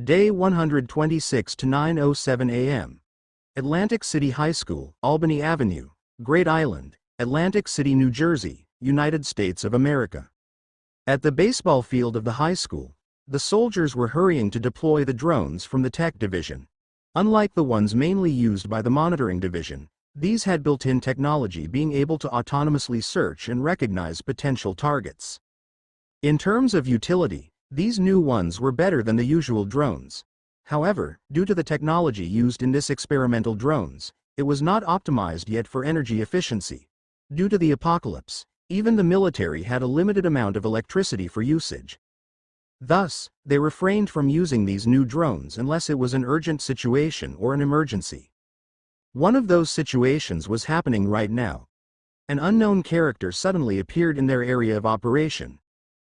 Day 126 to 9:07 a.m. Atlantic City High School, Albany Avenue, Great Island, Atlantic City, New Jersey, United States of America. At the baseball field of the high school, the soldiers were hurrying to deploy the drones from the tech division. Unlike the ones mainly used by the monitoring division, these had built-in technology being able to autonomously search and recognize potential targets. In terms of utility, these new ones were better than the usual drones. However, due to the technology used in this experimental drones, it was not optimized yet for energy efficiency. Due to the apocalypse, even the military had a limited amount of electricity for usage. Thus, they refrained from using these new drones unless it was an urgent situation or an emergency. One of those situations was happening right now. An unknown character suddenly appeared in their area of operation.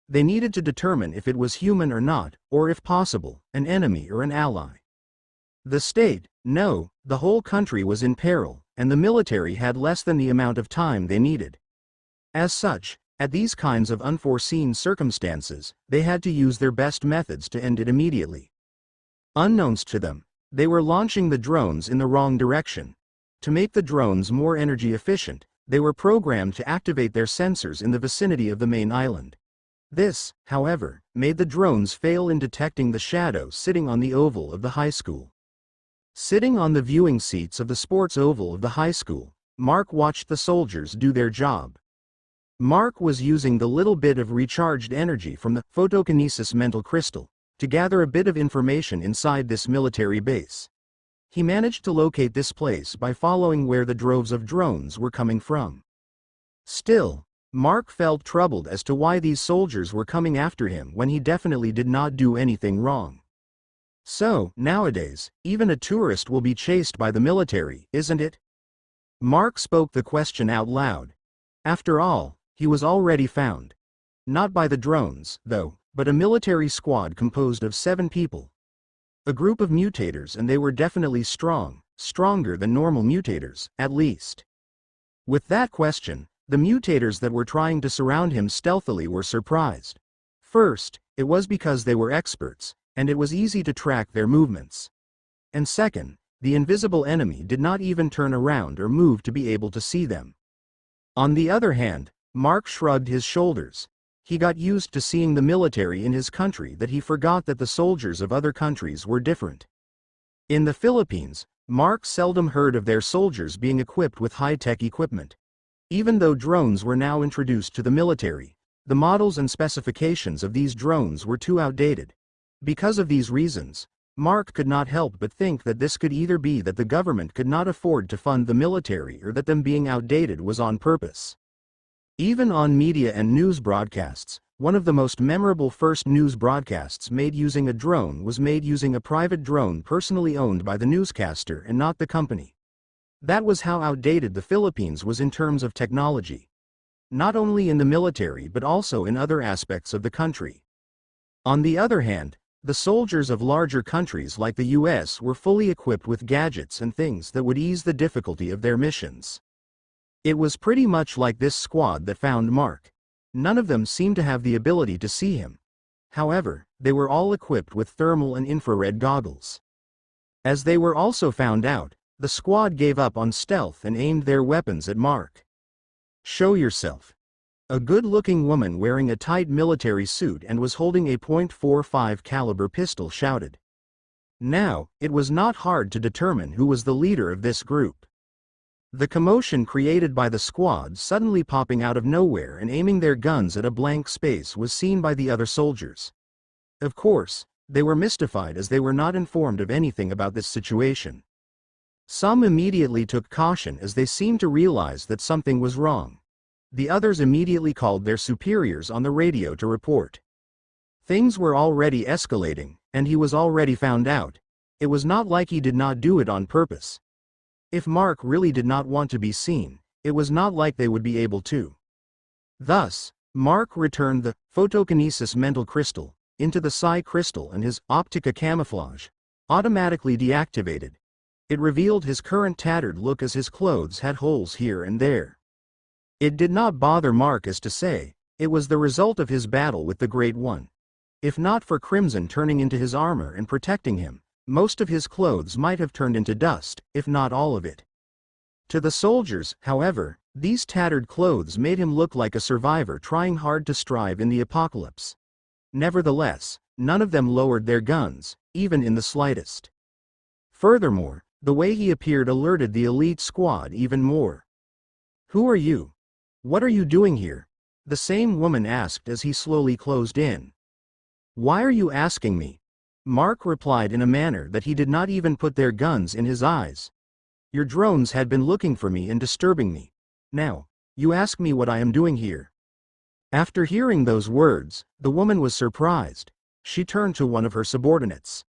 They needed to determine if it was human or not, or if possible, an enemy or an ally. The state, no, the whole country was in peril, and the military had less than the amount of time they needed. As such, at these kinds of unforeseen circumstances, they had to use their best methods to end it immediately. Unknowns to them, they were launching the drones in the wrong direction. To make the drones more energy efficient, they were programmed to activate their sensors in the vicinity of the main island. This, however, made the drones fail in detecting the shadow sitting on the oval of the high school. Sitting on the viewing seats of the sports oval of the high school, Mark watched the soldiers do their job. Mark was using the little bit of recharged energy from the photokinesis mental crystal to gather a bit of information inside this military base. He managed to locate this place by following where the droves of drones were coming from. Still, Mark felt troubled as to why these soldiers were coming after him when he definitely did not do anything wrong. So, nowadays, even a tourist will be chased by the military, isn't it? Mark spoke the question out loud. After all, he was already found. Not by the drones, though, but a military squad composed of 7 people. A group of mutators, and they were definitely strong, stronger than normal mutators, at least. With that question, the mutators that were trying to surround him stealthily were surprised. First, it was because they were experts, and it was easy to track their movements. And second, the invisible enemy did not even turn around or move to be able to see them. On the other hand, Mark shrugged his shoulders. He got used to seeing the military in his country that he forgot that the soldiers of other countries were different. In the Philippines, Mark seldom heard of their soldiers being equipped with high-tech equipment. Even though drones were now introduced to the military, the models and specifications of these drones were too outdated. Because of these reasons, Mark could not help but think that this could either be that the government could not afford to fund the military or that them being outdated was on purpose. Even on media and news broadcasts, one of the most memorable first news broadcasts made using a drone was made using a private drone personally owned by the newscaster and not the company. That was how outdated the Philippines was in terms of technology. Not only in the military but also in other aspects of the country. On the other hand, the soldiers of larger countries like the US were fully equipped with gadgets and things that would ease the difficulty of their missions. It was pretty much like this squad that found Mark. None of them seemed to have the ability to see him. However, they were all equipped with thermal and infrared goggles. As they were also found out, the squad gave up on stealth and aimed their weapons at Mark. "Show yourself." A good-looking woman wearing a tight military suit and was holding a .45 caliber pistol shouted. Now, it was not hard to determine who was the leader of this group. The commotion created by the squad suddenly popping out of nowhere and aiming their guns at a blank space was seen by the other soldiers. Of course, they were mystified as they were not informed of anything about this situation. Some immediately took caution as they seemed to realize that something was wrong. The others immediately called their superiors on the radio to report. Things were already escalating, and he was already found out. It was not like he did not do it on purpose. If Mark really did not want to be seen, it was not like they would be able to. Thus, Mark returned the photokinesis mental crystal into the psi crystal, and his optica camouflage automatically deactivated. It revealed his current tattered look as his clothes had holes here and there. It did not bother Mark as to say, it was the result of his battle with the Great One. If not for Crimson turning into his armor and protecting him, most of his clothes might have turned into dust, if not all of it. To the soldiers, however, these tattered clothes made him look like a survivor trying hard to strive in the apocalypse. Nevertheless, none of them lowered their guns, even in the slightest. Furthermore, the way he appeared alerted the elite squad even more. "Who are you? What are you doing here?" the same woman asked as he slowly closed in. "Why are you asking me?" Mark replied in a manner that he did not even put their guns in his eyes. "Your drones had been looking for me and disturbing me. Now, you ask me what I am doing here." After hearing those words, the woman was surprised. She turned to one of her subordinates.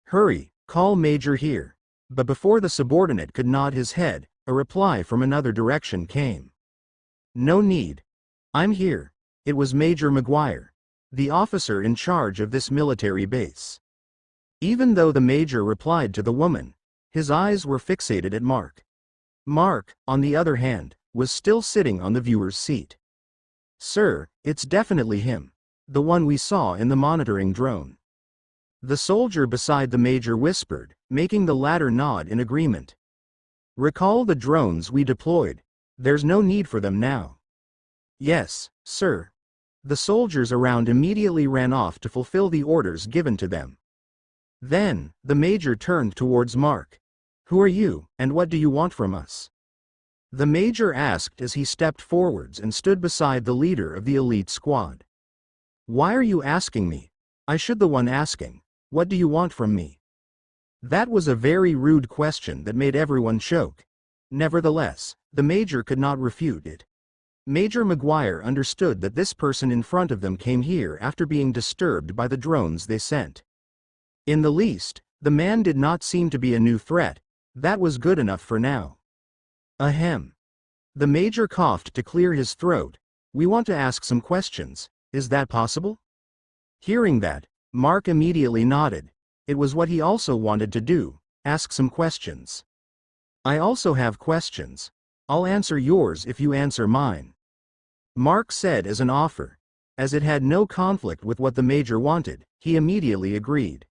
"Hurry, call Major here." But before the subordinate could nod his head, a reply from another direction came. "No need. I'm here." It was Major Maguire, the officer in charge of this military base. Even though the major replied to the woman, his eyes were fixated at Mark. Mark, on the other hand, was still sitting on the viewer's seat. "Sir, it's definitely him. The one we saw in the monitoring drone." The soldier beside the major whispered, making the latter nod in agreement. "Recall the drones we deployed. There's no need for them now." "Yes, sir." The soldiers around immediately ran off to fulfill the orders given to them. Then, the major turned towards Mark. "Who are you, and what do you want from us?" The major asked as he stepped forwards and stood beside the leader of the elite squad. "Why are you asking me? I should the one asking. What do you want from me?" That was a very rude question that made everyone choke. Nevertheless, the major could not refute it. Major Maguire understood that this person in front of them came here after being disturbed by the drones they sent. In the least, the man did not seem to be a new threat. That was good enough for now. "Ahem." The major coughed to clear his throat. "We want to ask some questions. Is that possible?" Hearing that, Mark immediately nodded. It was what he also wanted to do, ask some questions. "I also have questions. I'll answer yours if you answer mine," Mark said as an offer. As it had no conflict with what the major wanted, he immediately agreed.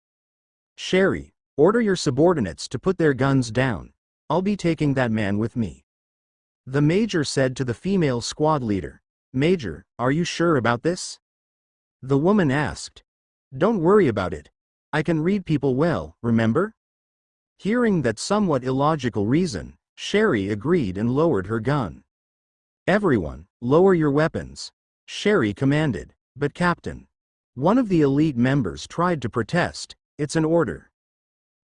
"Sherry, order your subordinates to put their guns down. I'll be taking that man with me," the major said to the female squad leader. "Major, are you sure about this?" the woman asked. "Don't worry about it. I can read people well, remember?" Hearing that somewhat illogical reason, Sherry agreed and lowered her gun. "Everyone, lower your weapons," Sherry commanded. "But Captain," one of the elite members tried to protest. "It's an order,"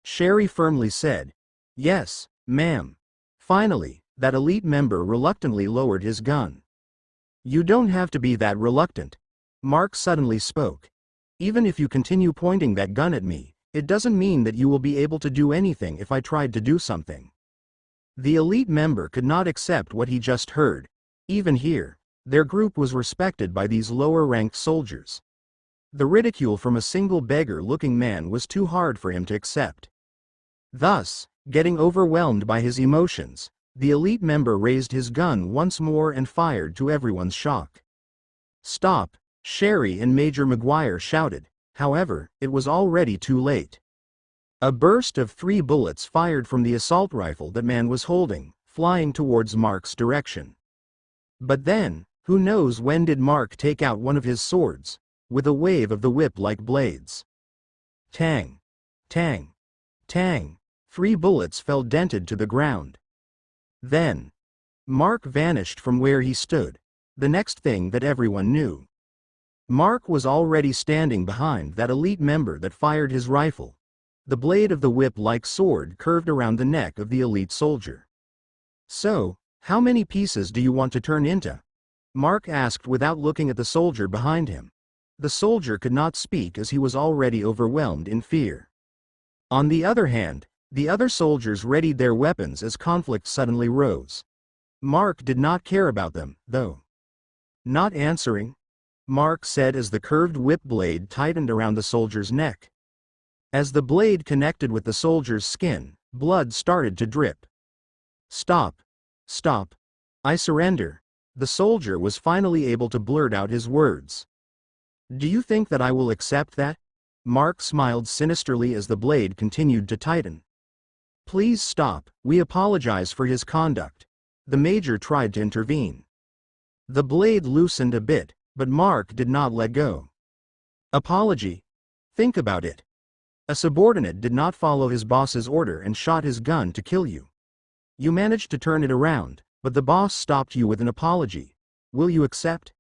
Sherry firmly said. "Yes, ma'am." Finally, that elite member reluctantly lowered his gun. "You don't have to be that reluctant," Mark suddenly spoke. "Even if you continue pointing that gun at me, it doesn't mean that you will be able to do anything if I tried to do something." The elite member could not accept what he just heard. Even here, their group was respected by these lower-ranked soldiers. The ridicule from a single beggar-looking man was too hard for him to accept. Thus, getting overwhelmed by his emotions, the elite member raised his gun once more and fired to everyone's shock. "Stop!" Sherry and Major Maguire shouted. However, it was already too late. A burst of 3 bullets fired from the assault rifle that man was holding, flying towards Mark's direction. But then, who knows when did Mark take out one of his swords, with a wave of the whip like blades. Tang! Tang! Tang! 3 bullets fell dented to the ground. Then, Mark vanished from where he stood. The next thing that everyone knew, Mark was already standing behind that elite member that fired his rifle. The blade of the whip-like sword curved around the neck of the elite soldier. "So, how many pieces do you want to turn into?" Mark asked without looking at the soldier behind him. The soldier could not speak as he was already overwhelmed in fear. On the other hand, the other soldiers readied their weapons as conflict suddenly rose. Mark did not care about them, though. "Not answering," Mark said as the curved whip blade tightened around the soldier's neck. As the blade connected with the soldier's skin, blood started to drip. "Stop! Stop! I surrender." The soldier was finally able to blurt out his words. Do you think that I will accept that? Mark smiled sinisterly as the blade continued to tighten. Please stop, we apologize for his conduct. The Major tried to intervene. The blade loosened a bit, but Mark did not let go. Apology? Think about it. A subordinate did not follow his boss's order and shot his gun to kill you. You managed to turn it around, but the boss stopped you with an apology. Will you accept?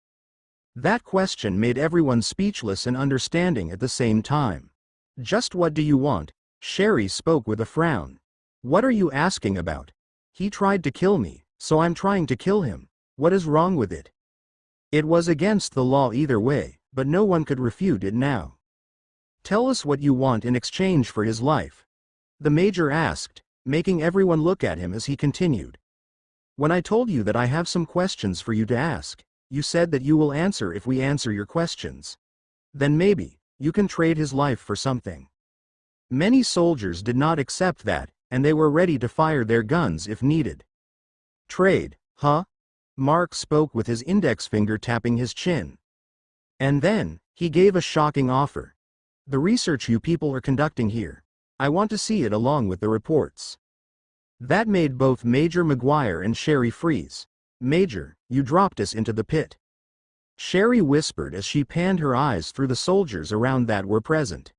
That question made everyone speechless and understanding at the same time. Just what do you want? Sherry spoke with a frown. What are you asking about? He tried to kill me, so I'm trying to kill him. What is wrong with it? It was against the law either way, but no one could refute it now. Tell us what you want in exchange for his life. The Major asked, making everyone look at him as he continued. When I told you that I have some questions for you to ask, you said that you will answer if we answer your questions. Then maybe, you can trade his life for something. Many soldiers did not accept that, and they were ready to fire their guns if needed. Trade, huh? Mark spoke with his index finger tapping his chin. And then, he gave a shocking offer. The research you people are conducting here. I want to see it along with the reports. That made both Major McGuire and Sherry freeze. Major, you dropped us into the pit. Sherry whispered as she panned her eyes through the soldiers around that were present.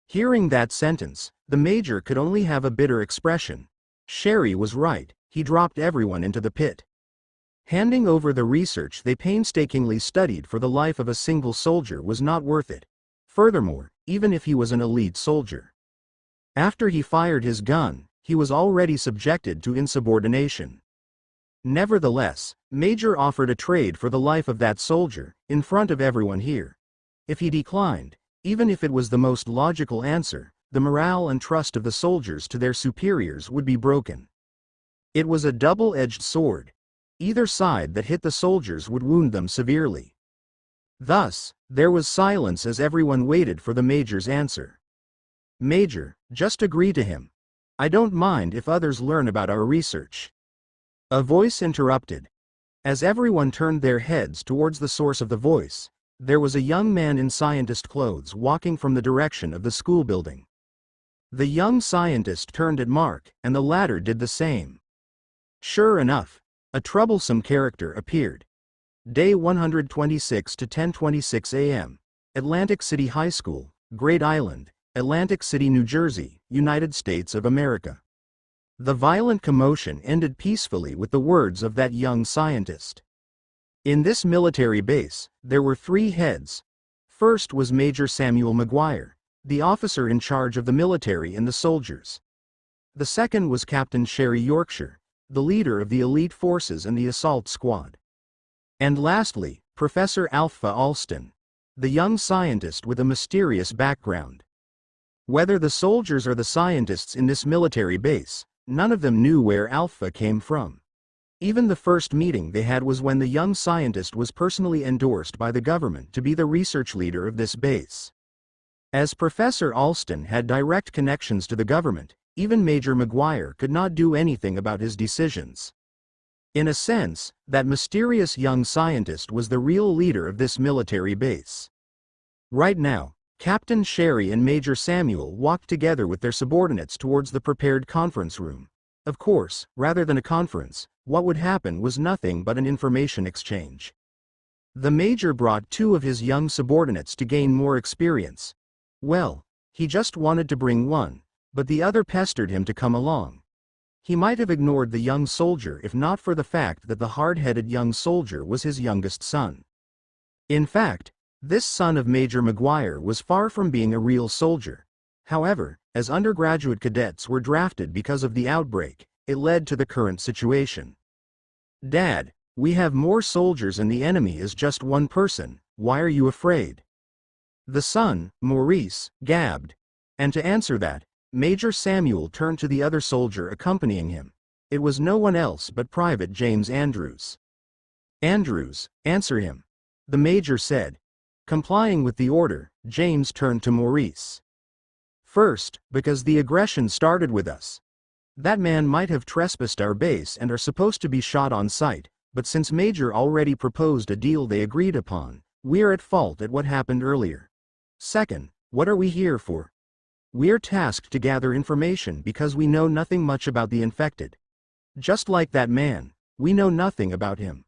Hearing that sentence, the Major could only have a bitter expression. Sherry was right, he dropped everyone into the pit. Handing over the research they painstakingly studied for the life of a single soldier was not worth it. Furthermore, even if he was an elite soldier. After he fired his gun, he was already subjected to insubordination. Nevertheless, Major offered a trade for the life of that soldier, in front of everyone here. If he declined, even if it was the most logical answer, the morale and trust of the soldiers to their superiors would be broken. It was a double-edged sword. Either side that hit the soldiers would wound them severely. Thus, there was silence as everyone waited for the Major's answer. Major, just agree to him. I don't mind if others learn about our research. A voice interrupted. As everyone turned their heads towards the source of the voice, there was a young man in scientist clothes walking from the direction of the school building. The young scientist turned at Mark, and the latter did the same. Sure enough, a troublesome character appeared. Day 126 to 10:26 a.m. Atlantic City High School, Great Island, Atlantic City, New Jersey, United States of America. The violent commotion ended peacefully with the words of that young scientist. In this military base, there were 3 heads. First was Major Samuel McGuire, the officer in charge of the military and the soldiers. The second was Captain Sherry Yorkshire, the leader of the elite forces and the assault squad. And lastly, Professor Alpha Alston, the young scientist with a mysterious background. Whether the soldiers or the scientists in this military base, none of them knew where Alpha came from. Even the first meeting they had was when the young scientist was personally endorsed by the government to be the research leader of this base. As Professor Alston had direct connections to the government, even Major McGuire could not do anything about his decisions. In a sense, that mysterious young scientist was the real leader of this military base. Right now, Captain Sherry and Major Samuel walked together with their subordinates towards the prepared conference room. Of course, rather than a conference, what would happen was nothing but an information exchange. The Major brought 2 of his young subordinates to gain more experience. Well, he just wanted to bring one, but the other pestered him to come along. He might have ignored the young soldier if not for the fact that the hard-headed young soldier was his youngest son. In fact, this son of Major McGuire was far from being a real soldier. However, as undergraduate cadets were drafted because of the outbreak, it led to the current situation. Dad, we have more soldiers and the enemy is just one person, why are you afraid? The son, Maurice, gabbed. And to answer that, Major Samuel turned to the other soldier accompanying him. It was no one else but Private James Andrews. Andrews, answer him. The Major said. Complying with the order, James turned to Maurice. First, because the aggression started with us. That man might have trespassed our base and are supposed to be shot on sight, but since Major already proposed a deal they agreed upon, We're at fault at what happened earlier. Second, what are we here for? We're tasked to gather information because we know nothing much about the infected. Just like that man, we know nothing about him.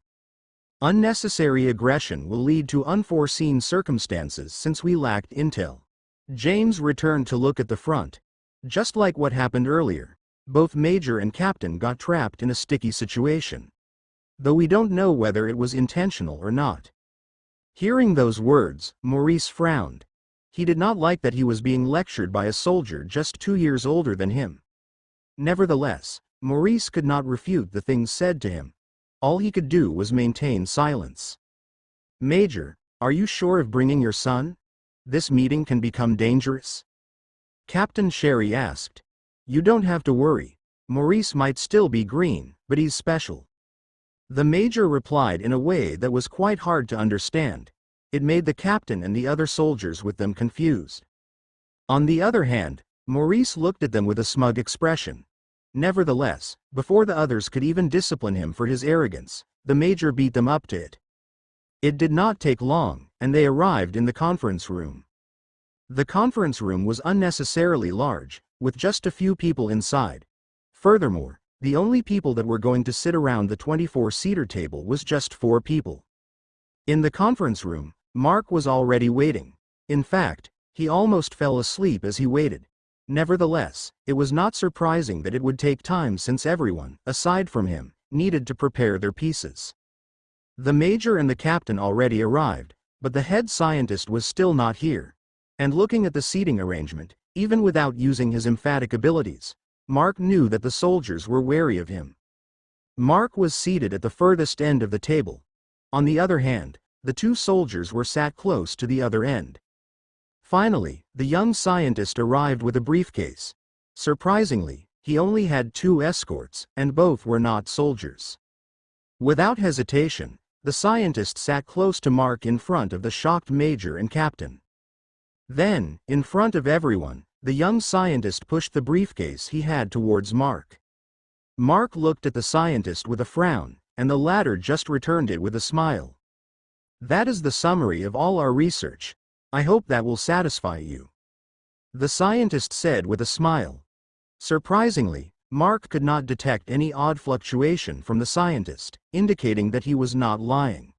Unnecessary aggression will lead to unforeseen circumstances since we lacked intel. James returned to look at the front. Just like what happened earlier, both Major and Captain got trapped in a sticky situation. Though we don't know whether it was intentional or not. Hearing those words, Maurice frowned. He did not like that he was being lectured by a soldier just 2 years older than him. Nevertheless, Maurice could not refute the things said to him. All he could do was maintain silence. Major, are you sure of bringing your son? This meeting can become dangerous. Captain Sherry asked. You don't have to worry. Maurice might still be green, but he's special. The Major replied in a way that was quite hard to understand. It made the captain and the other soldiers with them confused. On the other hand, Maurice looked at them with a smug expression. Nevertheless, before the others could even discipline him for his arrogance, the Major beat them up to it. It did not take long, and they arrived in the conference room. The conference room was unnecessarily large, with just a few people inside. Furthermore, the only people that were going to sit around the 24-seater table was just 4 people. In the conference room, Mark was already waiting. In fact, he almost fell asleep as he waited. Nevertheless, it was not surprising that it would take time since everyone, aside from him, needed to prepare their pieces. The Major and the Captain already arrived, but the head scientist was still not here. And looking at the seating arrangement, even without using his emphatic abilities, Mark knew that the soldiers were wary of him. Mark was seated at the furthest end of the table. On the other hand, the 2 soldiers were sat close to the other end. Finally, the young scientist arrived with a briefcase. Surprisingly, he only had 2 escorts, and both were not soldiers. Without hesitation, the scientist sat close to Mark in front of the shocked Major and Captain. Then, in front of everyone, the young scientist pushed the briefcase he had towards Mark. Mark looked at the scientist with a frown, and the latter just returned it with a smile. That is the summary of all our research. I hope that will satisfy you. The scientist said with a smile. Surprisingly, Mark could not detect any odd fluctuation from the scientist, indicating that he was not lying.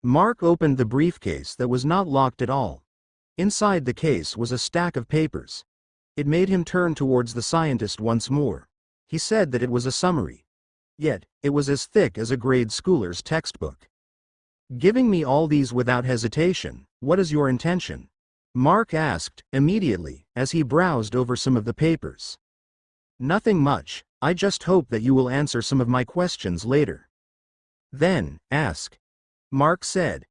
Mark opened the briefcase that was not locked at all. Inside the case was a stack of papers. It made him turn towards the scientist once more. He said that it was a summary. Yet, it was as thick as a grade schooler's textbook. Giving me all these without hesitation, what is your intention? Mark asked, immediately, as he browsed over some of the papers. Nothing much, I just hope that you will answer some of my questions later. Then, ask. Mark said.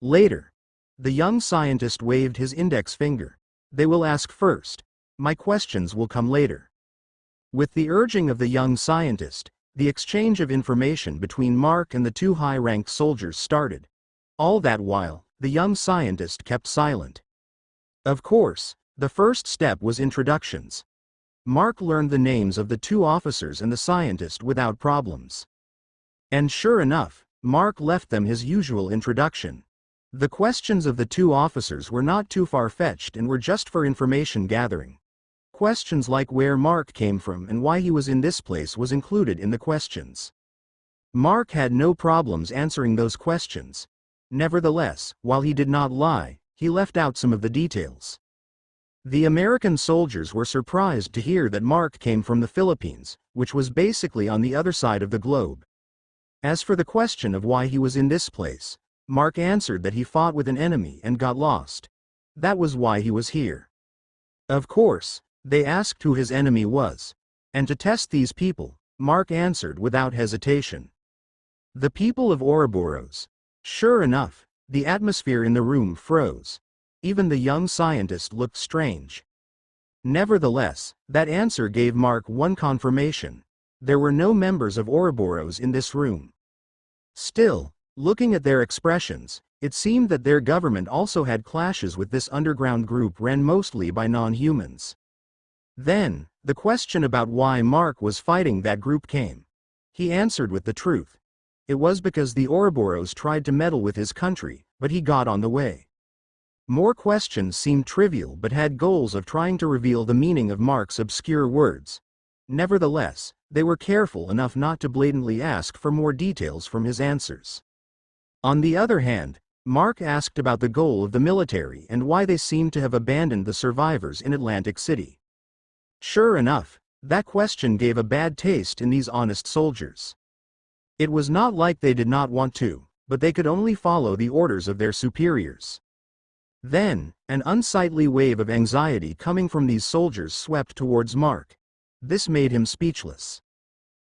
Later. The young scientist waved his index finger. They will ask first. My questions will come later. With the urging of the young scientist, the exchange of information between Mark and the 2 high-ranked soldiers started. All that while, the young scientist kept silent. Of course, the first step was introductions. Mark learned the names of the 2 officers and the scientist without problems. And sure enough, Mark left them his usual introduction. The questions of the 2 officers were not too far-fetched and were just for information gathering. Questions like where Mark came from and why he was in this place was included in the questions. Mark had no problems answering those questions. Nevertheless, while he did not lie, he left out some of the details. The American soldiers were surprised to hear that Mark came from the Philippines, which was basically on the other side of the globe. As for the question of why he was in this place, Mark answered that he fought with an enemy and got lost. That was why he was here. Of course, they asked who his enemy was. And to test these people, Mark answered without hesitation. The people of Ouroboros. Sure enough, the atmosphere in the room froze. Even the young scientist looked strange. Nevertheless, that answer gave Mark one confirmation. There were no members of Ouroboros in this room. Still, looking at their expressions, it seemed that their government also had clashes with this underground group ran mostly by non-humans. Then, the question about why Mark was fighting that group came. He answered with the truth. It was because the Ouroboros tried to meddle with his country, but he got on the way. More questions seemed trivial but had goals of trying to reveal the meaning of Mark's obscure words. Nevertheless, they were careful enough not to blatantly ask for more details from his answers. On the other hand, Mark asked about the goal of the military and why they seemed to have abandoned the survivors in Atlantic City. Sure enough, that question gave a bad taste in these honest soldiers. It was not like they did not want to, but they could only follow the orders of their superiors. Then, an unsightly wave of anxiety coming from these soldiers swept towards Mark. This made him speechless.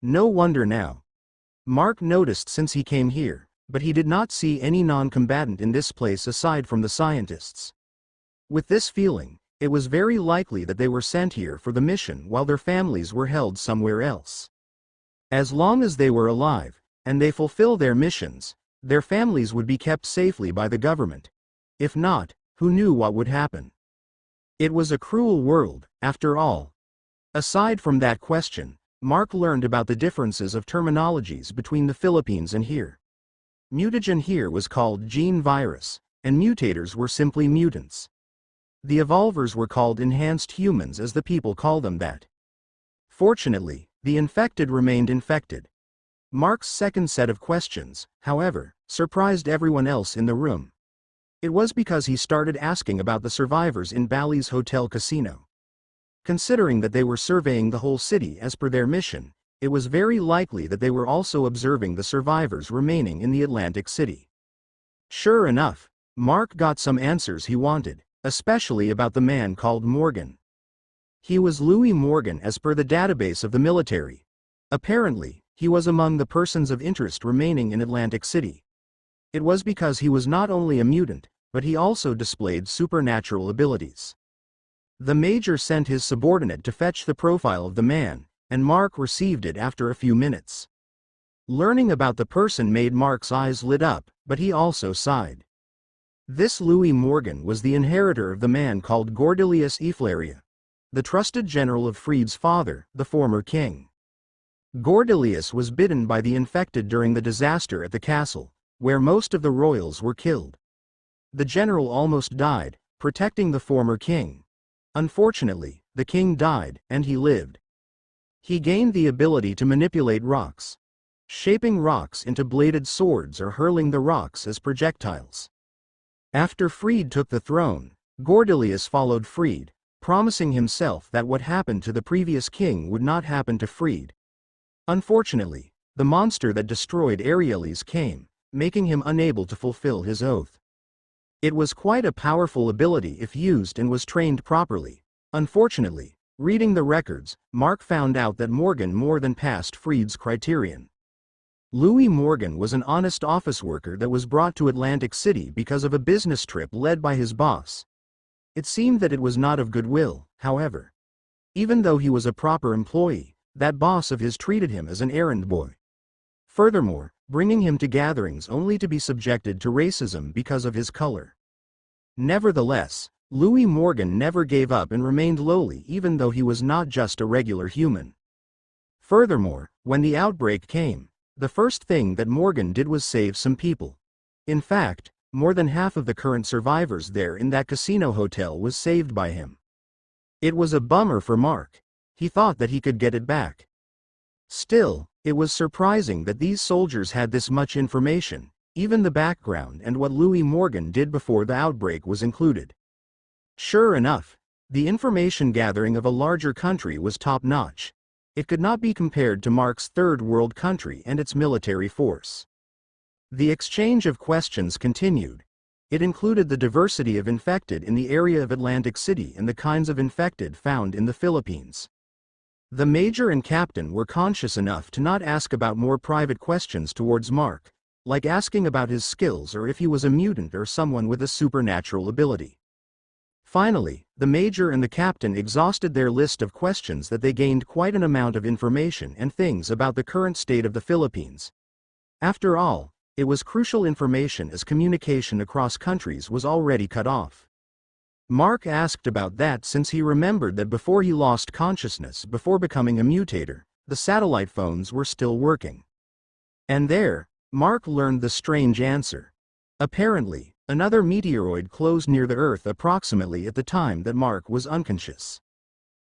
No wonder now. Mark noticed since he came here, but he did not see any non-combatant in this place aside from the scientists. With this feeling, it was very likely that they were sent here for the mission while their families were held somewhere else. As long as they were alive, and they fulfill their missions, their families would be kept safely by the government. If not, who knew what would happen? It was a cruel world, after all. Aside from that question, Mark learned about the differences of terminologies between the Philippines and here. Mutagen here was called gene virus, and mutators were simply mutants. The evolvers were called enhanced humans as the people call them that. Fortunately, the infected remained infected. Mark's second set of questions, however, surprised everyone else in the room. It was because he started asking about the survivors in Bali's hotel casino. Considering that they were surveying the whole city as per their mission, it was very likely that they were also observing the survivors remaining in the Atlantic City. Sure enough, Mark got some answers he wanted, especially about the man called Morgan. He was Louis Morgan as per the database of the military. Apparently, he was among the persons of interest remaining in Atlantic City. It was because he was not only a mutant, but he also displayed supernatural abilities. The major sent his subordinate to fetch the profile of the man, and Mark received it after a few minutes. Learning about the person made Mark's eyes lit up, but he also sighed. This Louis Morgan was the inheritor of the man called Gordilius Eflaria, the trusted general of Fried's father, the former king. Gordilius was bitten by the infected during the disaster at the castle, where most of the royals were killed. The general almost died, protecting the former king. Unfortunately, the king died, and he lived. He gained the ability to manipulate rocks, shaping rocks into bladed swords or hurling the rocks as projectiles. After Fried took the throne, Gordilius followed Fried, promising himself that what happened to the previous king would not happen to Fried. Unfortunately, the monster that destroyed Arealis came, making him unable to fulfill his oath. It was quite a powerful ability if used and was trained properly. Unfortunately, reading the records, Mark found out that Morgan more than passed Fried's criterion. Louis Morgan was an honest office worker that was brought to Atlantic City because of a business trip led by his boss. It seemed that it was not of goodwill, however. Even though he was a proper employee, that boss of his treated him as an errand boy. Furthermore, bringing him to gatherings only to be subjected to racism because of his color. Nevertheless, Louis Morgan never gave up and remained lowly even though he was not just a regular human. Furthermore, when the outbreak came, the first thing that Morgan did was save some people. In fact, more than half of the current survivors there in that casino hotel was saved by him. It was a bummer for Mark. He thought that he could get it back. Still, it was surprising that these soldiers had this much information, even the background and what Louis Morgan did before the outbreak was included. Sure enough, the information gathering of a larger country was top-notch. It could not be compared to Mark's third world country and its military force. The exchange of questions continued. It included the diversity of infected in the area of Atlantic City and the kinds of infected found in the Philippines. The major and captain were conscious enough to not ask about more private questions towards Mark, like asking about his skills or if he was a mutant or someone with a supernatural ability. Finally, the major and the captain exhausted their list of questions that they gained quite an amount of information and things about the current state of the Philippines. After all, it was crucial information as communication across countries was already cut off. Mark asked about that since he remembered that before he lost consciousness before becoming a mutator, the satellite phones were still working. And there, Mark learned the strange answer. Apparently, another meteoroid closed near the Earth approximately at the time that Mark was unconscious.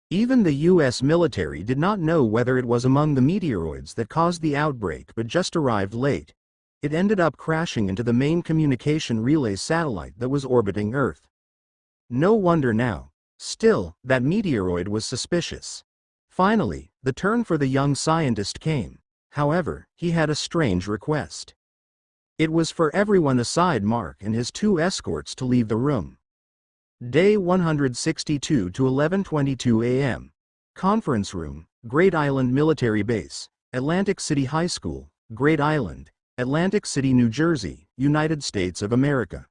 Even the US military did not know whether it was among the meteoroids that caused the outbreak but just arrived late. It ended up crashing into the main communication relay satellite that was orbiting Earth. No wonder now. Still, that meteoroid was suspicious. Finally, the turn for the young scientist came. However, he had a strange request. It was for everyone aside Mark and his 2 escorts to leave the room. Day 162 to 11:22 a.m. Conference room, Great Island Military Base, Atlantic City High School, Great Island, Atlantic City, New Jersey, United States of America.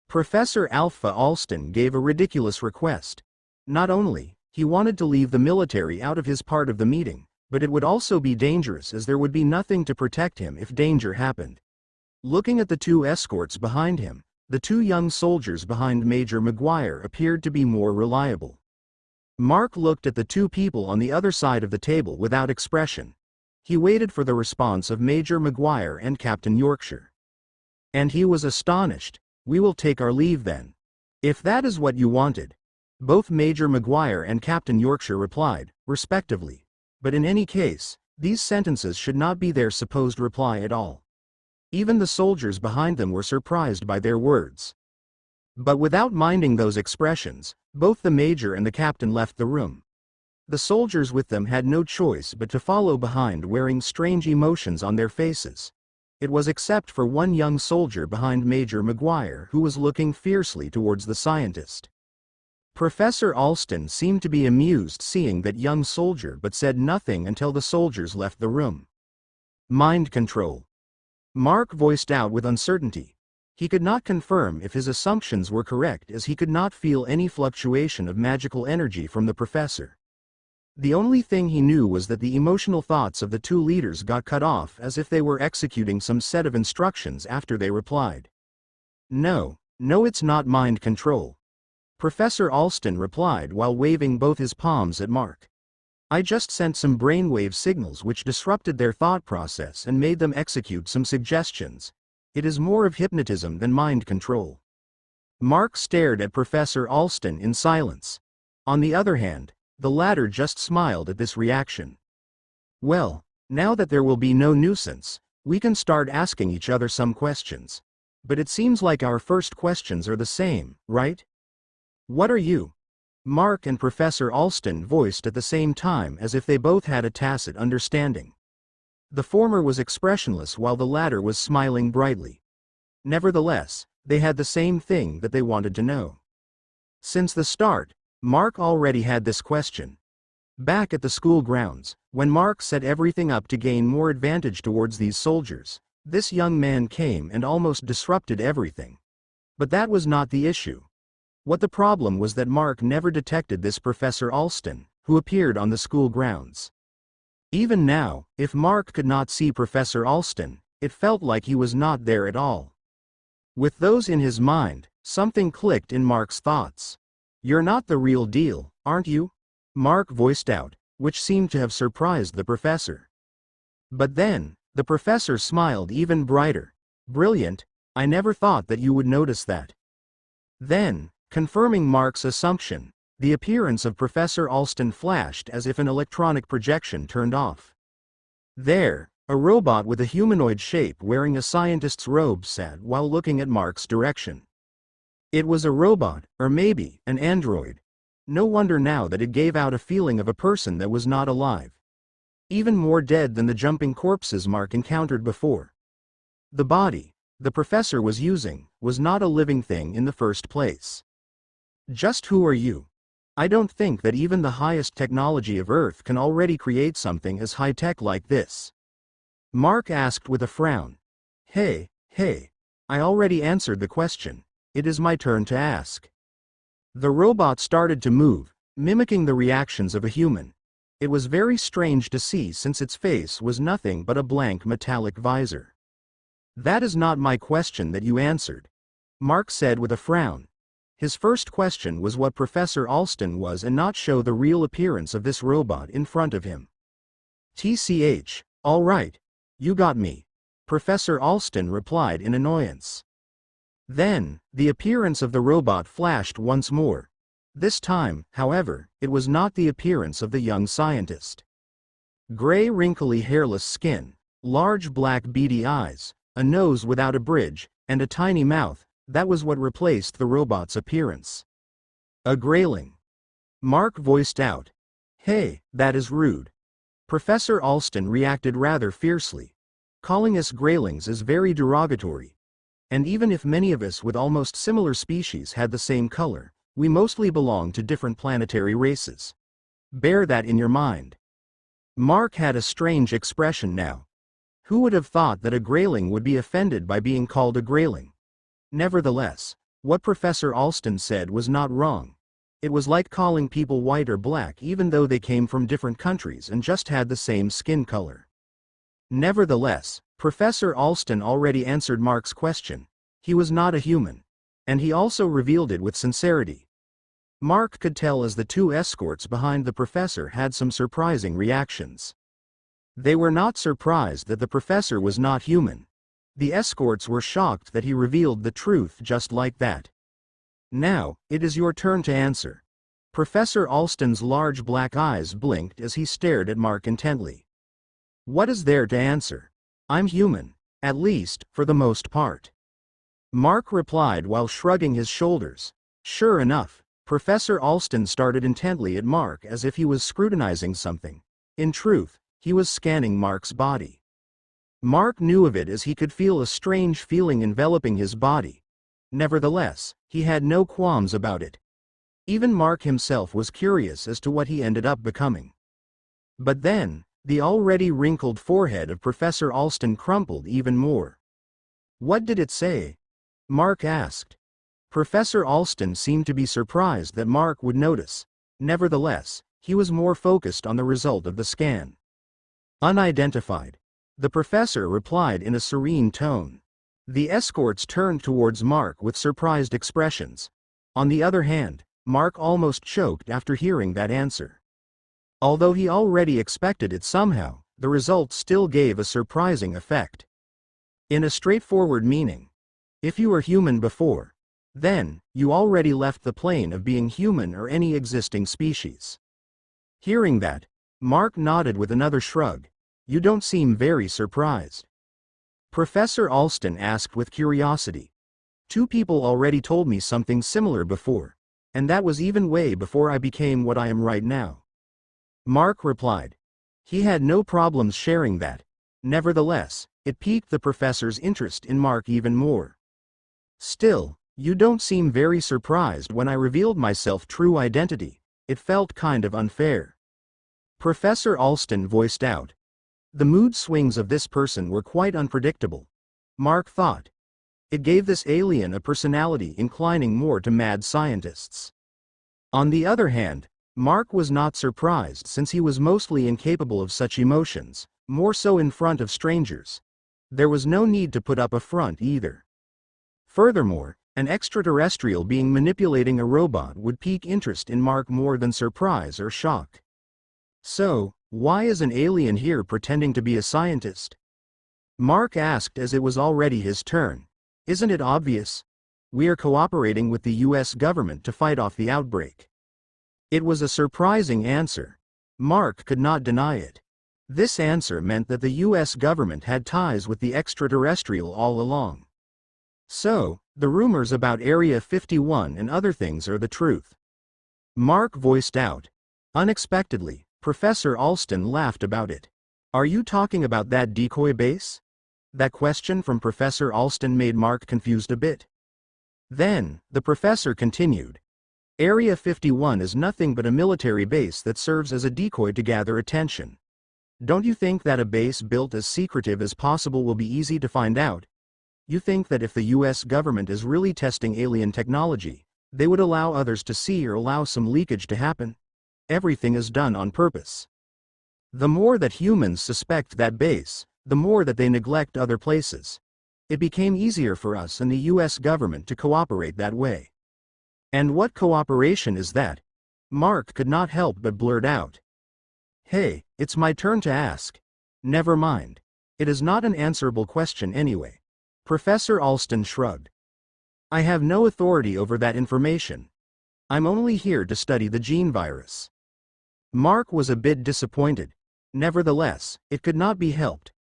Professor Alpha Alston gave a ridiculous request. Not only, he wanted to leave the military out of his part of the meeting, but it would also be dangerous as there would be nothing to protect him if danger happened. Looking at the 2 escorts behind him, the 2 young soldiers behind Major McGuire appeared to be more reliable. Mark looked at the 2 people on the other side of the table without expression. He waited for the response of Major McGuire and Captain Yorkshire. And he was astonished. "We will take our leave then. If that is what you wanted." Both Major McGuire and Captain Yorkshire replied, respectively. But in any case, these sentences should not be their supposed reply at all. Even the soldiers behind them were surprised by their words. But without minding those expressions, both the major and the captain left the room. The soldiers with them had no choice but to follow behind, wearing strange emotions on their faces. It was except for one young soldier behind Major McGuire who was looking fiercely towards the scientist. Professor Alston seemed to be amused seeing that young soldier but said nothing until the soldiers left the room. Mind control. Mark voiced out with uncertainty. He could not confirm if his assumptions were correct as he could not feel any fluctuation of magical energy from the professor. The only thing he knew was that the emotional thoughts of the 2 leaders got cut off as if they were executing some set of instructions after they replied. No, it's not mind control. Professor Alston replied while waving both his palms at Mark. I just sent some brainwave signals which disrupted their thought process and made them execute some suggestions. It is more of hypnotism than mind control. Mark stared at Professor Alston in silence. On the other hand, the latter just smiled at this reaction. Well, now that there will be no nuisance, we can start asking each other some questions. But it seems like our first questions are the same, right? What are you? Mark and Professor Alston voiced at the same time as if they both had a tacit understanding. The former was expressionless while the latter was smiling brightly. Nevertheless, they had the same thing that they wanted to know. Since the start, Mark already had this question. Back at the school grounds, when Mark set everything up to gain more advantage towards these soldiers, this young man came and almost disrupted everything. But that was not the issue. What the problem was that Mark never detected this Professor Alston, who appeared on the school grounds. Even now, if Mark could not see Professor Alston, it felt like he was not there at all. With those in his mind, something clicked in Mark's thoughts. You're not the real deal, aren't you? Mark voiced out, which seemed to have surprised the professor. But then, the professor smiled even brighter. Brilliant, I never thought that you would notice that. Then, confirming Mark's assumption, the appearance of Professor Alston flashed as if an electronic projection turned off. There, a robot with a humanoid shape wearing a scientist's robe sat while looking at Mark's direction. It was a robot, or maybe an android. No wonder now that it gave out a feeling of a person that was not alive. Even more dead than the jumping corpses Mark encountered before. The body the professor was using was not a living thing in the first place. Just who are you? I don't think that even the highest technology of Earth can already create something as high-tech like this. Mark asked with a frown. Hey, I already answered the question. It is my turn to ask. The robot started to move, mimicking the reactions of a human. It was very strange to see since its face was nothing but a blank metallic visor. That is not my question that you answered, Mark said with a frown. His first question was what Professor Alston was and not show the real appearance of this robot in front of him. TCH, all right. You got me. Professor Alston replied in annoyance. Then, the appearance of the robot flashed once more. This time, however, it was not the appearance of the young scientist. Gray, wrinkly, hairless skin, large black beady eyes, a nose without a bridge, and a tiny mouth, that was what replaced the robot's appearance. A grayling. Mark voiced out. Hey, that is rude. Professor Alston reacted rather fiercely. Calling us graylings is very derogatory. And even if many of us with almost similar species had the same color, we mostly belong to different planetary races. Bear that in your mind. Mark had a strange expression now. Who would have thought that a grayling would be offended by being called a grayling? Nevertheless, what Professor Alston said was not wrong. It was like calling people white or black even though they came from different countries and just had the same skin color. Nevertheless, Professor Alston already answered Mark's question. He was not a human. And he also revealed it with sincerity. Mark could tell as the two escorts behind the professor had some surprising reactions. They were not surprised that the professor was not human. The escorts were shocked that he revealed the truth just like that. Now, it is your turn to answer. Professor Alston's large black eyes blinked as he stared at Mark intently. What is there to answer? I'm human, at least, for the most part. Mark replied while shrugging his shoulders. Sure enough, Professor Alston stared intently at Mark as if he was scrutinizing something. In truth, he was scanning Mark's body. Mark knew of it as he could feel a strange feeling enveloping his body. Nevertheless, he had no qualms about it. Even Mark himself was curious as to what he ended up becoming. But then, the already wrinkled forehead of Professor Alston crumpled even more. What did it say? Mark asked. Professor Alston seemed to be surprised that Mark would notice. Nevertheless, he was more focused on the result of the scan. Unidentified. The professor replied in a serene tone. The escorts turned towards Mark with surprised expressions. On the other hand, Mark almost choked after hearing that answer. Although he already expected it somehow, the result still gave a surprising effect. In a straightforward meaning. If you were human before, then, you already left the plane of being human or any existing species. Hearing that, Mark nodded with another shrug. You don't seem very surprised. Professor Alston asked with curiosity. Two people already told me something similar before, and that was even way before I became what I am right now. Mark replied. He had no problems sharing that. Nevertheless, it piqued the professor's interest in Mark even more. Still, you don't seem very surprised when I revealed myself true identity. It felt kind of unfair. Professor Alston voiced out. The mood swings of this person were quite unpredictable. Mark thought. It gave this alien a personality inclining more to mad scientists. On the other hand, Mark was not surprised since he was mostly incapable of such emotions, more so in front of strangers. There was no need to put up a front either. Furthermore, an extraterrestrial being manipulating a robot would pique interest in Mark more than surprise or shock. So, why is an alien here pretending to be a scientist? Mark asked as it was already his turn. Isn't it obvious? We are cooperating with the US government to fight off the outbreak. It was a surprising answer. Mark could not deny it. This answer meant that the US government had ties with the extraterrestrial all along. So, the rumors about Area 51 and other things are the truth. Mark voiced out. Unexpectedly, Professor Alston laughed about it. Are you talking about that decoy base? That question from Professor Alston made Mark confused a bit. Then, the professor continued. Area 51 is nothing but a military base that serves as a decoy to gather attention. Don't you think that a base built as secretive as possible will be easy to find out? You think that if the US government is really testing alien technology, they would allow others to see or allow some leakage to happen? Everything is done on purpose. The more that humans suspect that base, the more that they neglect other places. It became easier for us and the US government to cooperate that way. And what cooperation is that? Mark could not help but blurt out. Hey, it's my turn to ask. Never mind. It is not an answerable question anyway. Professor Alston shrugged. I have no authority over that information. I'm only here to study the gene virus. Mark was a bit disappointed. Nevertheless, it could not be helped.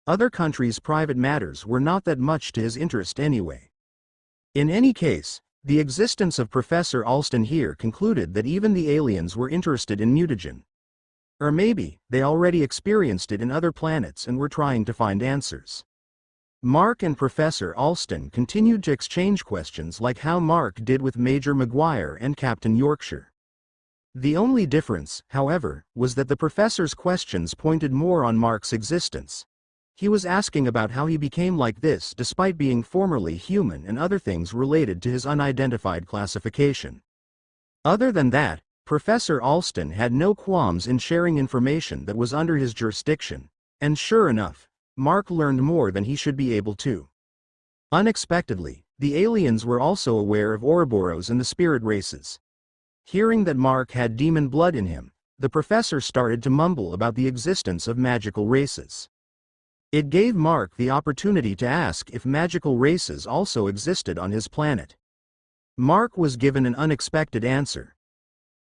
Other countries' private matters were not that much to his interest anyway. In any case, the existence of Professor Alston here concluded that even the aliens were interested in mutagen. Or maybe, they already experienced it in other planets and were trying to find answers. Mark and Professor Alston continued to exchange questions like how Mark did with Major Maguire and Captain Yorkshire. The only difference, however, was that the professor's questions pointed more on Mark's existence. He was asking about how he became like this despite being formerly human and other things related to his unidentified classification. Other than that, Professor Alston had no qualms in sharing information that was under his jurisdiction, and sure enough, Mark learned more than he should be able to. Unexpectedly, the aliens were also aware of Ouroboros and the spirit races. Hearing that Mark had demon blood in him, the professor started to mumble about the existence of magical races. It gave Mark the opportunity to ask if magical races also existed on his planet. Mark was given an unexpected answer.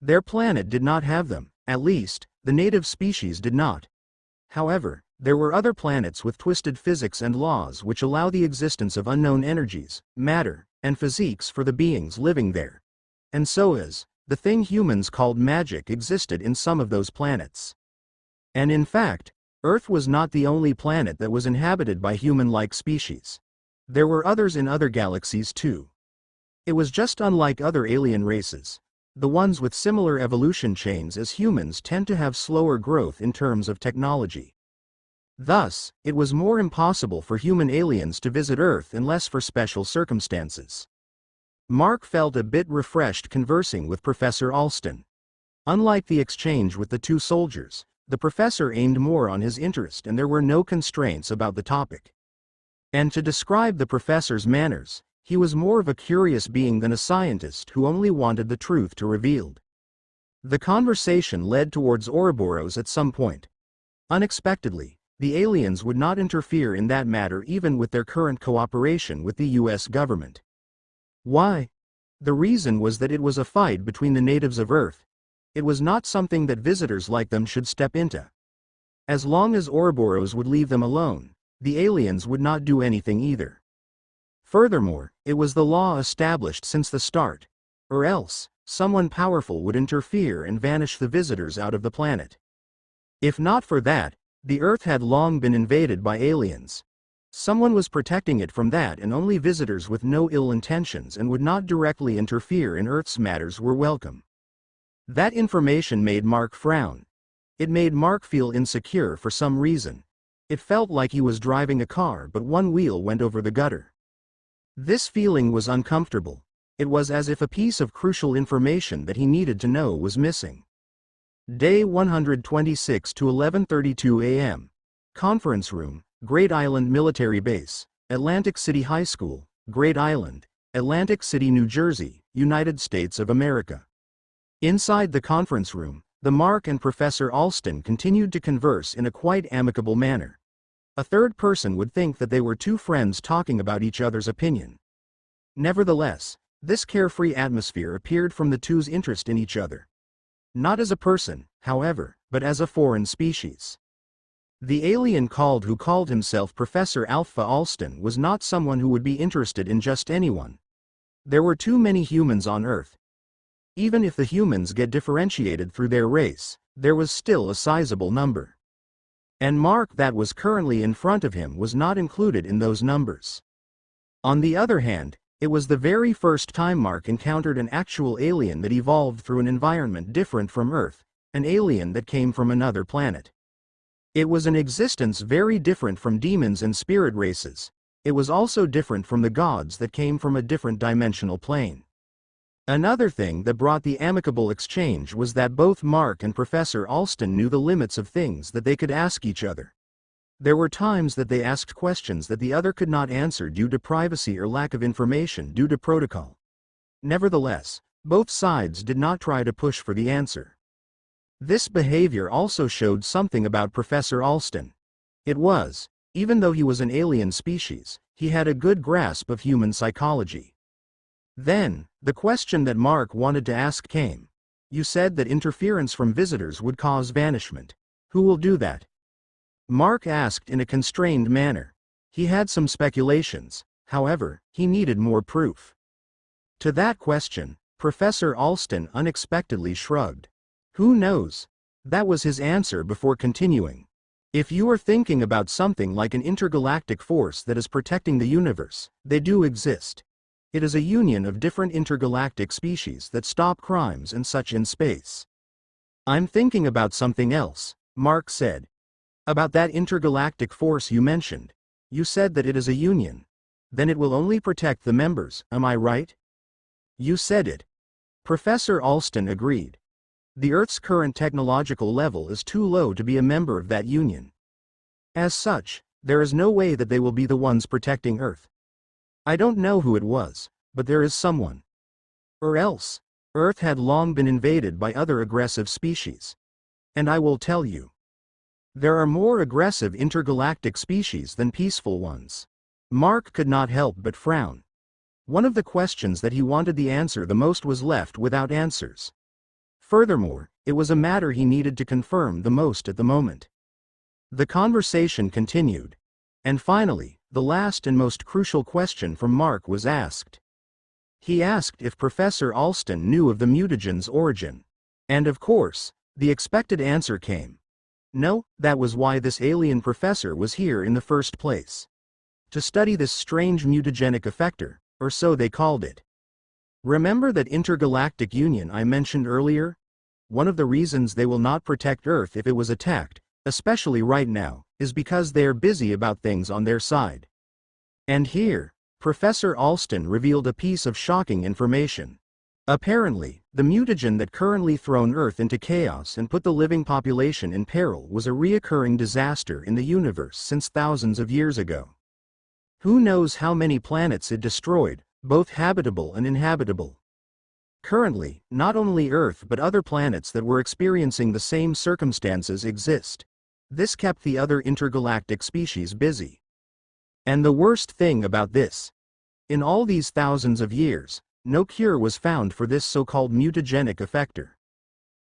Their planet did not have them, at least, the native species did not. However, there were other planets with twisted physics and laws which allow the existence of unknown energies, matter, and physiques for the beings living there. And so the thing humans called magic existed in some of those planets. And in fact, Earth was not the only planet that was inhabited by human-like species. There were others in other galaxies too. It was just unlike other alien races. The ones with similar evolution chains as humans tend to have slower growth in terms of technology. Thus, it was more impossible for human aliens to visit Earth unless for special circumstances. Mark felt a bit refreshed conversing with Professor Alston. Unlike the exchange with the two soldiers, the professor aimed more on his interest and there were no constraints about the topic. And to describe the professor's manners, he was more of a curious being than a scientist who only wanted the truth to revealed. The conversation led towards Ouroboros at some point. Unexpectedly, the aliens would not interfere in that matter even with their current cooperation with the US government. Why? The reason was that it was a fight between the natives of Earth. It was not something that visitors like them should step into. As long as Ouroboros would leave them alone, the aliens would not do anything either. Furthermore, it was the law established since the start, or else, someone powerful would interfere and vanish the visitors out of the planet. If not for that, the Earth had long been invaded by aliens. Someone was protecting it from that and only visitors with no ill intentions and would not directly interfere in Earth's matters were welcome. That information made Mark frown. It made Mark feel insecure for some reason. It felt like he was driving a car but one wheel went over the gutter. This feeling was uncomfortable. It was as if a piece of crucial information that he needed to know was missing. Day 126 to 11:32 a.m. Conference Room, Great Island Military Base, Atlantic City High School, Great Island, Atlantic City, New Jersey, United States of America. Inside the conference room, Mark and Professor Alston continued to converse in a quite amicable manner. A third person would think that they were two friends talking about each other's opinion. Nevertheless, this carefree atmosphere appeared from the two's interest in each other. Not as a person, however, but as a foreign species. The alien who called himself Professor Alpha Alston was not someone who would be interested in just anyone. There were too many humans on Earth. Even if the humans get differentiated through their race, there was still a sizable number. And Mark that was currently in front of him was not included in those numbers. On the other hand, it was the very first time Mark encountered an actual alien that evolved through an environment different from Earth, an alien that came from another planet. It was an existence very different from demons and spirit races. It was also different from the gods that came from a different dimensional plane. Another thing that brought the amicable exchange was that both Mark and Professor Alston knew the limits of things that they could ask each other. There were times that they asked questions that the other could not answer due to privacy or lack of information due to protocol. Nevertheless, both sides did not try to push for the answer. This behavior also showed something about Professor Alston. It was, even though he was an alien species, he had a good grasp of human psychology. Then, the question that Mark wanted to ask came. You said that interference from visitors would cause vanishment. Who will do that? Mark asked in a constrained manner. He had some speculations, however, he needed more proof. To that question, Professor Alston unexpectedly shrugged. Who knows? That was his answer before continuing. If you are thinking about something like an intergalactic force that is protecting the universe, they do exist. It is a union of different intergalactic species that stop crimes and such in space. I'm thinking about something else, Mark said. About that intergalactic force you mentioned. You said that it is a union. Then it will only protect the members, am I right? You said it. Professor Alston agreed. The Earth's current technological level is too low to be a member of that union. As such, there is no way that they will be the ones protecting Earth. I don't know who it was, but there is someone. Or else, Earth had long been invaded by other aggressive species. And I will tell you. There are more aggressive intergalactic species than peaceful ones. Mark could not help but frown. One of the questions that he wanted the answer the most was left without answers. Furthermore, it was a matter he needed to confirm the most at the moment. The conversation continued. And finally, the last and most crucial question from Mark was asked. He asked if Professor Alston knew of the mutagen's origin. And of course, the expected answer came. No, that was why this alien professor was here in the first place. To study this strange mutagenic effector, or so they called it. Remember that intergalactic union I mentioned earlier? One of the reasons they will not protect Earth if it was attacked, especially right now, is because they are busy about things on their side. And here, Professor Alston revealed a piece of shocking information. Apparently, the mutagen that currently thrown Earth into chaos and put the living population in peril was a reoccurring disaster in the universe since thousands of years ago. Who knows how many planets it destroyed, both habitable and inhabitable. Currently, not only Earth but other planets that were experiencing the same circumstances exist. This kept the other intergalactic species busy. And the worst thing about this, in all these thousands of years, no cure was found for this so-called mutagenic effector.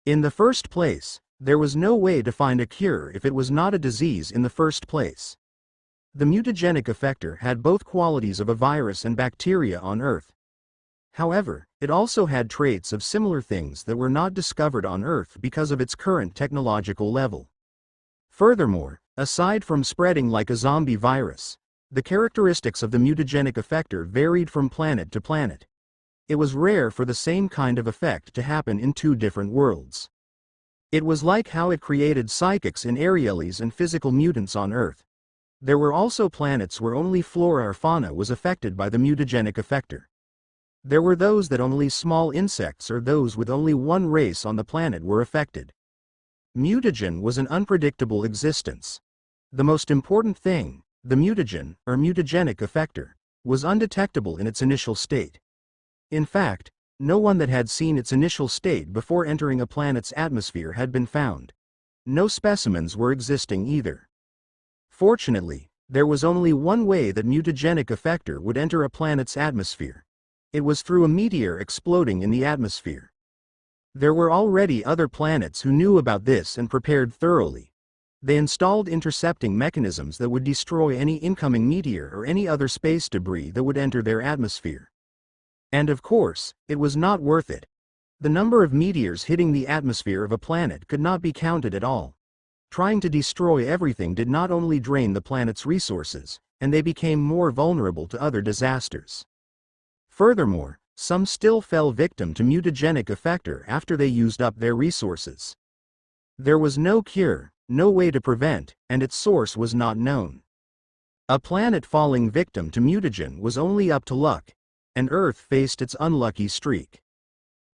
In the first place, there was no way to find a cure if it was not a disease in the first place. The mutagenic effector had both qualities of a virus and bacteria on Earth. However, it also had traits of similar things that were not discovered on Earth because of its current technological level. Furthermore, aside from spreading like a zombie virus, the characteristics of the mutagenic effector varied from planet to planet. It was rare for the same kind of effect to happen in two different worlds. It was like how it created psychics in Arielles and physical mutants on Earth. There were also planets where only flora or fauna was affected by the mutagenic effector. There were those that only small insects or those with only one race on the planet were affected. Mutagen was an unpredictable existence. The most important thing, the mutagen, or mutagenic effector, was undetectable in its initial state. In fact, no one that had seen its initial state before entering a planet's atmosphere had been found. No specimens were existing either. Fortunately, there was only one way that mutagenic effector would enter a planet's atmosphere. It was through a meteor exploding in the atmosphere. There were already other planets who knew about this and prepared thoroughly. They installed intercepting mechanisms that would destroy any incoming meteor or any other space debris that would enter their atmosphere. And of course, it was not worth it. The number of meteors hitting the atmosphere of a planet could not be counted at all. Trying to destroy everything did not only drain the planet's resources, and they became more vulnerable to other disasters. Furthermore, some still fell victim to mutagenic effector after they used up their resources. There was no cure, no way to prevent, and its source was not known. A planet falling victim to mutagen was only up to luck, and Earth faced its unlucky streak.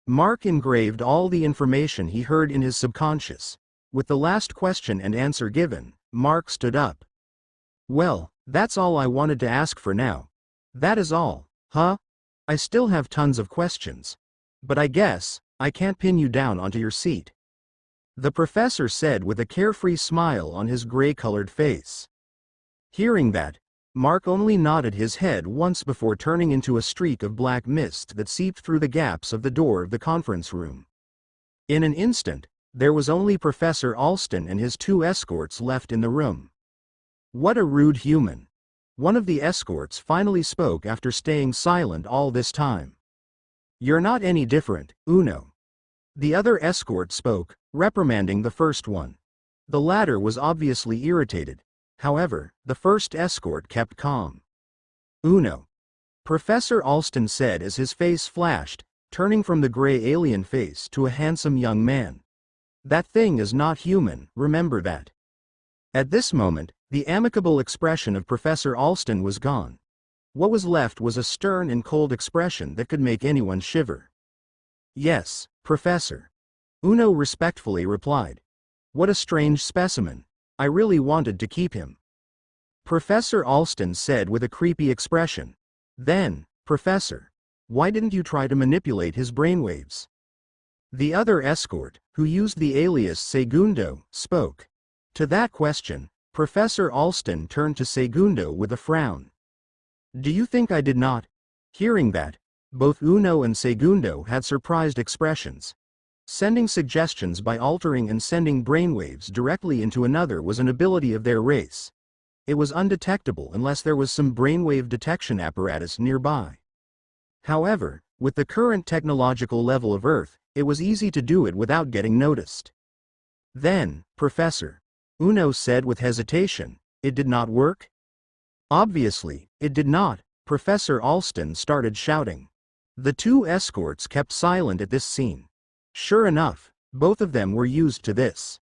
Mark engraved all the information he heard in his subconscious. With the last question and answer given, Mark stood up. Well, that's all I wanted to ask for now. That is all, huh? I still have tons of questions. But I guess, I can't pin you down onto your seat. The professor said with a carefree smile on his gray-colored face. Hearing that, Mark only nodded his head once before turning into a streak of black mist that seeped through the gaps of the door of the conference room. In an instant, there was only Professor Alston and his two escorts left in the room. "What a rude human." One of the escorts finally spoke after staying silent all this time. "You're not any different, Uno." The other escort spoke, reprimanding the first one. The latter was obviously irritated. However, the first escort kept calm. "Uno," Professor Alston said as his face flashed, turning from the gray alien face to a handsome young man. "That thing is not human, remember that." At this moment, the amicable expression of Professor Alston was gone. What was left was a stern and cold expression that could make anyone shiver. "Yes, Professor," Uno respectfully replied. "What a strange specimen. I really wanted to keep him," Professor Alston said with a creepy expression. "Then, Professor, why didn't you try to manipulate his brainwaves?" The other escort, who used the alias Segundo, spoke. To that question, Professor Alston turned to Segundo with a frown. "Do you think I did not?" Hearing that, both Uno and Segundo had surprised expressions. Sending suggestions by altering and sending brainwaves directly into another was an ability of their race. It was undetectable unless there was some brainwave detection apparatus nearby. However, with the current technological level of Earth, it was easy to do it without getting noticed. "Then, Professor," Uno said with hesitation, "it did not work?" "Obviously, it did not," Professor Alston started shouting. The two escorts kept silent at this scene. Sure enough, both of them were used to this.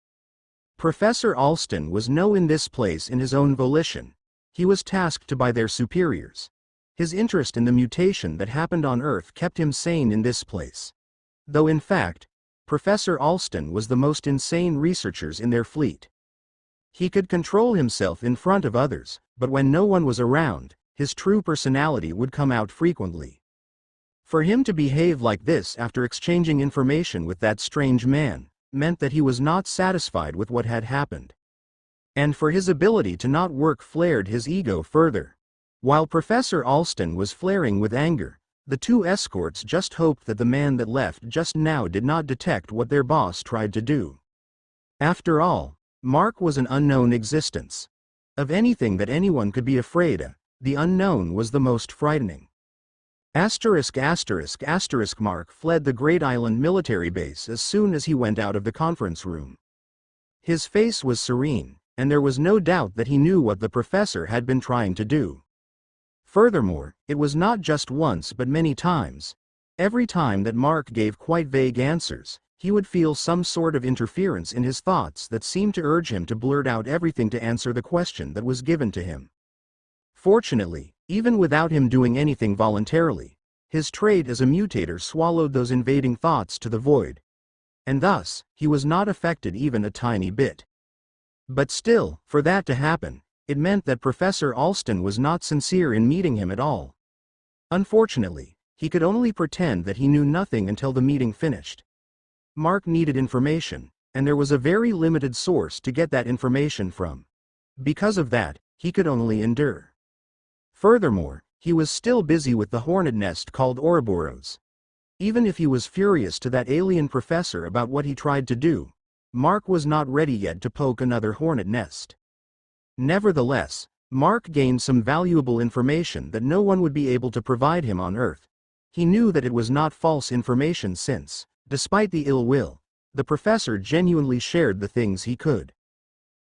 Professor Alston was no in this place in his own volition. He was tasked to by their superiors. His interest in the mutation that happened on Earth kept him sane in this place. Though in fact, Professor Alston was the most insane researchers in their fleet. He could control himself in front of others, but when no one was around, his true personality would come out frequently. For him to behave like this after exchanging information with that strange man, meant that he was not satisfied with what had happened. And for his ability to not work flared his ego further. While Professor Alston was flaring with anger, the two escorts just hoped that the man that left just now did not detect what their boss tried to do. After all, Mark was an unknown existence. Of anything that anyone could be afraid of, the unknown was the most frightening. Mark fled the Great Island military base as soon as he went out of the conference room. His face was serene, and there was no doubt that he knew what the professor had been trying to do. Furthermore, it was not just once but many times. Every time that Mark gave quite vague answers, he would feel some sort of interference in his thoughts that seemed to urge him to blurt out everything to answer the question that was given to him. Fortunately, even without him doing anything voluntarily, his trait as a mutator swallowed those invading thoughts to the void. And thus, he was not affected even a tiny bit. But still, for that to happen, it meant that Professor Alston was not sincere in meeting him at all. Unfortunately, he could only pretend that he knew nothing until the meeting finished. Mark needed information, and there was a very limited source to get that information from. Because of that, he could only endure. Furthermore, he was still busy with the hornet nest called Ouroboros. Even if he was furious to that alien professor about what he tried to do, Mark was not ready yet to poke another hornet nest. Nevertheless, Mark gained some valuable information that no one would be able to provide him on Earth. He knew that it was not false information since, despite the ill will, the professor genuinely shared the things he could.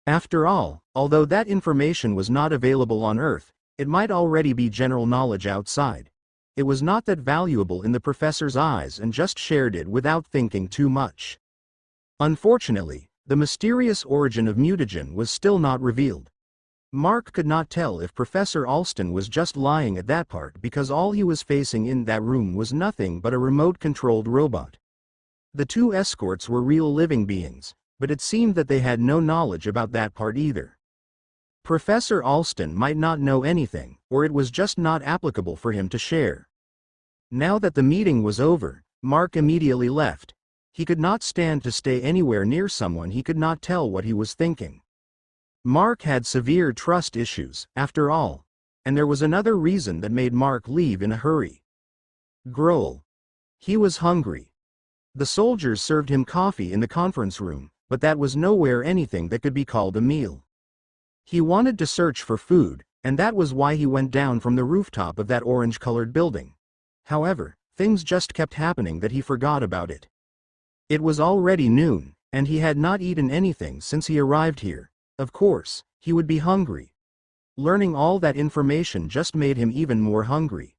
After all, although that information was not available on Earth, it might already be general knowledge outside. It was not that valuable in the professor's eyes and just shared it without thinking too much. Unfortunately, the mysterious origin of mutagen was still not revealed. Mark could not tell if Professor Alston was just lying at that part because all he was facing in that room was nothing but a remote-controlled robot. The two escorts were real living beings, but it seemed that they had no knowledge about that part either. Professor Alston might not know anything, or it was just not applicable for him to share. Now that the meeting was over, Mark immediately left. He could not stand to stay anywhere near someone he could not tell what he was thinking. Mark had severe trust issues, after all. and there was another reason that made Mark leave in a hurry. Growl. He was hungry. The soldiers served him coffee in the conference room, but that was nowhere anything that could be called a meal. He wanted to search for food, and that was why he went down from the rooftop of that orange-colored building. However, things just kept happening that he forgot about it. It was already noon, and he had not eaten anything since he arrived here. Of course, he would be hungry. Learning all that information just made him even more hungry.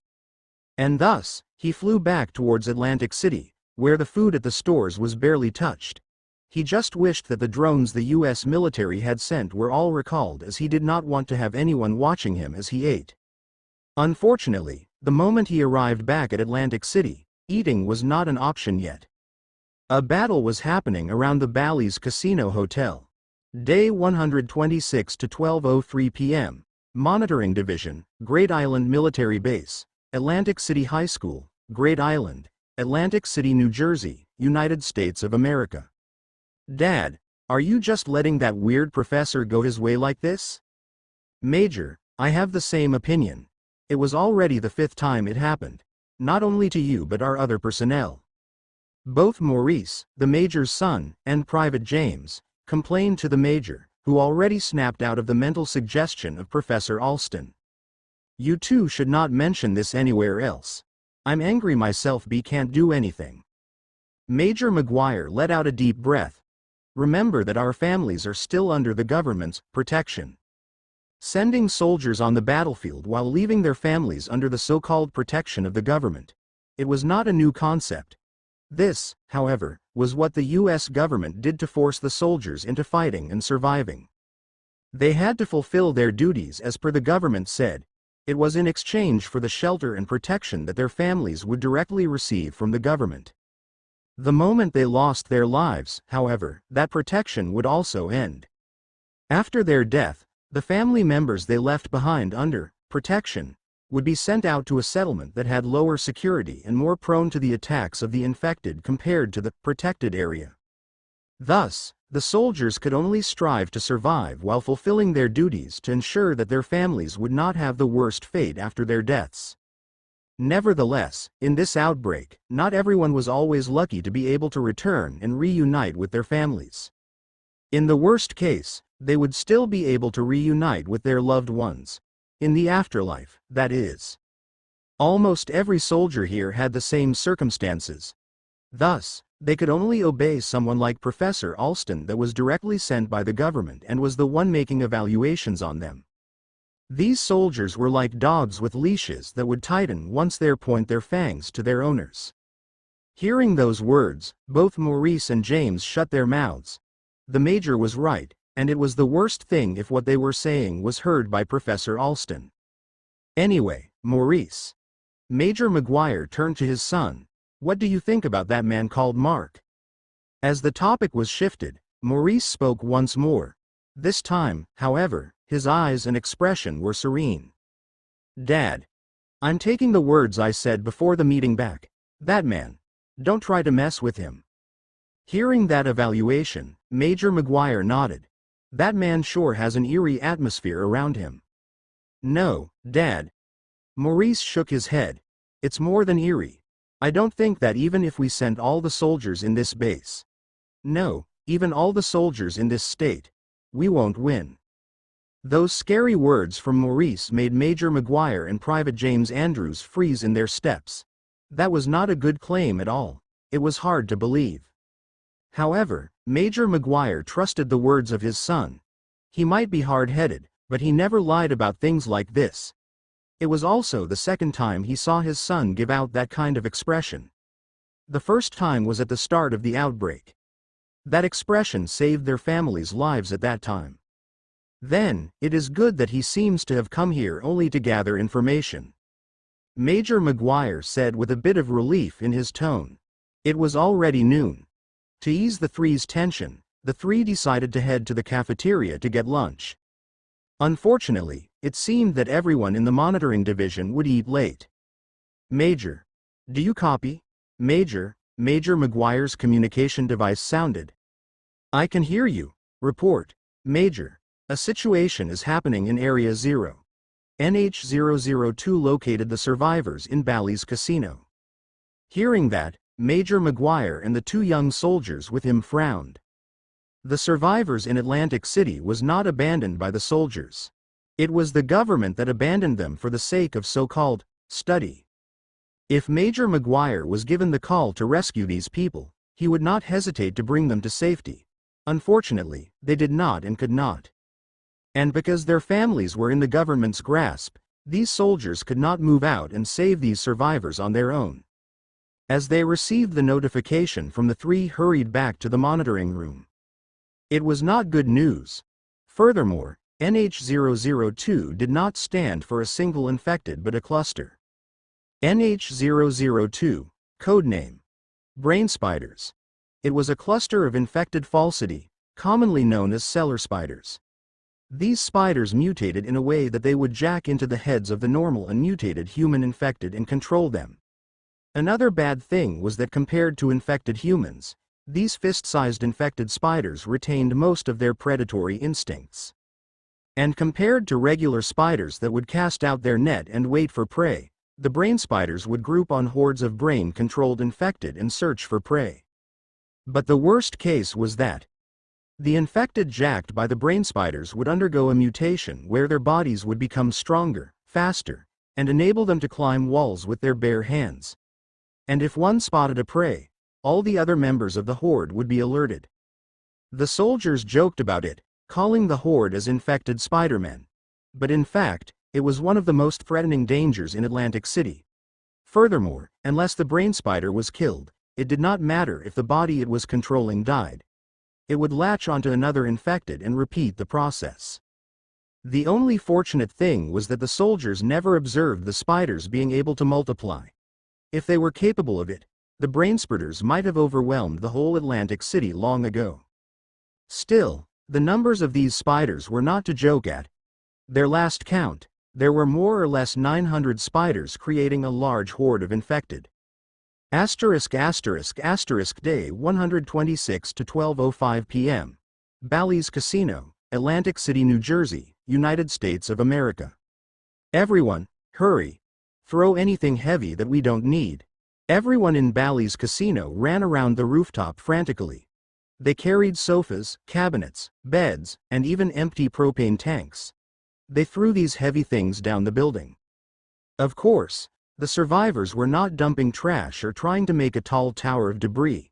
And thus, he flew back towards Atlantic City, where the food at the stores was barely touched. He just wished that the drones the US military had sent were all recalled, as he did not want to have anyone watching him as he ate. Unfortunately, the moment he arrived back at Atlantic City, eating was not an option yet. A battle was happening around the Bally's Casino Hotel. Day 126 to 12:03 p.m. Monitoring Division, Great Island Military Base, Atlantic City High School, Great Island, Atlantic City, New Jersey, United States of America. Dad, are you just letting that weird professor go his way like this? Major, I have the same opinion. It was already the 5th time it happened. Not only to you but our other personnel. Both Maurice, the Major's son, and Private James, complained to the Major, who already snapped out of the mental suggestion of Professor Alston. You two should not mention this anywhere else. I'm angry myself but can't do anything. Major McGuire let out a deep breath. Remember that our families are still under the government's protection. Sending soldiers on the battlefield while leaving their families under the so-called protection of the government. It was not a new concept. This, however, was what the US government did to force the soldiers into fighting and surviving. They had to fulfill their duties as per the government said. It was in exchange for the shelter and protection that their families would directly receive from the government. The moment they lost their lives, however, that protection would also end. After their death, the family members they left behind under protection would be sent out to a settlement that had lower security and more prone to the attacks of the infected compared to the protected area. Thus, the soldiers could only strive to survive while fulfilling their duties to ensure that their families would not have the worst fate after their deaths. Nevertheless, in this outbreak, not everyone was always lucky to be able to return and reunite with their families. In the worst case, they would still be able to reunite with their loved ones. In the afterlife, that is. Almost every soldier here had the same circumstances. Thus, they could only obey someone like Professor Alston that was directly sent by the government and was the one making evaluations on them. These soldiers were like dogs with leashes that would tighten once they point their fangs to their owners. Hearing those words, both Maurice and James shut their mouths. The Major was right, and it was the worst thing if what they were saying was heard by Professor Alston. Anyway, Maurice. Major McGuire turned to his son. What do you think about that man called Mark? As the topic was shifted, Maurice spoke once more. This time, however, his eyes and expression were serene. Dad. I'm taking the words I said before the meeting back. That man. Don't try to mess with him. Hearing that evaluation, Major McGuire nodded. That man sure has an eerie atmosphere around him. No, Dad. Maurice shook his head. It's more than eerie. I don't think that even if we sent all the soldiers in this base. No, even all the soldiers in this state. We won't win. Those scary words from Maurice made Major McGuire and Private James Andrews freeze in their steps. That was not a good claim at all. It was hard to believe. However, Major McGuire trusted the words of his son. He might be hard-headed, but he never lied about things like this. It was also the second time he saw his son give out that kind of expression. The first time was at the start of the outbreak. That expression saved their families' lives at that time. Then, it is good that he seems to have come here only to gather information. Major McGuire said with a bit of relief in his tone. It was already noon. To ease the three's tension, the three decided to head to the cafeteria to get lunch. Unfortunately, it seemed that everyone in the monitoring division would eat late. Major. Do you copy? Major McGuire's communication device sounded. I can hear you. Report. Major. A situation is happening in Area 0. NH002 located the survivors in Bally's casino. Hearing that, Major Maguire and the two young soldiers with him frowned. The survivors in Atlantic City was not abandoned by the soldiers. It was the government that abandoned them for the sake of so-called study. If Major Maguire was given the call to rescue these people, he would not hesitate to bring them to safety. Unfortunately, they did not and could not. And because their families were in the government's grasp, these soldiers could not move out and save these survivors on their own. As they received the notification from the three hurried back to the monitoring room. It was not good news. Furthermore, NH002 did not stand for a single infected but a cluster. NH002, codename brain spiders. It was a cluster of infected falsity, commonly known as cellar spiders. These spiders mutated in a way that they would jack into the heads of the normal and mutated human infected and control them. Another bad thing was that compared to infected humans, these fist-sized infected spiders retained most of their predatory instincts. And compared to regular spiders that would cast out their net and wait for prey, the brain spiders would group on hordes of brain-controlled infected and search for prey. But the worst case was that the infected jacked by the brain spiders would undergo a mutation where their bodies would become stronger, faster, and enable them to climb walls with their bare hands. And if one spotted a prey, all the other members of the horde would be alerted. The soldiers joked about it, calling the horde as infected Spider-Men. But in fact, it was one of the most threatening dangers in Atlantic City. Furthermore, unless the brain spider was killed, it did not matter if the body it was controlling died. It would latch onto another infected and repeat the process. The only fortunate thing was that the soldiers never observed the spiders being able to multiply. If they were capable of it, the brainsputters might have overwhelmed the whole Atlantic City long ago. Still, the numbers of these spiders were not to joke at. Their last count, there were more or less 900 spiders creating a large horde of infected. ******** Day 126 to 12:05 p.m. Bally's Casino, Atlantic City, New Jersey, United States of America. Everyone, hurry! Throw anything heavy that we don't need. Everyone in Bally's Casino ran around the rooftop frantically. They carried sofas, cabinets, beds, and even empty propane tanks. They threw these heavy things down the building. Of course, the survivors were not dumping trash or trying to make a tall tower of debris.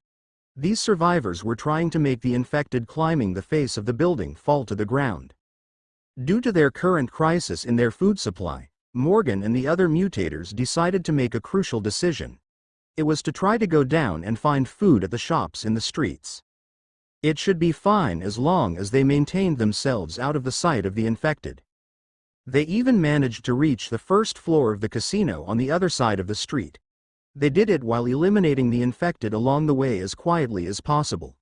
These survivors were trying to make the infected climbing the face of the building fall to the ground. Due to their current crisis in their food supply, Morgan and the other mutators decided to make a crucial decision. It was to try to go down and find food at the shops in the streets. It should be fine as long as they maintained themselves out of the sight of the infected. They even managed to reach the first floor of the casino on the other side of the street. They did it while eliminating the infected along the way as quietly as possible.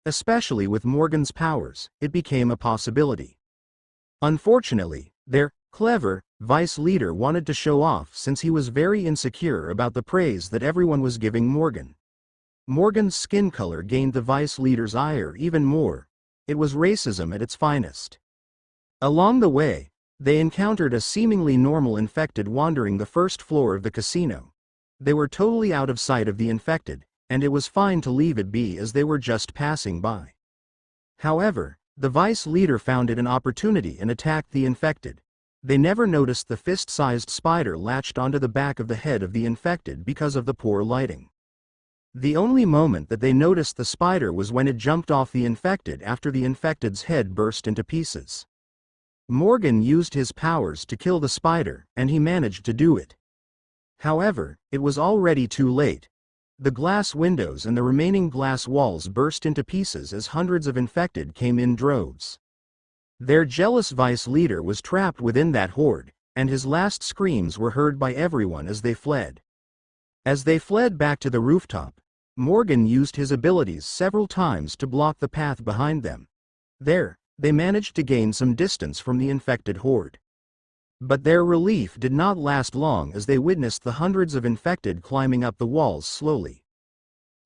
Especially with Morgan's powers, it became a possibility. Unfortunately, their clever vice leader wanted to show off since he was very insecure about the praise that everyone was giving Morgan. Morgan's skin color gained the vice leader's ire even more. It was racism at its finest. Along the way, they encountered a seemingly normal infected wandering the first floor of the casino. They were totally out of sight of the infected, and it was fine to leave it be as they were just passing by. However, the vice leader found it an opportunity and attacked the infected. They never noticed the fist-sized spider latched onto the back of the head of the infected because of the poor lighting. The only moment that they noticed the spider was when it jumped off the infected after the infected's head burst into pieces. Morgan used his powers to kill the spider, and he managed to do it. However, it was already too late. The glass windows and the remaining glass walls burst into pieces as hundreds of infected came in droves. Their jealous vice leader was trapped within that horde, and his last screams were heard by everyone as they fled. As they fled back to the rooftop, Morgan used his abilities several times to block the path behind them. There, they managed to gain some distance from the infected horde. But their relief did not last long as they witnessed the hundreds of infected climbing up the walls slowly.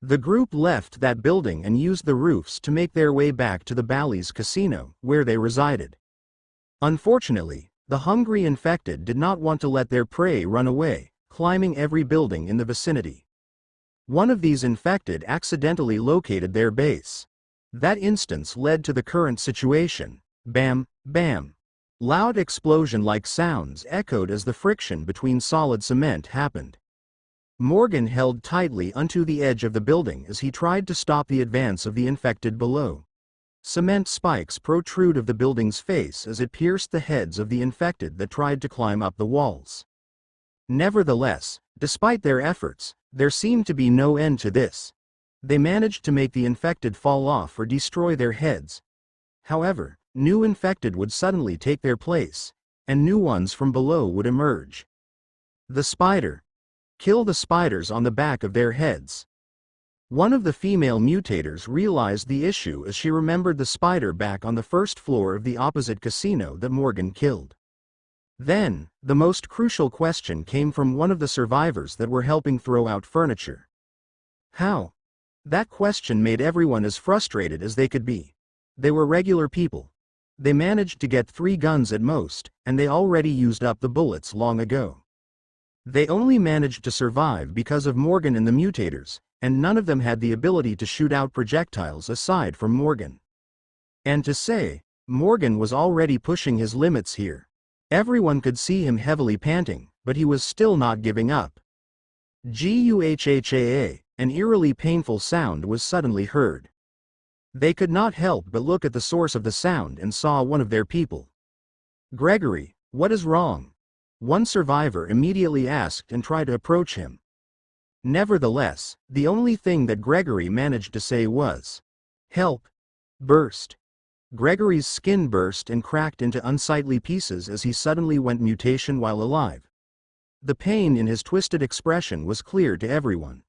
The group left that building and used the roofs to make their way back to the Bally's Casino, where they resided. Unfortunately, The hungry infected did not want to let their prey run away, climbing every building in the vicinity. One of these infected accidentally located their base. That instance led to the current situation. Bam, bam. Loud explosion-like sounds echoed as the friction between solid cement happened. Morgan held tightly onto the edge of the building as he tried to stop the advance of the infected below. Cement spikes protrude of the building's face as it pierced the heads of the infected that tried to climb up the walls. Nevertheless, despite their efforts, there seemed to be no end to this. They managed to make the infected fall off or destroy their heads. However, new infected would suddenly take their place, and new ones from below would emerge. The spider. Kill the spiders on the back of their heads. One of the female mutators realized the issue as she remembered the spider back on the first floor of the opposite casino that Morgan killed. Then, the most crucial question came from one of the survivors that were helping throw out furniture. How? That question made everyone as frustrated as they could be. They were regular people. They managed to get 3 guns at most, and they already used up the bullets long ago. They only managed to survive because of Morgan and the mutators, and none of them had the ability to shoot out projectiles aside from Morgan. And to say, Morgan was already pushing his limits here. Everyone could see him heavily panting, but he was still not giving up. Guhhaa, an eerily painful sound was suddenly heard. They could not help but look at the source of the sound and saw one of their people. "Gregory, what is wrong?" One survivor immediately asked and tried to approach him. Nevertheless, the only thing that Gregory managed to say was, "Help!" Burst. Gregory's skin burst and cracked into unsightly pieces as he suddenly went mutation while alive. The pain in his twisted expression was clear to everyone.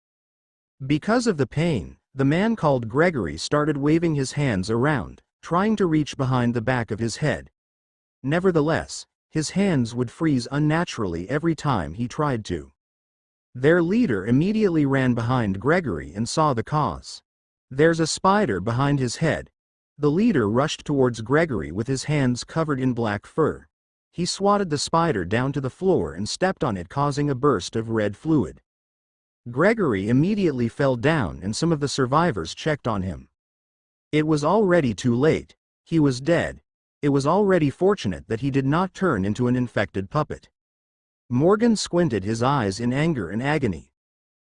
Because of the pain, the man called Gregory started waving his hands around, trying to reach behind the back of his head. Nevertheless, his hands would freeze unnaturally every time he tried to. Their leader immediately ran behind Gregory and saw the cause. "There's a spider behind his head." The leader rushed towards Gregory with his hands covered in black fur. He swatted the spider down to the floor and stepped on it, causing a burst of red fluid. Gregory immediately fell down and some of the survivors checked on him. It was already too late. He was dead. It was already fortunate that he did not turn into an infected puppet. Morgan squinted his eyes in anger and agony.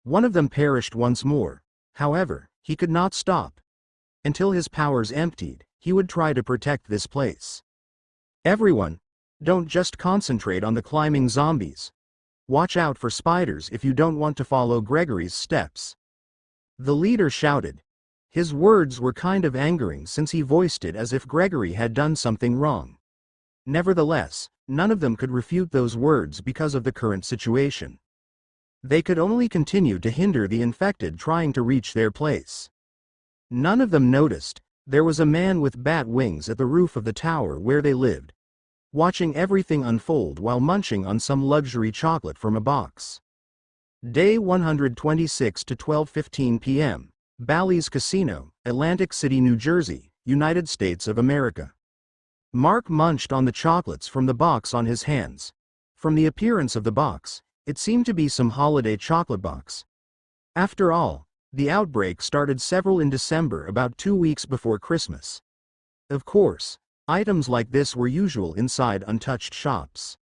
One of them perished once more. However, he could not stop. Until his powers emptied, he would try to protect this place. "Everyone, don't just concentrate on the climbing zombies. Watch out for spiders if you don't want to follow Gregory's steps." The leader shouted. His words were kind of angering since he voiced it as if Gregory had done something wrong. Nevertheless, none of them could refute those words because of the current situation. They could only continue to hinder the infected trying to reach their place. None of them noticed, there was a man with bat wings at the roof of the tower where they lived, watching everything unfold while munching on some luxury chocolate from a box. Day 126 to 12:15 p.m. Bally's Casino, Atlantic City, New Jersey, United States of America. Mark munched on the chocolates from the box on his hands. From the appearance of the box, it seemed to be some holiday chocolate box. After all, the outbreak started several in December, about 2 weeks before Christmas. Of course, items like this were usual inside untouched shops.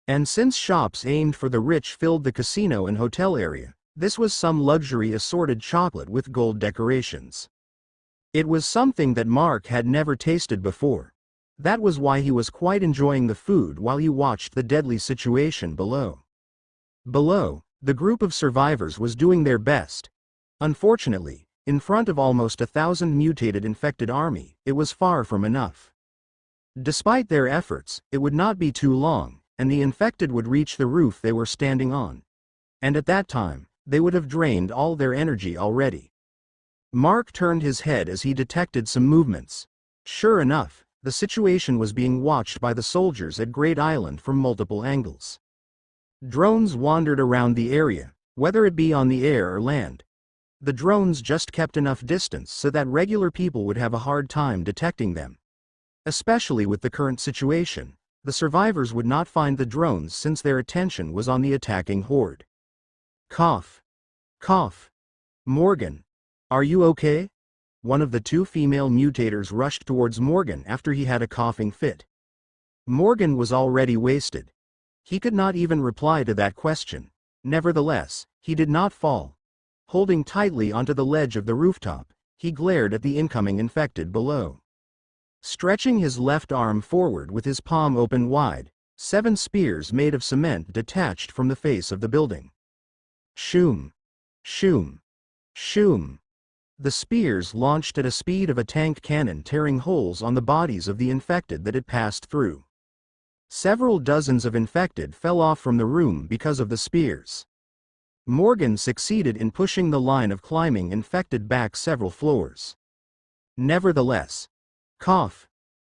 And since shops aimed for the rich filled the casino and hotel area, this was some luxury assorted chocolate with gold decorations. It was something that Mark had never tasted before. That was why he was quite enjoying the food while he watched the deadly situation below. Below, the group of survivors was doing their best. Unfortunately, in front of almost 1,000 mutated infected army, it was far from enough. Despite their efforts, it would not be too long, and the infected would reach the roof they were standing on. And at that time, they would have drained all their energy already. Mark turned his head as he detected some movements. Sure enough, the situation was being watched by the soldiers at Great Island from multiple angles. Drones wandered around the area, whether it be on the air or land. The drones just kept enough distance so that regular people would have a hard time detecting them. Especially with the current situation, The survivors would not find the drones since their attention was on the attacking horde. Cough. Cough. Morgan. Are you okay? One of the two female mutators rushed towards Morgan after he had a coughing fit. Morgan was already wasted. He could not even reply to that question. Nevertheless, he did not fall. Holding tightly onto the ledge of the rooftop, he glared at the incoming infected below. Stretching his left arm forward with his palm open wide, 7 spears made of cement detached from the face of the building. Shoom. Shoom. Shoom. The spears launched at a speed of a tank cannon, tearing holes on the bodies of the infected that it passed through. Several dozens of infected fell off from the room because of the spears. Morgan succeeded in pushing the line of climbing infected back several floors. Nevertheless, cough,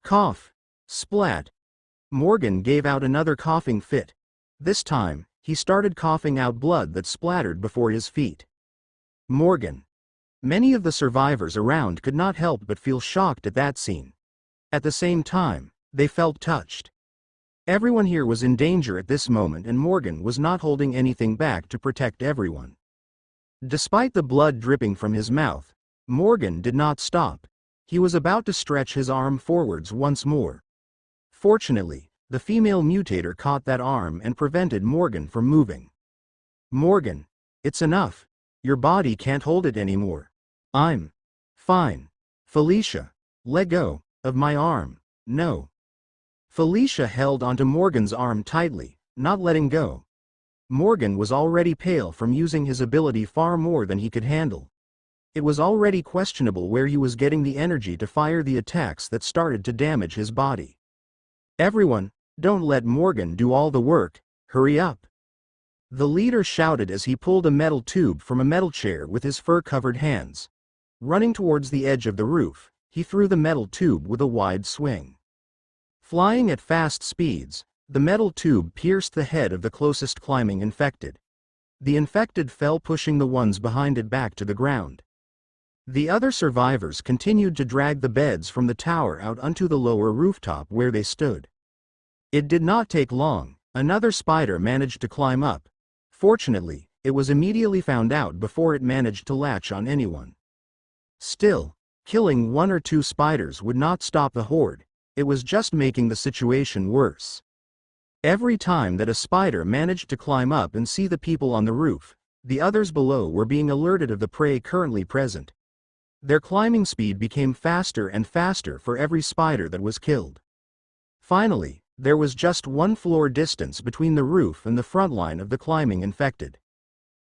cough, splat. Morgan gave out another coughing fit. This time, he started coughing out blood that splattered before his feet. Morgan. Many of the survivors around could not help but feel shocked at that scene. At the same time, they felt touched. Everyone here was in danger at this moment, and Morgan was not holding anything back to protect everyone. Despite the blood dripping from his mouth, Morgan did not stop. He was about to stretch his arm forwards once more. Fortunately, the female mutator caught that arm and prevented Morgan from moving. Morgan, it's enough. Your body can't hold it anymore. I'm fine. Felicia, let go of my arm. No. Felicia held onto Morgan's arm tightly, not letting go. Morgan was already pale from using his ability far more than he could handle. It was already questionable where he was getting the energy to fire the attacks that started to damage his body. Everyone, don't let Morgan do all the work, hurry up. The leader shouted as he pulled a metal tube from a metal chair with his fur-covered hands. Running towards the edge of the roof, he threw the metal tube with a wide swing. Flying at fast speeds, the metal tube pierced the head of the closest climbing infected. The infected fell, pushing the ones behind it back to the ground. The other survivors continued to drag the beds from the tower out onto the lower rooftop where they stood. It did not take long. Another spider managed to climb up. Fortunately, it was immediately found out before it managed to latch on anyone. Still, killing 1 or 2 spiders would not stop the horde. It was just making the situation worse. Every time that a spider managed to climb up and see the people on the roof, the others below were being alerted of the prey currently present. Their climbing speed became faster and faster for every spider that was killed. Finally, there was just 1 floor distance between the roof and the front line of the climbing infected.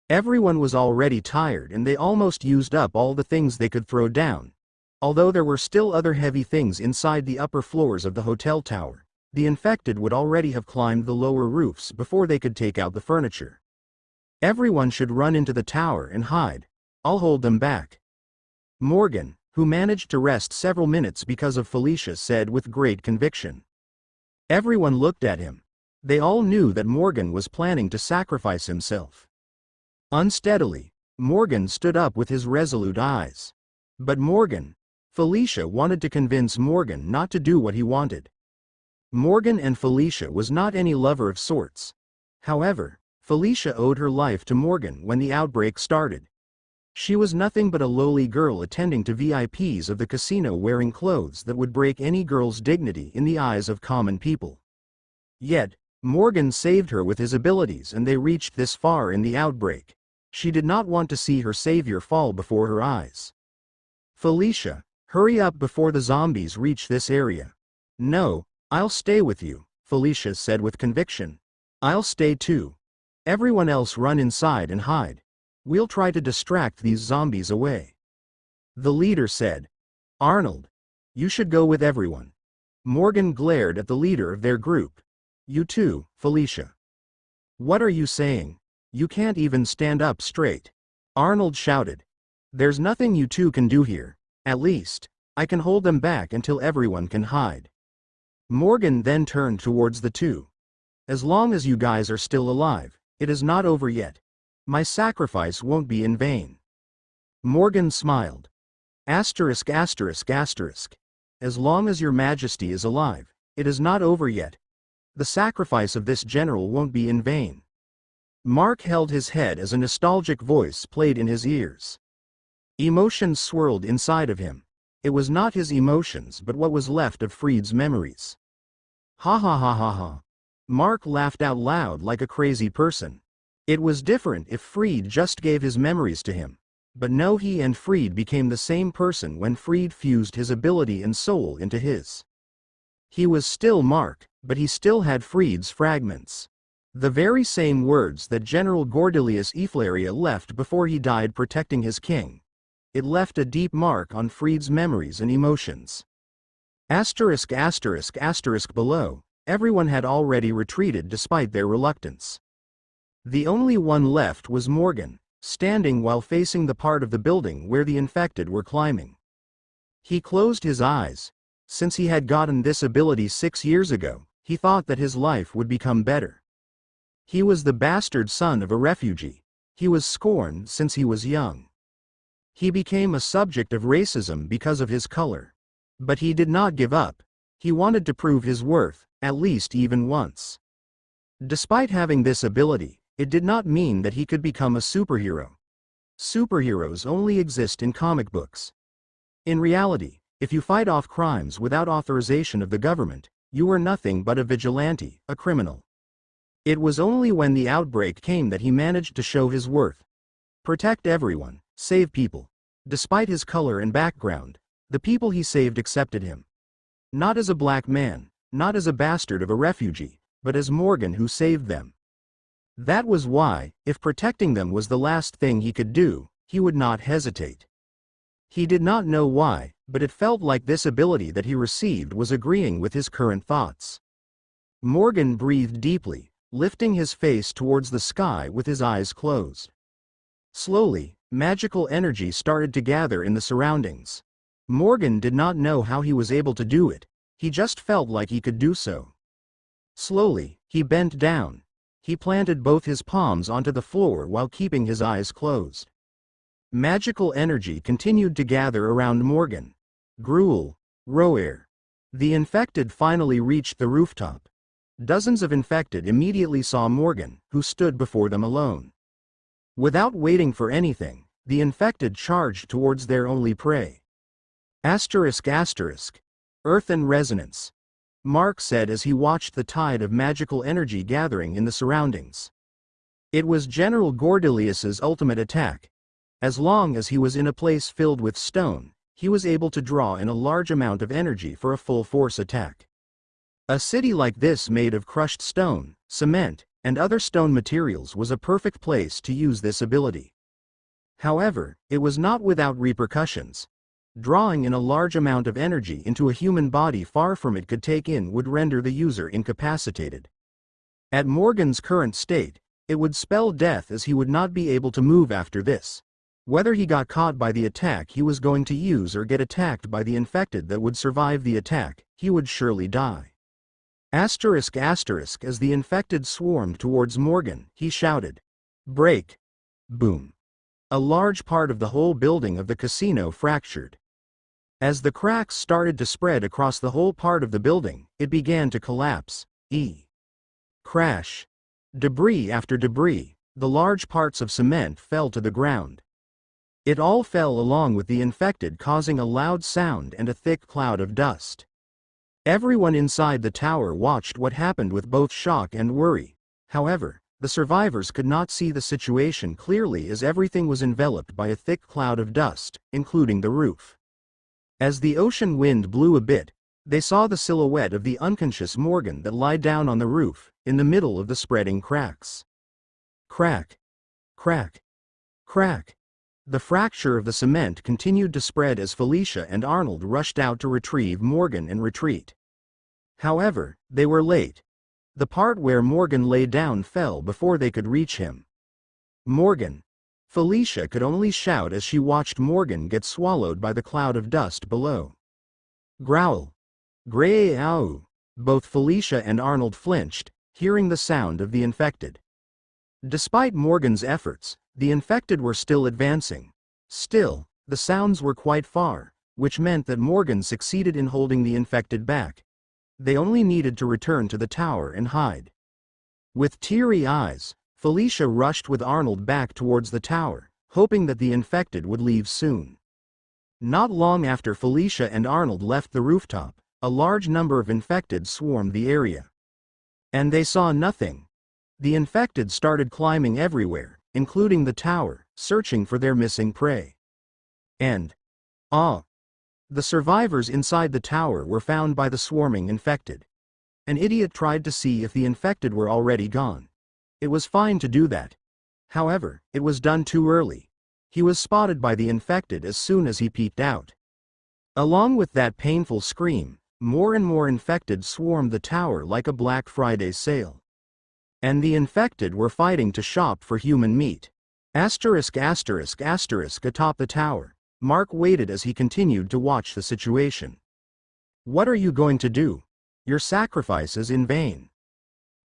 Everyone was already tired and they almost used up all the things they could throw down. Although there were still other heavy things inside the upper floors of the hotel tower, the infected would already have climbed the lower roofs before they could take out the furniture. Everyone should run into the tower and hide. I'll hold them back. Morgan, who managed to rest several minutes because of Felicia, said with great conviction. Everyone looked at him. They all knew that Morgan was planning to sacrifice himself. Unsteadily, Morgan stood up with his resolute eyes. But Felicia wanted to convince Morgan not to do what he wanted. Morgan and Felicia was not any lover of sorts. However, Felicia owed her life to Morgan when the outbreak started. She was nothing but a lowly girl attending to VIPs of the casino, wearing clothes that would break any girl's dignity in the eyes of common people. Yet, Morgan saved her with his abilities and they reached this far in the outbreak. She did not want to see her savior fall before her eyes. Felicia, hurry up before the zombies reach this area. No, I'll stay with you, Felicia said with conviction. I'll stay too. Everyone else run inside and hide. We'll try to distract these zombies away. The leader said. Arnold, you should go with everyone. Morgan glared at the leader of their group. You too, Felicia. What are you saying? You can't even stand up straight. Arnold shouted. There's nothing you two can do here. At least, I can hold them back until everyone can hide. Morgan then turned towards the two. As long as you guys are still alive, it is not over yet. My sacrifice won't be in vain. Morgan smiled. Asterisk asterisk asterisk. As long as your majesty is alive, it is not over yet. The sacrifice of this general won't be in vain. Mark held his head as a nostalgic voice played in his ears. Emotions swirled inside of him. It was not his emotions but what was left of Freed's memories. Ha ha ha ha ha. Mark laughed out loud like a crazy person. It was different if Freed just gave his memories to him. But no, he and Freed became the same person when Freed fused his ability and soul into his. He was still Mark, but he still had Freed's fragments. The very same words that General Gordilius Eflaria left before he died protecting his king. It left a deep mark on Freed's memories and emotions. Asterisk asterisk asterisk below, everyone had already retreated despite their reluctance. The only one left was Morgan, standing while facing the part of the building where the infected were climbing. He closed his eyes. Since he had gotten this ability 6 years ago, he thought that his life would become better. He was the bastard son of a refugee. He was scorned since he was young. He became a subject of racism because of his color. But he did not give up. He wanted to prove his worth, at least even once. Despite having this ability, it did not mean that he could become a superhero. Superheroes only exist in comic books. In reality, if you fight off crimes without authorization of the government, you are nothing but a vigilante, a criminal. It was only when the outbreak came that he managed to show his worth. Protect everyone, save people. Despite his color and background, the people he saved accepted him. Not as a black man, not as a bastard of a refugee, but as Morgan who saved them. That was why, if protecting them was the last thing he could do, he would not hesitate. He did not know why, but it felt like this ability that he received was agreeing with his current thoughts. Morgan breathed deeply, lifting his face towards the sky with his eyes closed. Slowly, magical energy started to gather in the surroundings. Morgan did not know how he was able to do it, he just felt like he could do so. Slowly, he bent down. He planted both his palms onto the floor while keeping his eyes closed. Magical energy continued to gather around Morgan. Gruel, Roer. The infected finally reached the rooftop. Dozens of infected immediately saw Morgan, who stood before them alone. Without waiting for anything, the infected charged towards their only prey. Asterisk asterisk. Earth and resonance. Mark said as he watched the tide of magical energy gathering in the surroundings. It was General Gordilius's ultimate attack. As long as he was in a place filled with stone, he was able to draw in a large amount of energy for a full-force attack. A city like this made of crushed stone, cement, and other stone materials was a perfect place to use this ability. However, it was not without repercussions. Drawing in a large amount of energy into a human body far from it could take in would render the user incapacitated. At Morgan's current state, it would spell death as he would not be able to move after this. Whether he got caught by the attack he was going to use or get attacked by the infected that would survive the attack, he would surely die. Asterisk asterisk as the infected swarmed towards Morgan, he shouted. Break! Boom! A large part of the whole building of the casino fractured. As the cracks started to spread across the whole part of the building, it began to collapse. Crash! Debris after debris, the large parts of cement fell to the ground. It all fell along with the infected, causing a loud sound and a thick cloud of dust. Everyone inside the tower watched what happened with both shock and worry. However, the survivors could not see the situation clearly as everything was enveloped by a thick cloud of dust, including the roof. As the ocean wind blew a bit, they saw the silhouette of the unconscious Morgan that lay down on the roof, in the middle of the spreading cracks. Crack! Crack! Crack! The fracture of the cement continued to spread as Felicia and Arnold rushed out to retrieve Morgan and retreat. However, they were late. The part where Morgan lay down fell before they could reach him. Morgan! Felicia could only shout as she watched Morgan get swallowed by the cloud of dust below. Growl! Grey ow! Both Felicia and Arnold flinched, hearing the sound of the infected. Despite Morgan's efforts, the infected were still advancing. Still, the sounds were quite far, which meant that Morgan succeeded in holding the infected back. They only needed to return to the tower and hide. With teary eyes, Felicia rushed with Arnold back towards the tower, hoping that the infected would leave soon. Not long after Felicia and Arnold left the rooftop, a large number of infected swarmed the area. And they saw nothing. The infected started climbing everywhere, including the tower, searching for their missing prey. And, the survivors inside the tower were found by the swarming infected. An idiot tried to see if the infected were already gone. It was fine to do that. However, it was done too early. He was spotted by the infected as soon as he peeped out. Along with that painful scream, more and more infected swarmed the tower like a Black Friday sale. And the infected were fighting to shop for human meat. Asterisk asterisk asterisk atop the tower. Mark waited as he continued to watch the situation. What are you going to do? Your sacrifice is in vain.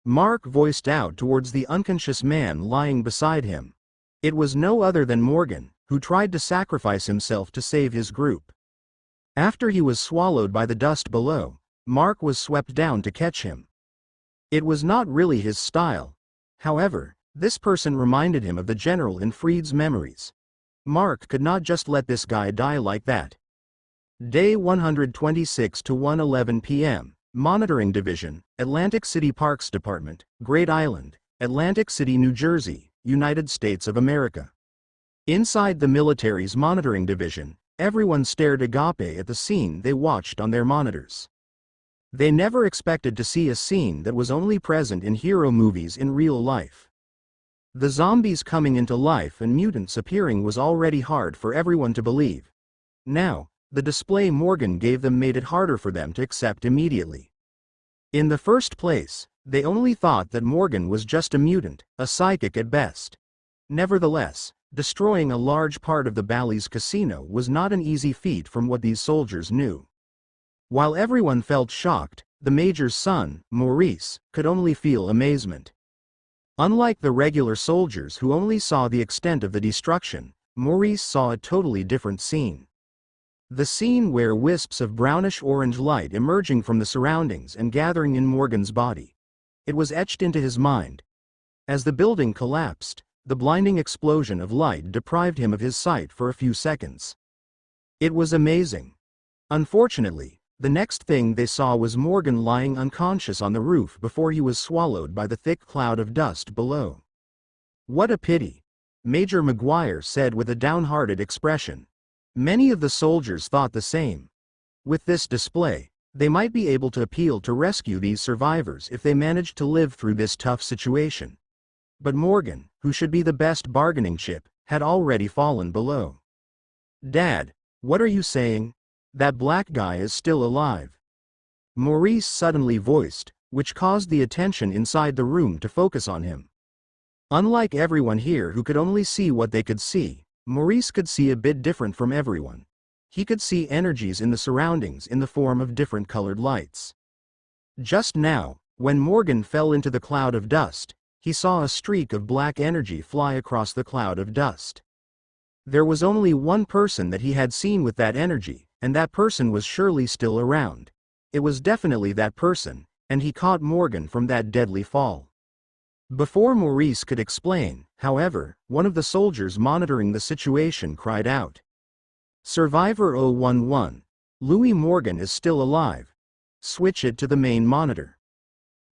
Mark voiced out towards the unconscious man lying beside him. It was no other than Morgan, who tried to sacrifice himself to save his group. After he was swallowed by the dust below, Mark was swept down to catch him. It was not really his style. However, this person reminded him of the general in Freed's memories. Mark could not just let this guy die like that. Day 126 to 1:11 p.m. Monitoring Division, Atlantic City Parks Department, Great Island, Atlantic City, New Jersey, United States of America. Inside the military's monitoring division, everyone stared agape at the scene they watched on their monitors. They never expected to see a scene that was only present in hero movies in real life. The zombies coming into life and mutants appearing was already hard for everyone to believe. Now, the display Morgan gave them made it harder for them to accept immediately. In the first place, they only thought that Morgan was just a mutant, a psychic at best. Nevertheless, destroying a large part of the Bally's casino was not an easy feat from what these soldiers knew. While everyone felt shocked, the Major's son, Maurice, could only feel amazement. Unlike the regular soldiers who only saw the extent of the destruction, Maurice saw a totally different scene. The scene where wisps of brownish-orange light emerging from the surroundings and gathering in Morgan's body. It was etched into his mind. As the building collapsed, the blinding explosion of light deprived him of his sight for a few seconds. It was amazing. Unfortunately, the next thing they saw was Morgan lying unconscious on the roof before he was swallowed by the thick cloud of dust below. What a pity, Major McGuire said with a downhearted expression. Many of the soldiers thought the same. With this display, they might be able to appeal to rescue these survivors if they managed to live through this tough situation. But Morgan, who should be the best bargaining chip, had already fallen below. Dad, what are you saying? That black guy is still alive. Maurice suddenly voiced, which caused the attention inside the room to focus on him. Unlike everyone here who could only see what they could see, Maurice could see a bit different from everyone. He could see energies in the surroundings in the form of different colored lights. Just now, when Morgan fell into the cloud of dust, he saw a streak of black energy fly across the cloud of dust. There was only one person that he had seen with that energy, and that person was surely still around. It was definitely that person, and he caught Morgan from that deadly fall. Before Maurice could explain, however, one of the soldiers monitoring the situation cried out. Survivor 011. Louis Morgan is still alive. Switch it to the main monitor.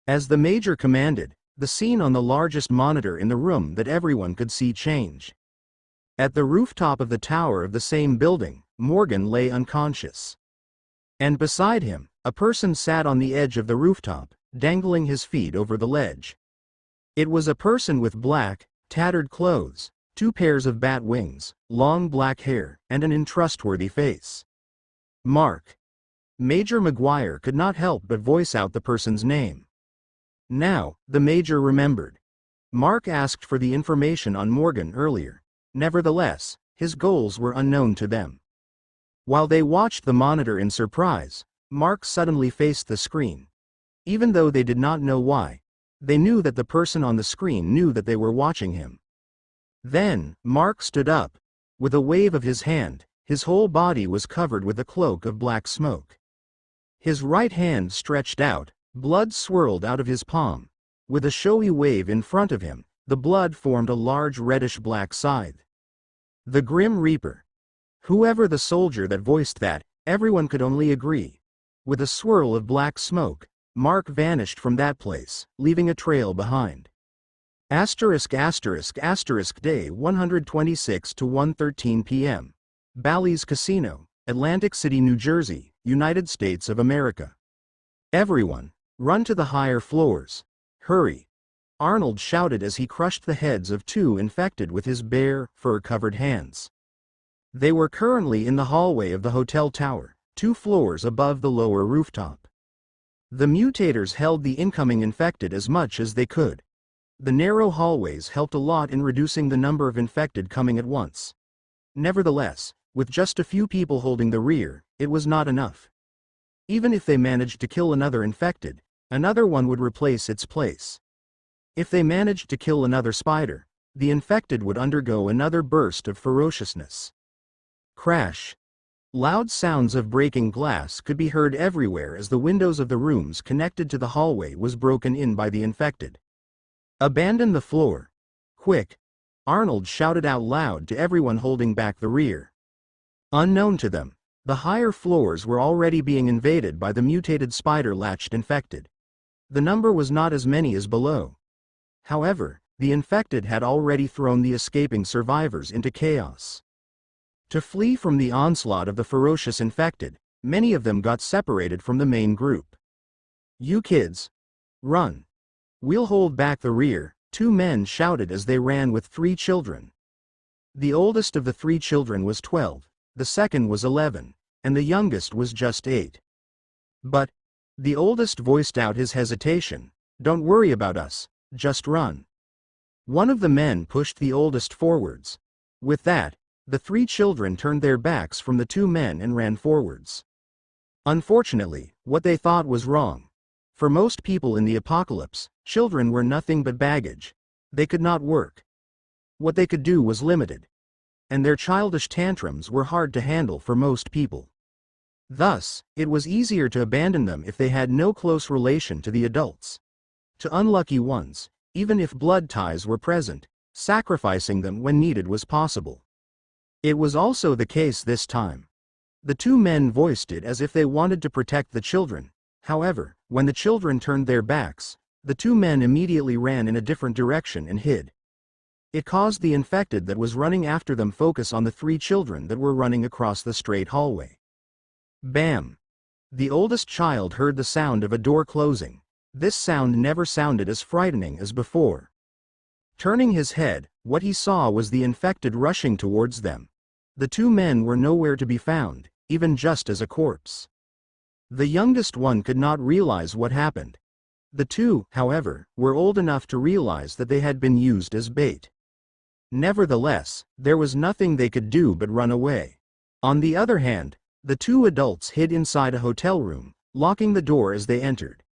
As the Major commanded, the scene on the largest monitor in the room that everyone could see changed. At the rooftop of the tower of the same building, Morgan lay unconscious. And beside him, a person sat on the edge of the rooftop, dangling his feet over the ledge. It was a person with black, tattered clothes, 2 pairs of bat wings, long black hair, and an untrustworthy face. Mark. Major McGuire could not help but voice out the person's name. Now, the Major remembered. Mark asked for the information on Morgan earlier. Nevertheless, his goals were unknown to them. While they watched the monitor in surprise, Mark suddenly faced the screen. Even though they did not know why, they knew that the person on the screen knew that they were watching him. Then, Mark stood up. With a wave of his hand, his whole body was covered with a cloak of black smoke. His right hand stretched out, blood swirled out of his palm. With a showy wave in front of him, the blood formed a large reddish-black scythe. The Grim Reaper. Whoever the soldier that voiced that, everyone could only agree. With a swirl of black smoke, Mark vanished from that place, leaving a trail behind. ******* Day 126 to 1:13 p.m. Bally's Casino, Atlantic City, New Jersey, United States of America. Everyone, run to the higher floors. Hurry! Arnold shouted as he crushed the heads of two infected with his bare, fur-covered hands. They were currently in the hallway of the hotel tower, 2 floors above the lower rooftop. The mutators held the incoming infected as much as they could. The narrow hallways helped a lot in reducing the number of infected coming at once. Nevertheless, with just a few people holding the rear, it was not enough. Even if they managed to kill another infected, another one would replace its place. If they managed to kill another spider, the infected would undergo another burst of ferociousness. Crash! Loud sounds of breaking glass could be heard everywhere as the windows of the rooms connected to the hallway was broken in by the infected. Abandon the floor. Quick! Arnold shouted out loud to everyone holding back the rear. Unknown to them, the higher floors were already being invaded by the mutated spider-latched infected. The number was not as many as below. However, the infected had already thrown the escaping survivors into chaos. To flee from the onslaught of the ferocious infected, many of them got separated from the main group. You kids! Run! We'll hold back the rear, 2 men shouted as they ran with 3 children. The oldest of the 3 children was 12, the second was 11, and the youngest was just 8. But, the oldest voiced out his hesitation. Don't worry about us, just run. One of the men pushed the oldest forwards. With that, the 3 children turned their backs from the 2 men and ran forwards. Unfortunately, what they thought was wrong. For most people in the apocalypse, children were nothing but baggage. They could not work. What they could do was limited. And their childish tantrums were hard to handle for most people. Thus, it was easier to abandon them if they had no close relation to the adults. To unlucky ones, even if blood ties were present, sacrificing them when needed was possible. It was also the case this time. The 2 men voiced it as if they wanted to protect the children. However, when the children turned their backs, the 2 men immediately ran in a different direction and hid. It caused the infected that was running after them focus on the 3 children that were running across the straight hallway. Bam! The oldest child heard the sound of a door closing. This sound never sounded as frightening as before. Turning his head, what he saw was the infected rushing towards them. The 2 men were nowhere to be found, even just as a corpse. The youngest one could not realize what happened. The 2, however, were old enough to realize that they had been used as bait. Nevertheless, there was nothing they could do but run away. On the other hand, the 2 adults hid inside a hotel room, locking the door as they entered.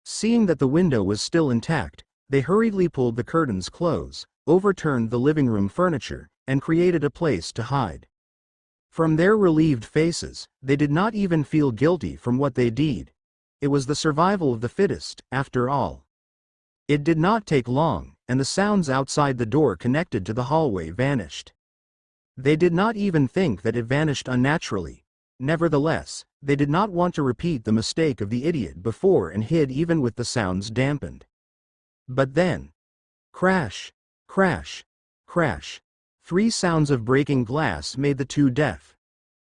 Seeing that the window was still intact, they hurriedly pulled the curtains close, overturned the living room furniture, and created a place to hide. From their relieved faces, they did not even feel guilty from what they did. It was the survival of the fittest, after all. It did not take long, and the sounds outside the door connected to the hallway vanished. They did not even think that it vanished unnaturally. Nevertheless, they did not want to repeat the mistake of the idiot before and hid even with the sounds dampened. But then, crash, crash, crash. 3 sounds of breaking glass made the 2 deaf.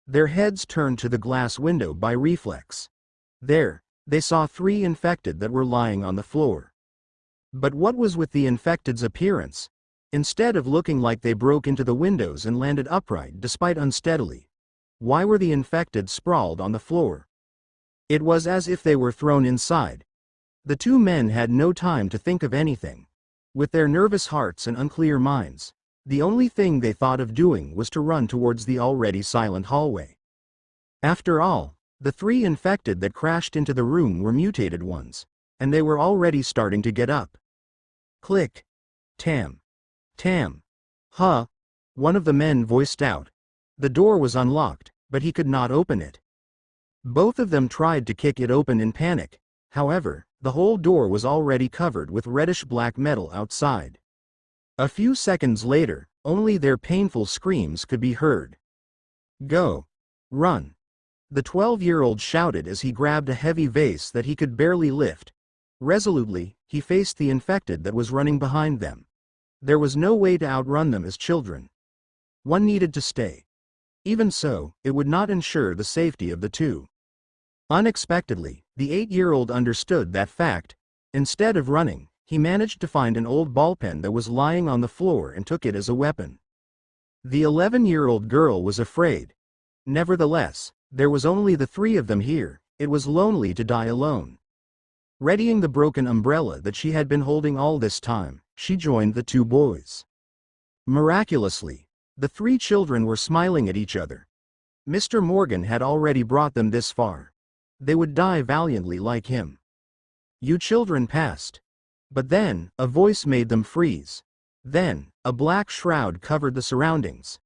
Their heads turned to the glass window by reflex. There, they saw 3 infected that were lying on the floor. But what was with the infected's appearance? Instead of looking like they broke into the windows and landed upright despite unsteadily, why were the infected sprawled on the floor? It was as if they were thrown inside. The 2 men had no time to think of anything. With their nervous hearts and unclear minds, the only thing they thought of doing was to run towards the already silent hallway. After all, the 3 infected that crashed into the room were mutated ones, and they were already starting to get up. Click. Tam. Tam. Huh? One of the men voiced out. The door was unlocked, but he could not open it. Both of them tried to kick it open in panic. However, the whole door was already covered with reddish-black metal outside. A few seconds later, only their painful screams could be heard. "Go! Run!" the 12-year-old shouted as he grabbed a heavy vase that he could barely lift. Resolutely, he faced the infected that was running behind them. There was no way to outrun them as children. One needed to stay. Even so, it would not ensure the safety of the two. Unexpectedly, the 8-year-old understood that fact. Instead of running, he managed to find an old ballpen that was lying on the floor and took it as a weapon. The 11-year-old girl was afraid. Nevertheless, there was only the three of them here. It was lonely to die alone. Readying the broken umbrella that she had been holding all this time, she joined the two boys. Miraculously, the three children were smiling at each other. Mr. Morgan had already brought them this far. They would die valiantly like him. "You children passed." But then, a voice made them freeze. Then, a black shroud covered the surroundings.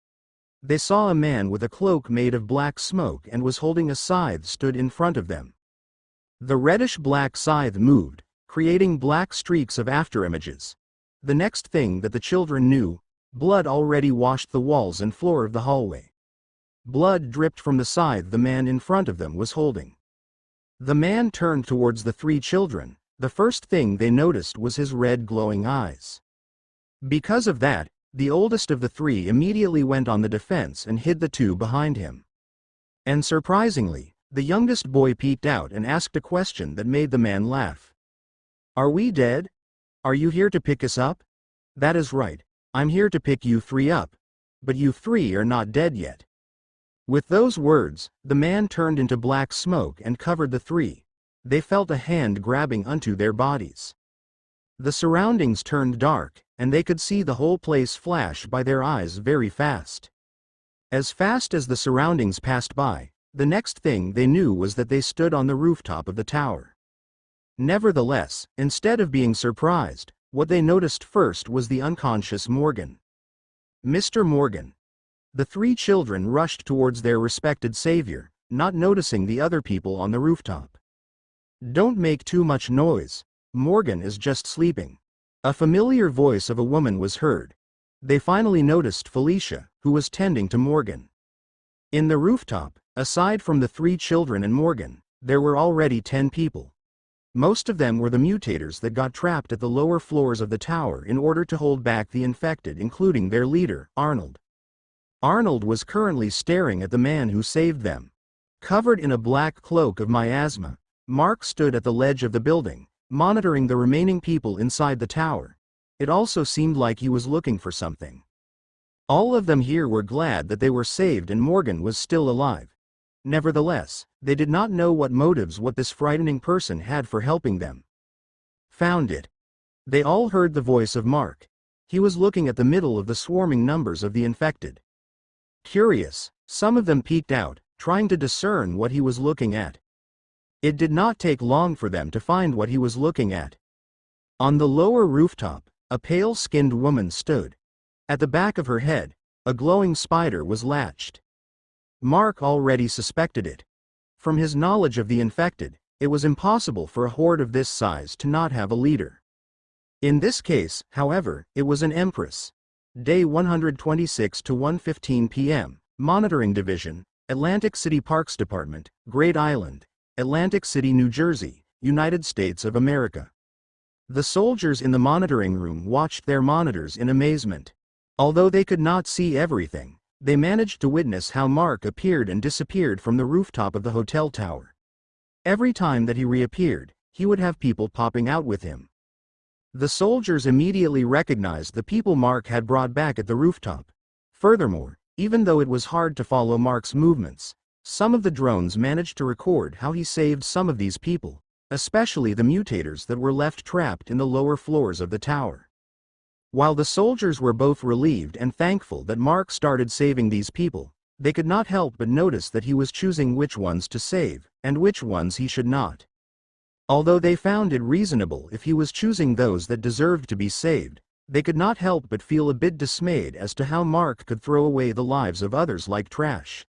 They saw a man with a cloak made of black smoke and was holding a scythe stood in front of them. The reddish-black scythe moved, creating black streaks of afterimages. The next thing that the children knew, blood already washed the walls and floor of the hallway. Blood dripped from the scythe the man in front of them was holding. The man turned towards the three children. The first thing they noticed was his red glowing eyes. Because of that, the oldest of the three immediately went on the defense and hid the two behind him. And surprisingly, the youngest boy peeked out and asked a question that made the man laugh. "Are we dead? Are you here to pick us up?" "That is right. I'm here to pick you three up. But you three are not dead yet." With those words, the man turned into black smoke and covered the three. They felt a hand grabbing onto their bodies. The surroundings turned dark, and they could see the whole place flash by their eyes very fast. As fast as the surroundings passed by, the next thing they knew was that they stood on the rooftop of the tower. Nevertheless, instead of being surprised, what they noticed first was the unconscious Morgan. "Mr. Morgan." The three children rushed towards their respected savior, not noticing the other people on the rooftop. "Don't make too much noise. Morgan is just sleeping." A familiar voice of a woman was heard. They finally noticed Felicia, who was tending to Morgan. In the rooftop, aside from the three children and Morgan, there were already 10 people. Most of them were the mutators that got trapped at the lower floors of the tower in order to hold back the infected, including their leader, Arnold. Arnold was currently staring at the man who saved them. Covered in a black cloak of miasma, Mark stood at the ledge of the building, monitoring the remaining people inside the tower. It also seemed like he was looking for something. All of them here were glad that they were saved and Morgan was still alive. Nevertheless, they did not know what motives this frightening person had for helping them. "Found it." They all heard the voice of Mark. He was looking at the middle of the swarming numbers of the infected. Curious, some of them peeked out, trying to discern what he was looking at. It did not take long for them to find what he was looking at. On the lower rooftop, a pale-skinned woman stood. At the back of her head, a glowing spider was latched. Mark already suspected it. From his knowledge of the infected, it was impossible for a horde of this size to not have a leader. In this case, however, it was an empress. Day 126 to 1:15 p.m., Monitoring Division, Atlantic City Parks Department, Great Island, Atlantic City, New Jersey, United States of America. The soldiers in the monitoring room watched their monitors in amazement. Although they could not see everything, they managed to witness how Mark appeared and disappeared from the rooftop of the hotel tower. Every time that he reappeared, he would have people popping out with him. The soldiers immediately recognized the people Mark had brought back at the rooftop. Furthermore, even though it was hard to follow Mark's movements, some of the drones managed to record how he saved some of these people, especially the mutators that were left trapped in the lower floors of the tower. While the soldiers were both relieved and thankful that Mark started saving these people, they could not help but notice that he was choosing which ones to save, and which ones he should not. Although they found it reasonable if he was choosing those that deserved to be saved, they could not help but feel a bit dismayed as to how Mark could throw away the lives of others like trash.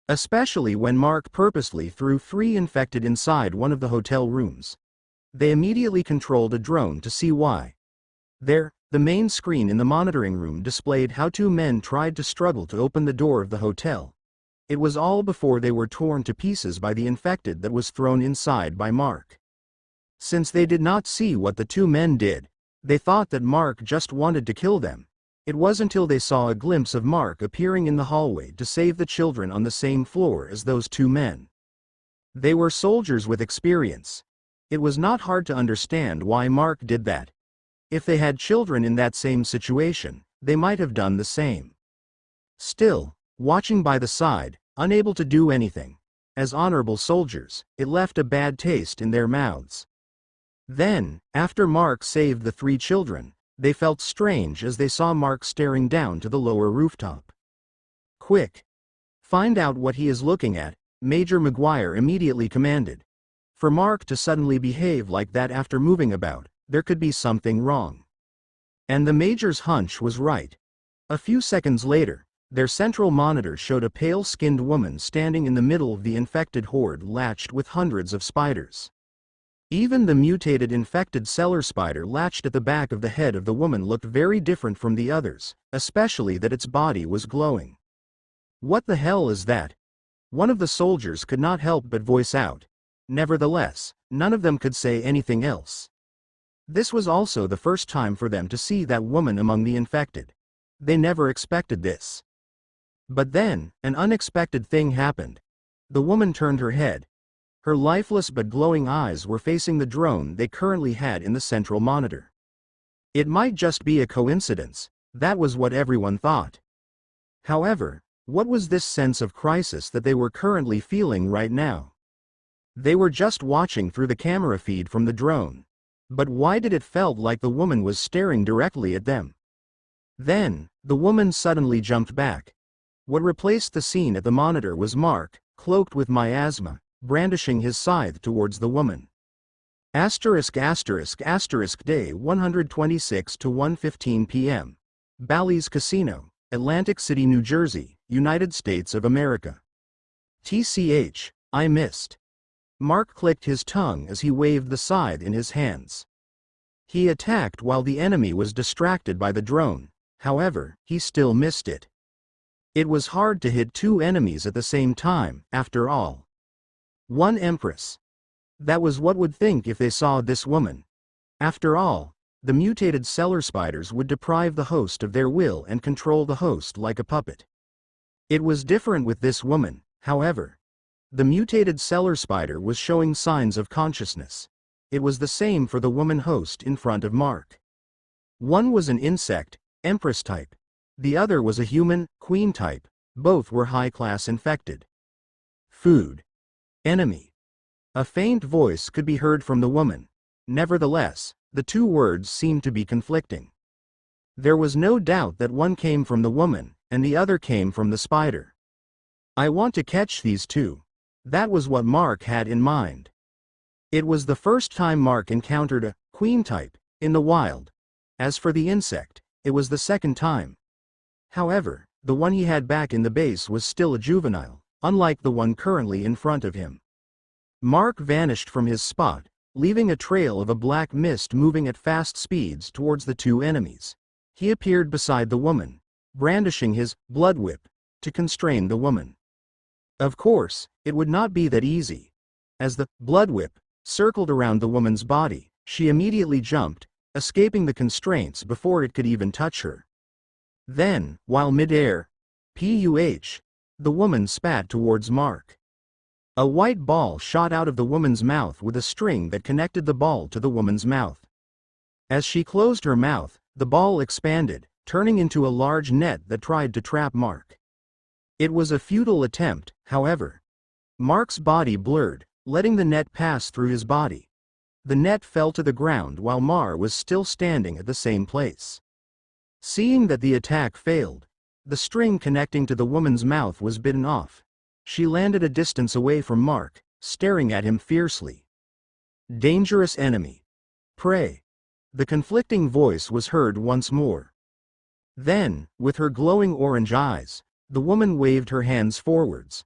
especially when Mark purposely threw 3 infected inside one of the hotel rooms. They immediately controlled a drone to see why. There, the main screen in the monitoring room displayed how 2 men tried to struggle to open the door of the hotel. It was all before they were torn to pieces by the infected that was thrown inside by Mark. Since they did not see what the 2 men did, they thought that Mark just wanted to kill them. It was until they saw a glimpse of Mark appearing in the hallway to save the children on the same floor as those 2 men. They were soldiers with experience. It was not hard to understand why Mark did that. If they had children in that same situation, they might have done the same. Still, watching by the side, unable to do anything, as honorable soldiers, it left a bad taste in their mouths. Then, after Mark saved the 3 children, they felt strange as they saw Mark staring down to the lower rooftop. "Quick! Find out what he is looking at," Major McGuire immediately commanded. For Mark to suddenly behave like that after moving about, there could be something wrong. And the Major's hunch was right. A few seconds later, their central monitor showed a pale-skinned woman standing in the middle of the infected horde latched with hundreds of spiders. Even the mutated infected cellar spider latched at the back of the head of the woman looked very different from the others, especially that its body was glowing. "What the hell is that?" One of the soldiers could not help but voice out. Nevertheless, none of them could say anything else. This was also the first time for them to see that woman among the infected. They never expected this. But then, an unexpected thing happened. The woman turned her head. Her lifeless but glowing eyes were facing the drone they currently had in the central monitor. It might just be a coincidence, that was what everyone thought. However, what was this sense of crisis that they were currently feeling right now? They were just watching through the camera feed from the drone. But why did it felt like the woman was staring directly at them? Then, the woman suddenly jumped back. What replaced the scene at the monitor was Mark, cloaked with miasma, brandishing his scythe towards the woman. ******************************** Day 126 to 1:15 p.m. Bally's Casino, Atlantic City, New Jersey, United States of America. TCH, I missed. Mark clicked his tongue as he waved the scythe in his hands. He attacked while the enemy was distracted by the drone, however, he still missed it. It was hard to hit 2 enemies at the same time, after all. 1 Empress. That was what would think if they saw this woman. After all, the mutated cellar spiders would deprive the host of their will and control the host like a puppet. It was different with this woman, however. The mutated cellar spider was showing signs of consciousness. It was the same for the woman host in front of Mark. One was an insect, Empress type. The other was a human, Queen type. Both were high-class infected. Food. Enemy. A faint voice could be heard from the woman. Nevertheless, the 2 words seemed to be conflicting. There was no doubt that one came from the woman, and the other came from the spider. "I want to catch these 2. That was what Mark had in mind. It was the first time Mark encountered a Queen type in the wild. As for the insect, it was the second time. However, the one he had back in the base was still a juvenile, unlike the one currently in front of him. Mark vanished from his spot, leaving a trail of a black mist moving at fast speeds towards the 2 enemies. He appeared beside the woman, brandishing his blood whip to constrain the woman. Of course, it would not be that easy. As the blood whip circled around the woman's body, she immediately jumped, escaping the constraints before it could even touch her. Then, while mid-air, PUH, the woman spat towards Mark. A white ball shot out of the woman's mouth with a string that connected the ball to the woman's mouth. As she closed her mouth, the ball expanded, turning into a large net that tried to trap Mark. It was a futile attempt, however. Mark's body blurred, letting the net pass through his body. The net fell to the ground while Mar was still standing at the same place. Seeing that the attack failed, the string connecting to the woman's mouth was bitten off. She landed a distance away from Mark, staring at him fiercely. "Dangerous enemy. Prey." The conflicting voice was heard once more. Then, with her glowing orange eyes, the woman waved her hands forwards.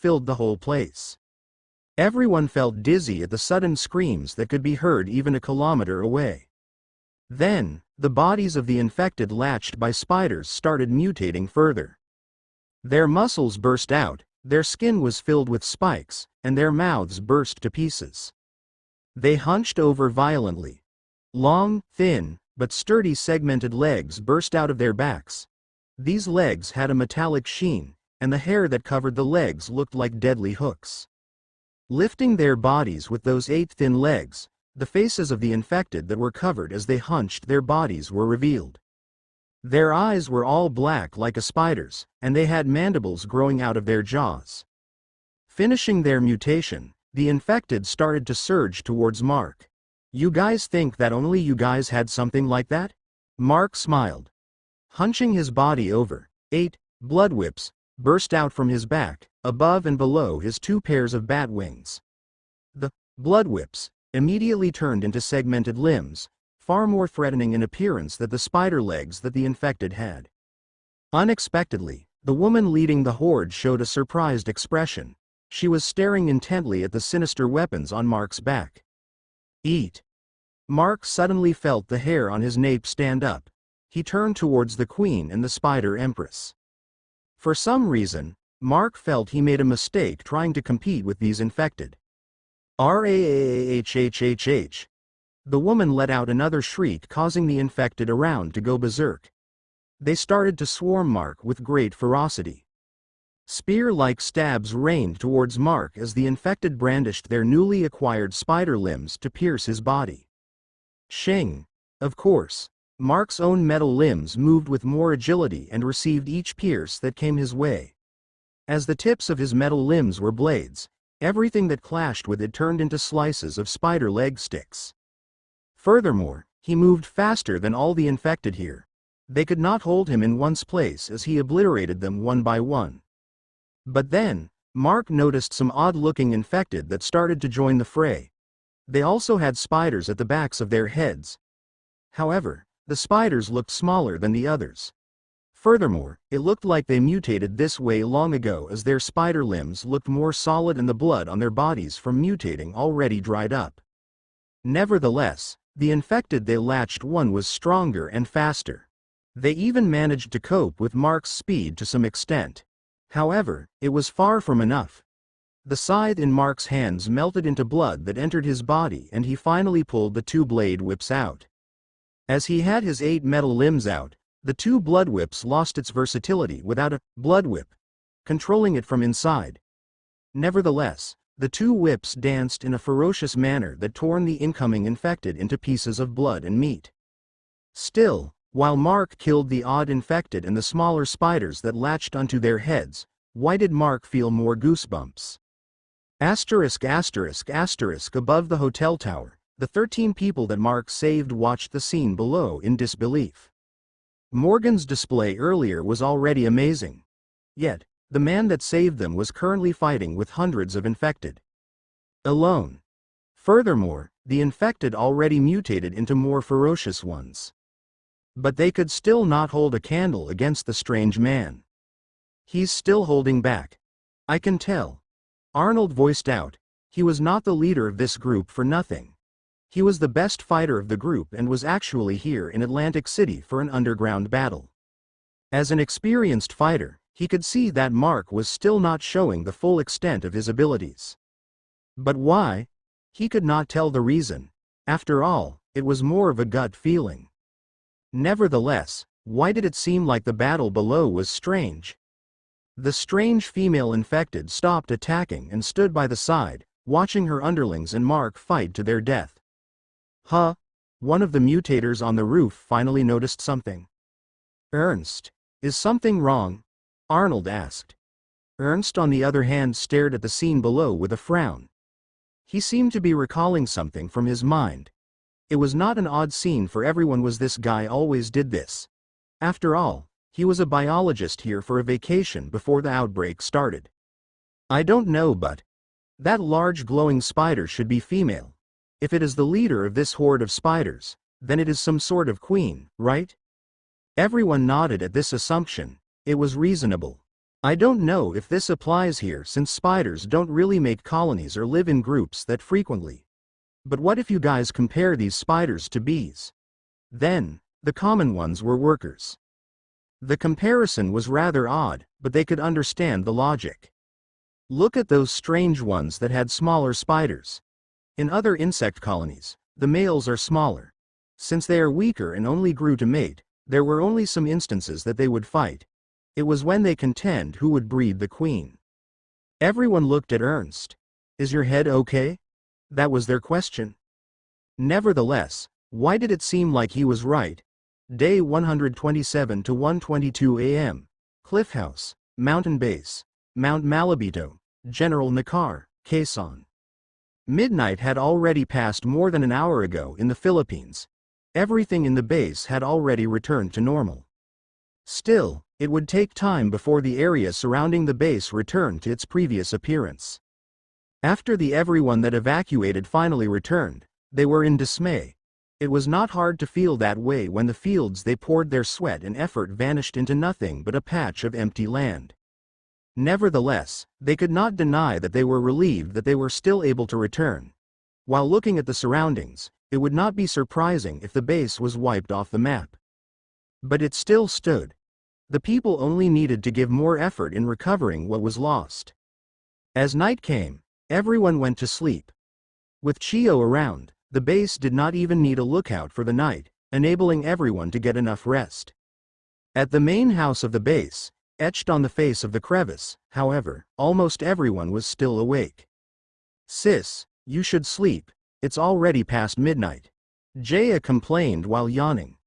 filled the whole place. Everyone felt dizzy at the sudden screams that could be heard even a kilometer away. Then, the bodies of the infected latched by spiders started mutating further. Their muscles burst out, their skin was filled with spikes, and their mouths burst to pieces. They hunched over violently. Long, thin, but sturdy segmented legs burst out of their backs. These legs had a metallic sheen, and the hair that covered the legs looked like deadly hooks. Lifting their bodies with those 8 thin legs, the faces of the infected that were covered as they hunched their bodies were revealed. Their eyes were all black like a spider's, and they had mandibles growing out of their jaws. Finishing their mutation, the infected started to surge towards Mark. "You guys think that only you guys had something like that?" Mark smiled. Hunching his body over, 8 blood whips burst out from his back, above and below his 2 pairs of bat wings. The blood whips immediately turned into segmented limbs, far more threatening in appearance than the spider legs that the infected had. Unexpectedly, the woman leading the horde showed a surprised expression. She was staring intently at the sinister weapons on Mark's back. "Eat." Mark suddenly felt the hair on his nape stand up. He turned towards the queen and the spider empress. For some reason, Mark felt he made a mistake trying to compete with these infected. "Rahhhhhh." The woman let out another shriek, causing the infected around to go berserk. They started to swarm Mark with great ferocity. Spear-like stabs rained towards Mark as the infected brandished their newly acquired spider limbs to pierce his body. Shing! Of course, Mark's own metal limbs moved with more agility and received each pierce that came his way. As the tips of his metal limbs were blades, everything that clashed with it turned into slices of spider leg sticks. Furthermore, he moved faster than all the infected here. They could not hold him in one place as he obliterated them one by one. But then, Mark noticed some odd-looking infected that started to join the fray. They also had spiders at the backs of their heads. However, the spiders looked smaller than the others. Furthermore, it looked like they mutated this way long ago, as their spider limbs looked more solid and the blood on their bodies from mutating already dried up. Nevertheless, the infected they latched one was stronger and faster. They even managed to cope with Mark's speed to some extent. However, it was far from enough. The scythe in Mark's hands melted into blood that entered his body, and he finally pulled the 2 blade whips out. As he had his 8 metal limbs out, the 2 blood whips lost its versatility without a blood whip controlling it from inside. Nevertheless, the 2 whips danced in a ferocious manner that torn the incoming infected into pieces of blood and meat. Still, while Mark killed the odd infected and the smaller spiders that latched onto their heads, why did Mark feel more goosebumps? ****** Above the hotel tower, the 13 people that Mark saved watched the scene below in disbelief. Morgan's display earlier was already amazing. Yet, the man that saved them was currently fighting with hundreds of infected. Alone. Furthermore, the infected already mutated into more ferocious ones. But they could still not hold a candle against the strange man. "He's still holding back. I can tell." Arnold voiced out. He was not the leader of this group for nothing. He was the best fighter of the group and was actually here in Atlantic City for an underground battle. As an experienced fighter, he could see that Mark was still not showing the full extent of his abilities. But why? He could not tell the reason. After all, it was more of a gut feeling. Nevertheless, why did it seem like the battle below was strange? The strange female infected stopped attacking and stood by the side, watching her underlings and Mark fight to their death. Huh? One of the mutators on the roof finally noticed something. Ernst, is something wrong? Arnold asked. Ernst on the other hand stared at the scene below with a frown. He seemed to be recalling something from his mind. It was not an odd scene for everyone. Was this guy always did this? After all, he was a biologist here for a vacation before the outbreak started. I don't know, but that large glowing spider should be female. If it is the leader of this horde of spiders, then it is some sort of queen, right? Everyone nodded at this assumption. It was reasonable. I don't know if this applies here since spiders don't really make colonies or live in groups that frequently. But what if you guys compare these spiders to bees? Then, the common ones were workers. The comparison was rather odd, but they could understand the logic. Look at those strange ones that had smaller spiders. In other insect colonies, the males are smaller. Since they are weaker and only grew to mate, there were only some instances that they would fight. It was when they contend who would breed the queen. Everyone looked at Ernst. Is your head okay? That was their question. Nevertheless, why did it seem like he was right? Day 127 to 122 AM. Cliff House, Mountain Base, Mount Malabito, General Nakar, Quezon. Midnight had already passed more than an hour ago in the Philippines. Everything in the base had already returned to normal. Still, it would take time before the area surrounding the base returned to its previous appearance. After everyone that evacuated finally returned, they were in dismay. It was not hard to feel that way when the fields they poured their sweat and effort vanished into nothing but a patch of empty land. Nevertheless, they could not deny that they were relieved that they were still able to return. While looking at the surroundings, it would not be surprising if the base was wiped off the map. But it still stood. The people only needed to give more effort in recovering what was lost. As night came, everyone went to sleep. With Chio around, the base did not even need a lookout for the night, enabling everyone to get enough rest. At the main house of the base, etched on the face of the crevice, however, almost everyone was still awake. Sis, you should sleep, it's already past midnight. Jaya complained while yawning.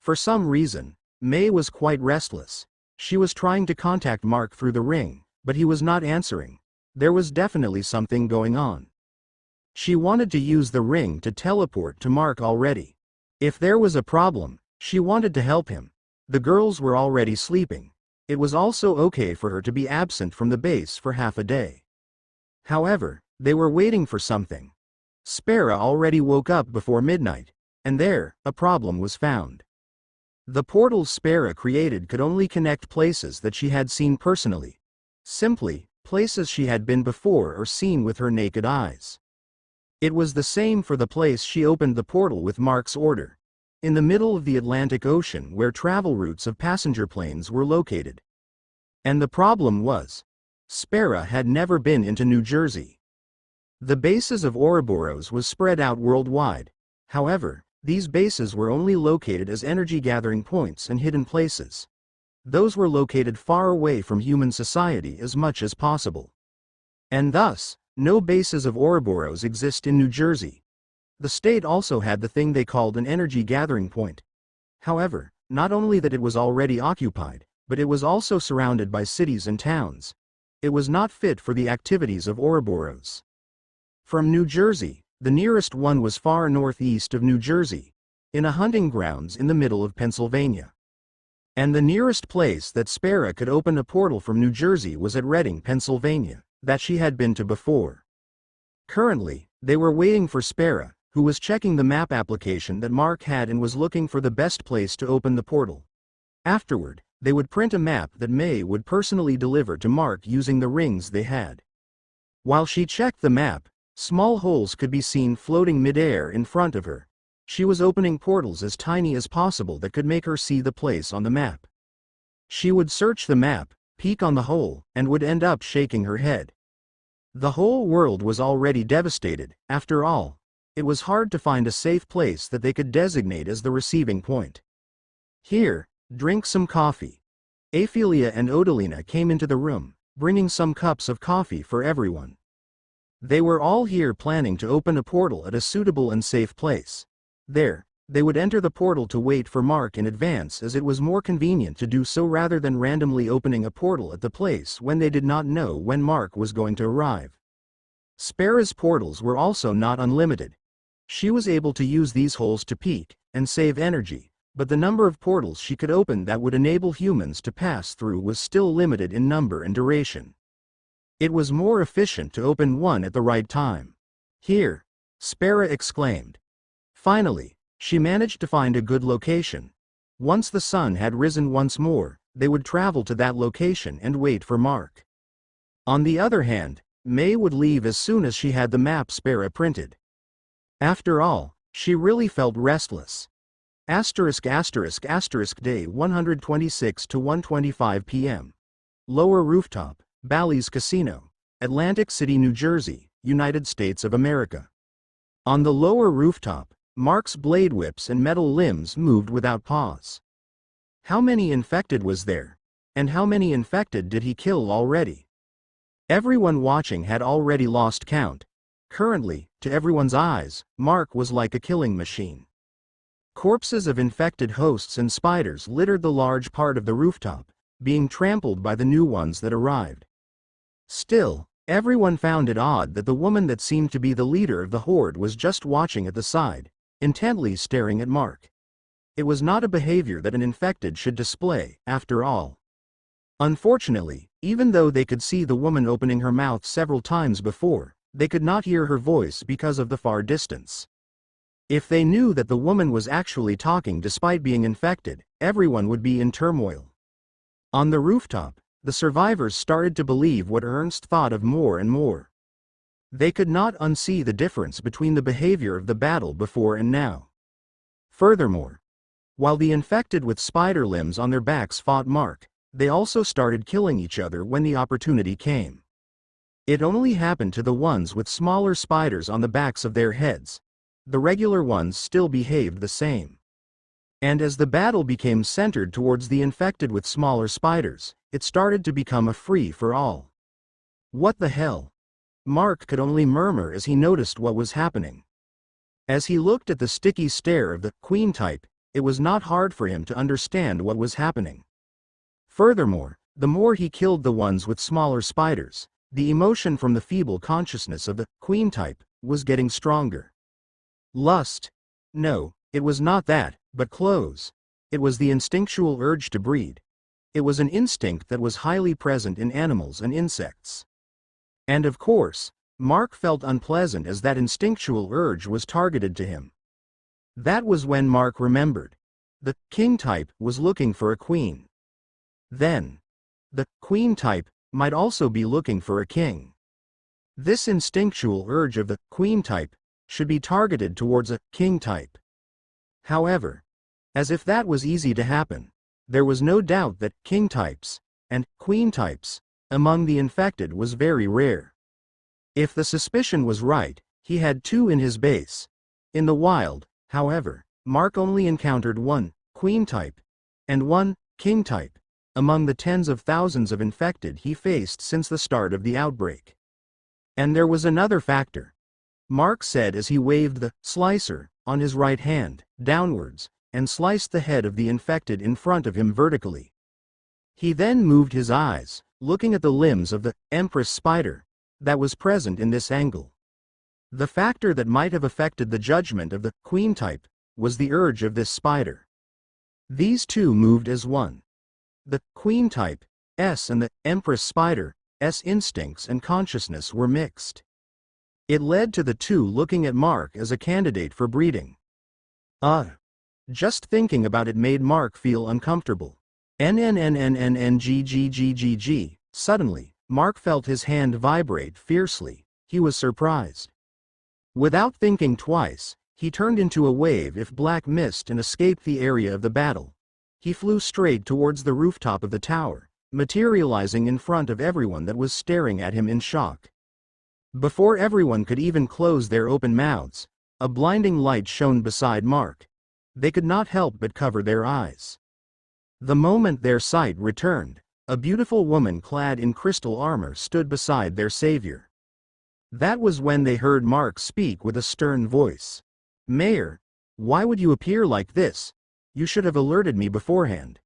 For some reason, May was quite restless. She was trying to contact Mark through the ring, but he was not answering. There was definitely something going on. She wanted to use the ring to teleport to Mark already. If there was a problem, she wanted to help him. The girls were already sleeping. It was also okay for her to be absent from the base for half a day. However, they were waiting for something. Spera already woke up before midnight, and there, a problem was found. The portals Spera created could only connect places that she had seen personally. Simply, places she had been before or seen with her naked eyes. It was the same for the place she opened the portal with Mark's order. In the middle of the Atlantic Ocean where travel routes of passenger planes were located. And the problem was, Spera had never been into New Jersey. The bases of Ouroboros was spread out worldwide. However, these bases were only located as energy gathering points and hidden places. Those were located far away from human society as much as possible. And thus, no bases of Ouroboros exist in New Jersey. The state also had the thing they called an energy gathering point. However, not only that it was already occupied, but it was also surrounded by cities and towns. It was not fit for the activities of Ouroboros. From New Jersey, the nearest one was far northeast of New Jersey, in a hunting grounds in the middle of Pennsylvania. And the nearest place that Spera could open a portal from New Jersey was at Reading, Pennsylvania, that she had been to before. Currently, they were waiting for Spera, who was checking the map application that Mark had and was looking for the best place to open the portal. Afterward, they would print a map that May would personally deliver to Mark using the rings they had. While she checked the map, Small holes could be seen floating mid-air in front of her. She was opening portals as tiny as possible that could make her see the place on the map. She would search the map, peek on the hole, and would end up shaking her head. The whole world was already devastated. After all, it was hard to find a safe place that they could designate as the receiving point. Here, drink some coffee. Aphelia and Odalina came into the room, bringing some cups of coffee for everyone. They were all here planning to open a portal at a suitable and safe place. There, they would enter the portal to wait for Mark in advance, as it was more convenient to do so rather than randomly opening a portal at the place when they did not know when Mark was going to arrive. Spera's portals were also not unlimited. She was able to use these holes to peek and save energy, but the number of portals she could open that would enable humans to pass through was still limited in number and duration. It was more efficient to open one at the right time. Here, Spera exclaimed. Finally, she managed to find a good location. Once the sun had risen once more, they would travel to that location and wait for Mark. On the other hand, May would leave as soon as she had the map Spera printed. After all, she really felt restless. ******* Day 126 to 1:25 p.m. Lower Rooftop, Bally's Casino, Atlantic City, New Jersey, United States of America. On the lower rooftop, Mark's blade whips and metal limbs moved without pause. How many infected was there? And how many infected did he kill already? Everyone watching had already lost count. Currently, to everyone's eyes, Mark was like a killing machine. Corpses of infected hosts and spiders littered the large part of the rooftop, being trampled by the new ones that arrived. Still, everyone found it odd that the woman that seemed to be the leader of the horde was just watching at the side, intently staring at Mark. It was not a behavior that an infected should display, after all. Unfortunately, even though they could see the woman opening her mouth several times before, they could not hear her voice because of the far distance. If they knew that the woman was actually talking despite being infected, everyone would be in turmoil. On the rooftop, the survivors started to believe what Ernst thought of more and more. They could not unsee the difference between the behavior of the battle before and now. Furthermore, while the infected with spider limbs on their backs fought Mark, they also started killing each other when the opportunity came. It only happened to the ones with smaller spiders on the backs of their heads. The regular ones still behaved the same. And as the battle became centered towards the infected with smaller spiders, it started to become a free-for-all. What the hell? Mark could only murmur as he noticed what was happening. As he looked at the sticky stare of the queen type, it was not hard for him to understand what was happening. Furthermore, the more he killed the ones with smaller spiders, the emotion from the feeble consciousness of the queen type was getting stronger. Lust? No, it was not that, but close. It was the instinctual urge to breed. It was an instinct that was highly present in animals and insects. And of course, Mark felt unpleasant as that instinctual urge was targeted to him. That was when Mark remembered. The king type was looking for a queen. Then, the queen type might also be looking for a king. This instinctual urge of the queen type should be targeted towards a king type. However, as if that was easy to happen, there was no doubt that king types and queen types among the infected was very rare. If the suspicion was right, he had two in his base. In the wild, however, Mark only encountered one queen type and one king type among the tens of thousands of infected he faced since the start of the outbreak. And there was another factor. Mark said as he waved the slicer on his right hand downwards and sliced the head of the infected in front of him vertically. He then moved his eyes, looking at the limbs of the empress spider that was present in this angle. The factor that might have affected the judgment of the queen type was the urge of this spider. These two moved as one. The queen type S and the empress spider S instincts and consciousness were mixed. It led to the two looking at Mark as a candidate for breeding. Just thinking about it made Mark feel uncomfortable. Suddenly, Mark felt his hand vibrate fiercely. He was surprised. Without thinking twice, he turned into a wave of black mist and escaped the area of the battle. He flew straight towards the rooftop of the tower, materializing in front of everyone that was staring at him in shock. Before everyone could even close their open mouths, a blinding light shone beside Mark. They could not help but cover their eyes. The moment their sight returned, a beautiful woman clad in crystal armor stood beside their savior. That was when they heard Mark speak with a stern voice. "Mayor, why would you appear like this? You should have alerted me beforehand."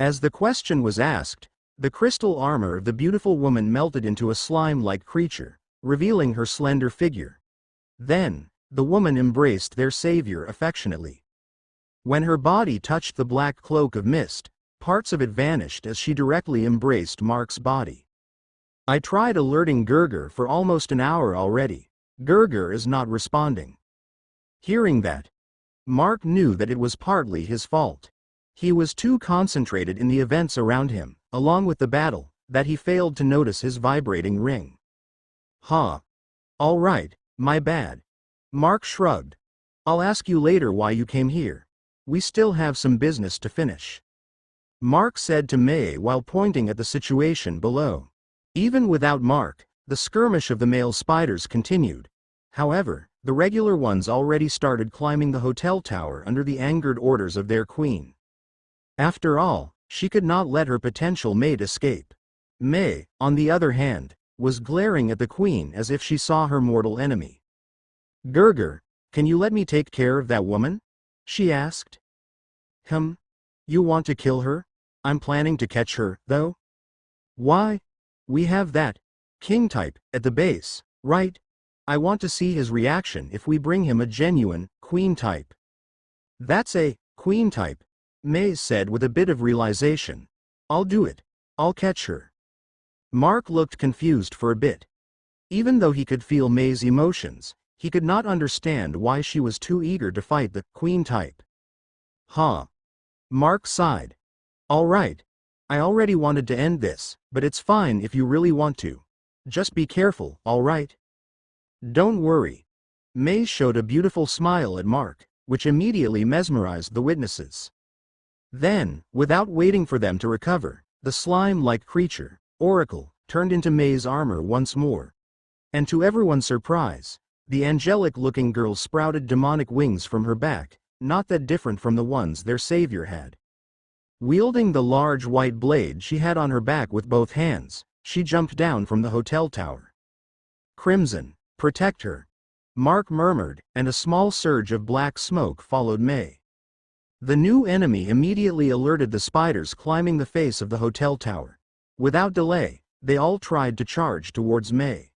As the question was asked, the crystal armor of the beautiful woman melted into a slime-like creature, revealing her slender figure. Then, the woman embraced their savior affectionately. When her body touched the black cloak of mist, parts of it vanished as she directly embraced Mark's body. "I tried alerting Gerger for almost an hour already. Gerger is not responding." Hearing that, Mark knew that it was partly his fault. He was too concentrated in the events around him, along with the battle, that he failed to notice his vibrating ring. "Huh. All right, my bad." Mark shrugged. "I'll ask you later why you came here. We still have some business to finish," Mark said to May while pointing at the situation below. Even without Mark, the skirmish of the male spiders continued. However, the regular ones already started climbing the hotel tower under the angered orders of their queen. After all, she could not let her potential mate escape. May, on the other hand, was glaring at the queen as if she saw her mortal enemy. "Gerger, can you let me take care of that woman?" she asked. You want to kill her? I'm planning to catch her, though." "Why? We have that king type at the base, right? I want to see his reaction if we bring him a genuine queen type." "That's a queen type," May said with a bit of realization. "I'll do it. I'll catch her." Mark looked confused for a bit. Even though he could feel May's emotions, he could not understand why she was too eager to fight the queen type. "Huh." Mark sighed. "All right. I already wanted to end this, but it's fine if you really want to. Just be careful, all right?" "Don't worry." May showed a beautiful smile at Mark, which immediately mesmerized the witnesses. Then, without waiting for them to recover, the slime-like creature, Oracle, turned into May's armor once more. And to everyone's surprise, the angelic-looking girl sprouted demonic wings from her back, not that different from the ones their savior had. Wielding the large white blade she had on her back with both hands, she jumped down from the hotel tower. "Crimson, protect her," Mark murmured, and a small surge of black smoke followed May. The new enemy immediately alerted the spiders climbing the face of the hotel tower. Without delay, they all tried to charge towards May.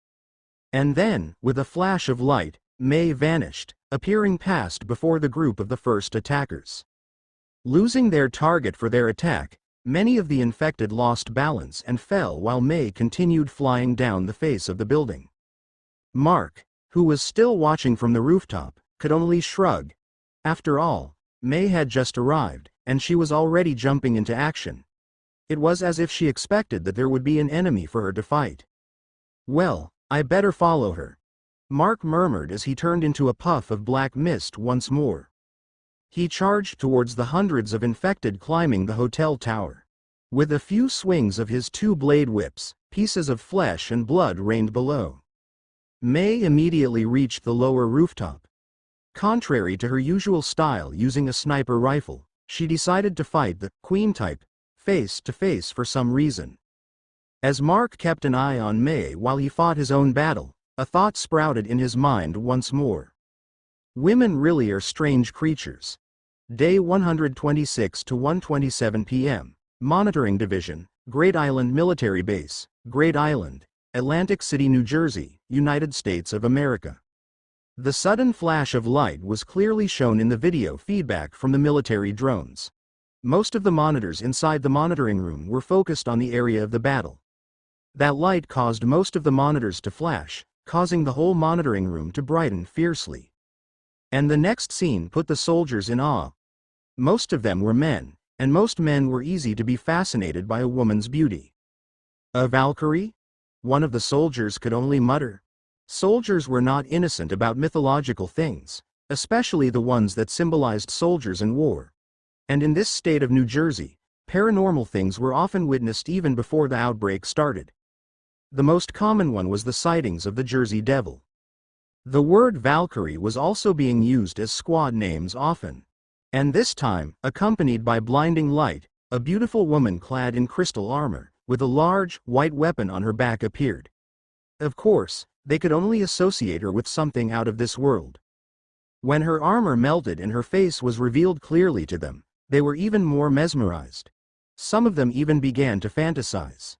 And then, with a flash of light, May vanished, appearing past before the group of the first attackers. Losing their target for their attack, many of the infected lost balance and fell while May continued flying down the face of the building. Mark, who was still watching from the rooftop, could only shrug. After all, May had just arrived, and she was already jumping into action. It was as if she expected that there would be an enemy for her to fight. "Well, I better follow her," Mark murmured as he turned into a puff of black mist once more. He charged towards the hundreds of infected climbing the hotel tower. With a few swings of his two blade whips, pieces of flesh and blood rained below. May immediately reached the lower rooftop. Contrary to her usual style using a sniper rifle, she decided to fight the queen type face to face for some reason. As Mark kept an eye on May while he fought his own battle, a thought sprouted in his mind once more. Women really are strange creatures. Day 126 to 1:27 p.m. Monitoring Division, Great Island Military Base, Great Island, Atlantic City, New Jersey, United States of America. The sudden flash of light was clearly shown in the video feedback from the military drones. Most of the monitors inside the monitoring room were focused on the area of the battle. That light caused most of the monitors to flash, causing the whole monitoring room to brighten fiercely. And the next scene put the soldiers in awe. Most of them were men, and most men were easy to be fascinated by a woman's beauty. "A Valkyrie?" one of the soldiers could only mutter. Soldiers were not innocent about mythological things, especially the ones that symbolized soldiers in war. And in this state of New Jersey, paranormal things were often witnessed even before the outbreak started. The most common one was the sightings of the Jersey Devil. The word Valkyrie was also being used as squad names often. And this time, accompanied by blinding light, a beautiful woman clad in crystal armor, with a large, white weapon on her back appeared. Of course, they could only associate her with something out of this world. When her armor melted and her face was revealed clearly to them, they were even more mesmerized. Some of them even began to fantasize.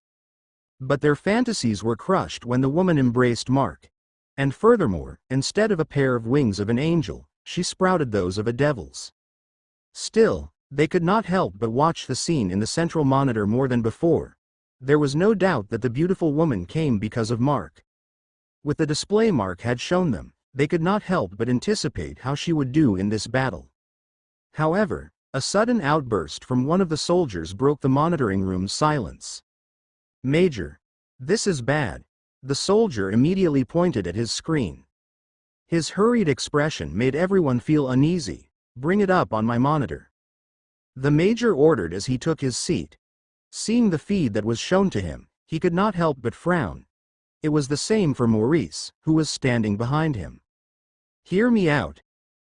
But their fantasies were crushed when the woman embraced Mark. And furthermore, instead of a pair of wings of an angel, she sprouted those of a devil's. Still, they could not help but watch the scene in the central monitor more than before. There was no doubt that the beautiful woman came because of Mark. With the display Mark had shown them, they could not help but anticipate how she would do in this battle. However, a sudden outburst from one of the soldiers broke the monitoring room's silence. "Major, this is bad." The soldier immediately pointed at his screen. His hurried expression made everyone feel uneasy. "Bring it up on my monitor." The major ordered as he took his seat. Seeing the feed that was shown to him, he could not help but frown. It was the same for Maurice, who was standing behind him. "Hear me out.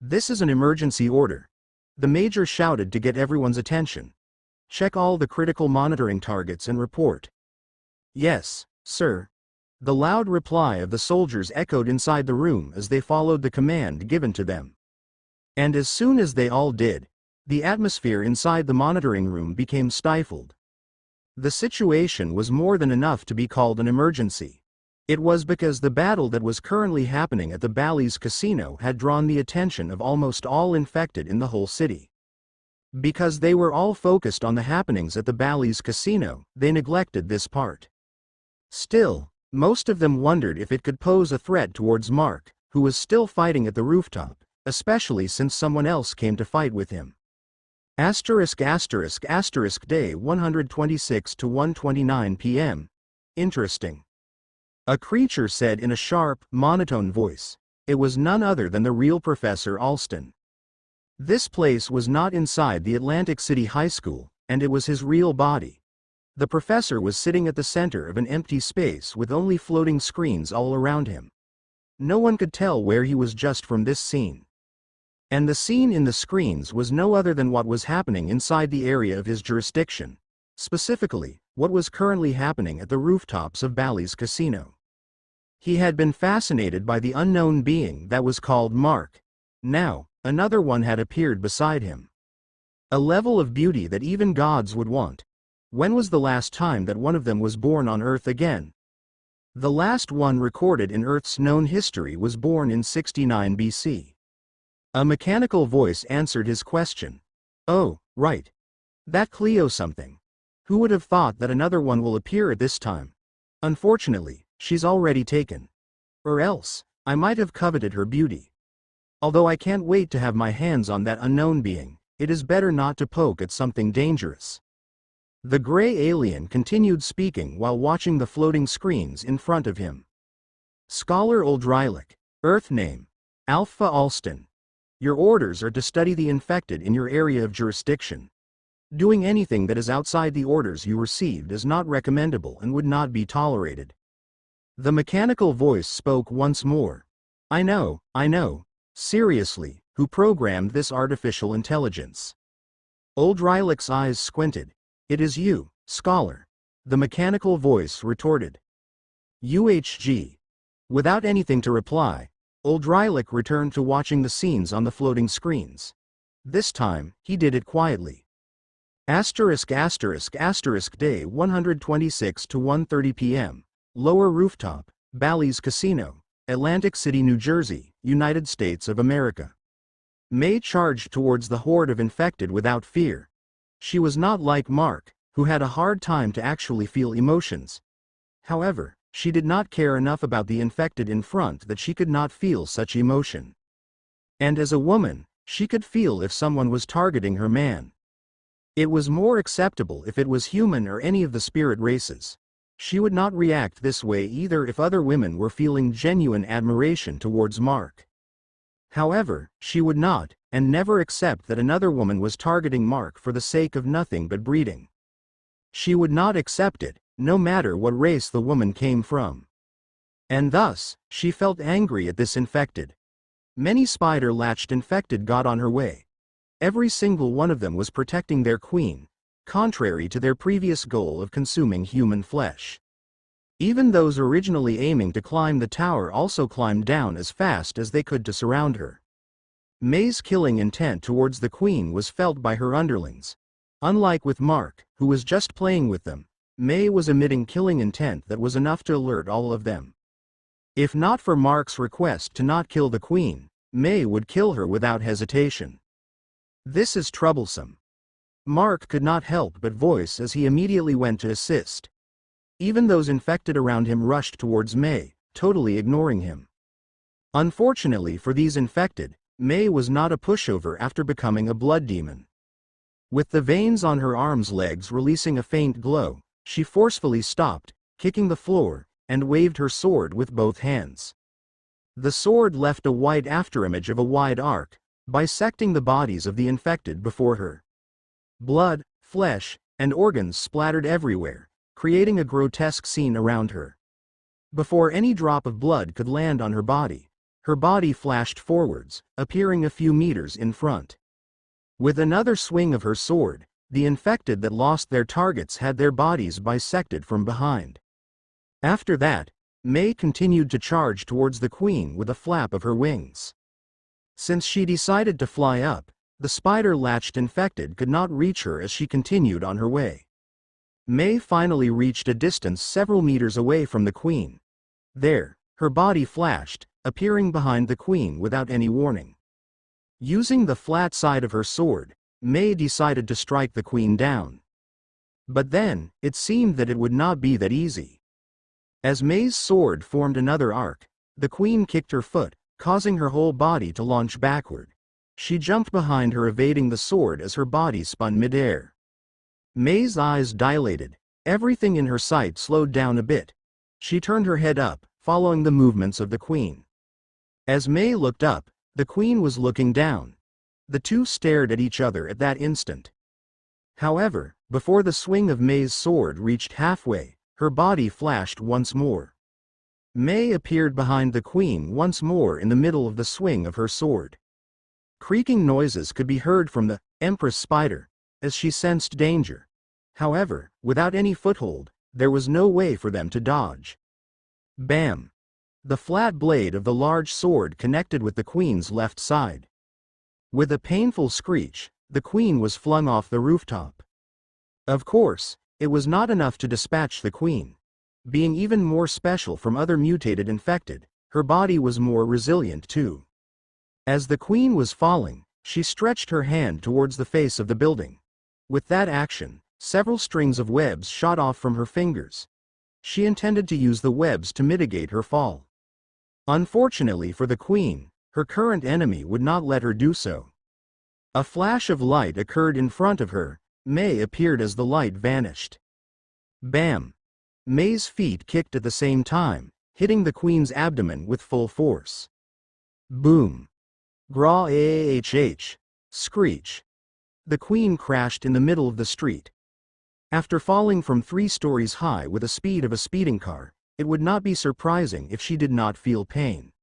This is an emergency order," the major shouted to get everyone's attention. "Check all the critical monitoring targets and report." "Yes, sir." The loud reply of the soldiers echoed inside the room as they followed the command given to them. And as soon as they all did, the atmosphere inside the monitoring room became stifled. The situation was more than enough to be called an emergency. It was because the battle that was currently happening at the Bally's casino had drawn the attention of almost all infected in the whole city. Because they were all focused on the happenings at the Bally's casino, they neglected this part. Still, most of them wondered if it could pose a threat towards Mark, who was still fighting at the rooftop, especially since someone else came to fight with him. ******* Day 126 to 1:29 p.m. Interesting. A creature said in a sharp, monotone voice. It was none other than the real Professor Alston. This place was not inside the Atlantic City High School, and it was his real body. The professor was sitting at the center of an empty space with only floating screens all around him. No one could tell where he was just from this scene. And the scene in the screens was no other than what was happening inside the area of his jurisdiction. Specifically, what was currently happening at the rooftops of Bally's casino. He had been fascinated by the unknown being that was called Mark. Now, another one had appeared beside him. A level of beauty that even gods would want. When was the last time that one of them was born on Earth again? The last one recorded in Earth's known history was born in 69 BC. A mechanical voice answered his question. "Oh, right. That Cleo something. Who would have thought that another one will appear at this time? Unfortunately, she's already taken. Or else, I might have coveted her beauty. Although I can't wait to have my hands on that unknown being, it is better not to poke at something dangerous." The gray alien continued speaking while watching the floating screens in front of him. "Scholar Oldrylic, Earth name, Alpha Alston. Your orders are to study the infected in your area of jurisdiction. Doing anything that is outside the orders you received is not recommendable and would not be tolerated." The mechanical voice spoke once more. I know. Seriously, who programmed this artificial intelligence?" Oldrylic's eyes squinted. "It is you, scholar," the mechanical voice retorted. UHG. Without anything to reply, Oldrylic returned to watching the scenes on the floating screens. This time, he did it quietly. *********************************** Day 126 to 1:30 p.m. Lower Rooftop, Bally's Casino, Atlantic City, New Jersey, United States of America. May charged towards the horde of infected without fear. She was not like Mark, who had a hard time to actually feel emotions. However, she did not care enough about the infected in front that she could not feel such emotion. And as a woman, she could feel if someone was targeting her man. It was more acceptable if it was human or any of the spirit races. She would not react this way either if other women were feeling genuine admiration towards Mark. However, she would not, and never accept that another woman was targeting Mark for the sake of nothing but breeding. She would not accept it, no matter what race the woman came from. And thus, she felt angry at this infected. Many spider-latched infected got on her way. Every single one of them was protecting their queen, contrary to their previous goal of consuming human flesh. Even those originally aiming to climb the tower also climbed down as fast as they could to surround her. May's killing intent towards the queen was felt by her underlings. Unlike with Mark, who was just playing with them, May was emitting killing intent that was enough to alert all of them. If not for Mark's request to not kill the queen, May would kill her without hesitation. This is troublesome. Mark could not help but voice as he immediately went to assist. Even those infected around him rushed towards May, totally ignoring him. Unfortunately for these infected, May was not a pushover after becoming a blood demon. With the veins on her arms' legs releasing a faint glow, she forcefully stopped, kicking the floor, and waved her sword with both hands. The sword left a white afterimage of a wide arc, bisecting the bodies of the infected before her. Blood, flesh, and organs splattered everywhere, creating a grotesque scene around her. Before any drop of blood could land on her body flashed forwards, appearing a few meters in front. With another swing of her sword, the infected that lost their targets had their bodies bisected from behind. After that, May continued to charge towards the queen with a flap of her wings. Since she decided to fly up, the spider-latched infected could not reach her as she continued on her way. May finally reached a distance several meters away from the queen. There, her body flashed, appearing behind the queen without any warning. Using the flat side of her sword, May decided to strike the queen down. But then, it seemed that it would not be that easy. As May's sword formed another arc, the queen kicked her foot, causing her whole body to launch backward. She jumped behind her, evading the sword as her body spun midair. May's eyes dilated, everything in her sight slowed down a bit. She turned her head up, following the movements of the queen. As May looked up, the queen was looking down. The two stared at each other at that instant. However, before the swing of May's sword reached halfway, her body flashed once more. May appeared behind the queen once more in the middle of the swing of her sword. Creaking noises could be heard from the Empress Spider, as she sensed danger. However, without any foothold, there was no way for them to dodge. Bam! The flat blade of the large sword connected with the queen's left side. With a painful screech, the queen was flung off the rooftop. Of course, it was not enough to dispatch the queen. Being even more special from other mutated infected, her body was more resilient too. As the queen was falling, she stretched her hand towards the face of the building. With that action, several strings of webs shot off from her fingers. She intended to use the webs to mitigate her fall. Unfortunately for the queen, her current enemy would not let her do so. A flash of light occurred in front of her. May appeared as the light vanished. Bam! May's feet kicked at the same time, hitting the queen's abdomen with full force. Boom! Gra-ah-h-h! Screech! The queen crashed in the middle of the street. After falling from 3 stories high with the speed of a speeding car, it would not be surprising if she did not feel pain.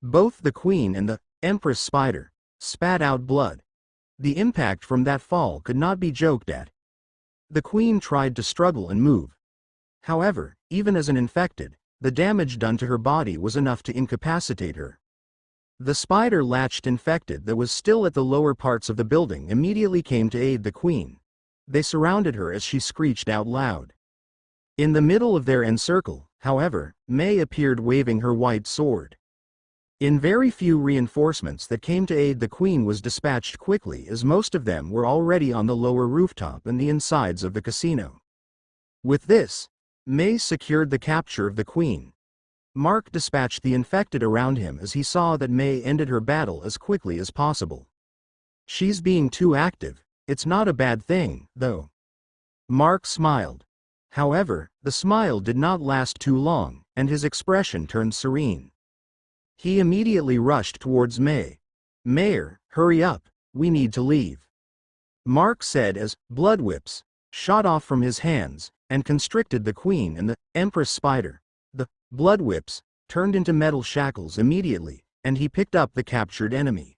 Both the queen and the Empress Spider spat out blood. The impact from that fall could not be joked at. The queen tried to struggle and move. However, even as an infected, the damage done to her body was enough to incapacitate her. The spider-latched infected that was still at the lower parts of the building immediately came to aid the queen. They surrounded her as she screeched out loud. In the middle of their encircle, however, May appeared waving her white sword. In very few reinforcements that came to aid the queen was dispatched quickly, as most of them were already on the lower rooftop and the insides of the casino. With this, May secured the capture of the queen. Mark dispatched the infected around him as he saw that May ended her battle as quickly as possible. She's being too active. It's not a bad thing, though. Mark smiled. However, the smile did not last too long, and his expression turned serene. He immediately rushed towards May. "Mayor, hurry up, we need to leave," Mark said as blood whips shot off from his hands and constricted the queen and the Empress spider. The blood whips turned into metal shackles immediately, and he picked up the captured enemy.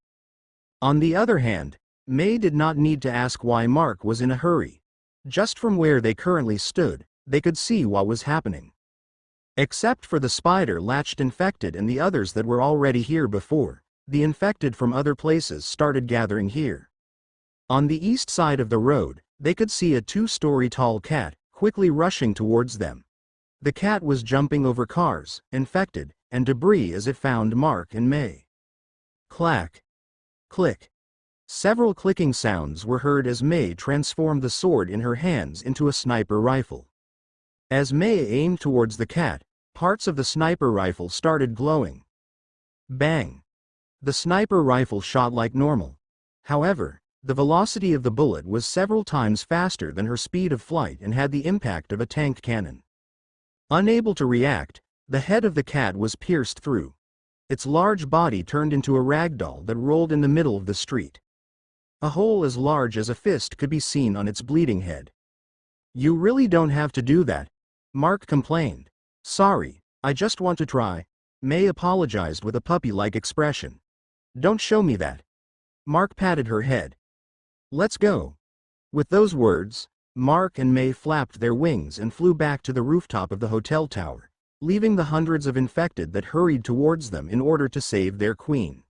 On the other hand, May did not need to ask why Mark was in a hurry. Just from where they currently stood, they could see what was happening. Except for the spider latched infected and the others that were already here before, the infected from other places started gathering here. On the east side of the road, they could see a 2-story tall cat quickly rushing towards them. The cat was jumping over cars, infected, and debris as it found Mark and May. Clack. Click. Several clicking sounds were heard as May transformed the sword in her hands into a sniper rifle. As May aimed towards the cat, parts of the sniper rifle started glowing. Bang! The sniper rifle shot like normal. However, the velocity of the bullet was several times faster than her speed of flight and had the impact of a tank cannon. Unable to react, the head of the cat was pierced through. Its large body turned into a ragdoll that rolled in the middle of the street. A hole as large as a fist could be seen on its bleeding head. "You really don't have to do that," Mark complained. "Sorry, I just want to try," May apologized with a puppy-like expression. "Don't show me that." Mark patted her head. "Let's go." With those words, Mark and May flapped their wings and flew back to the rooftop of the hotel tower, leaving the hundreds of infected that hurried towards them in order to save their queen.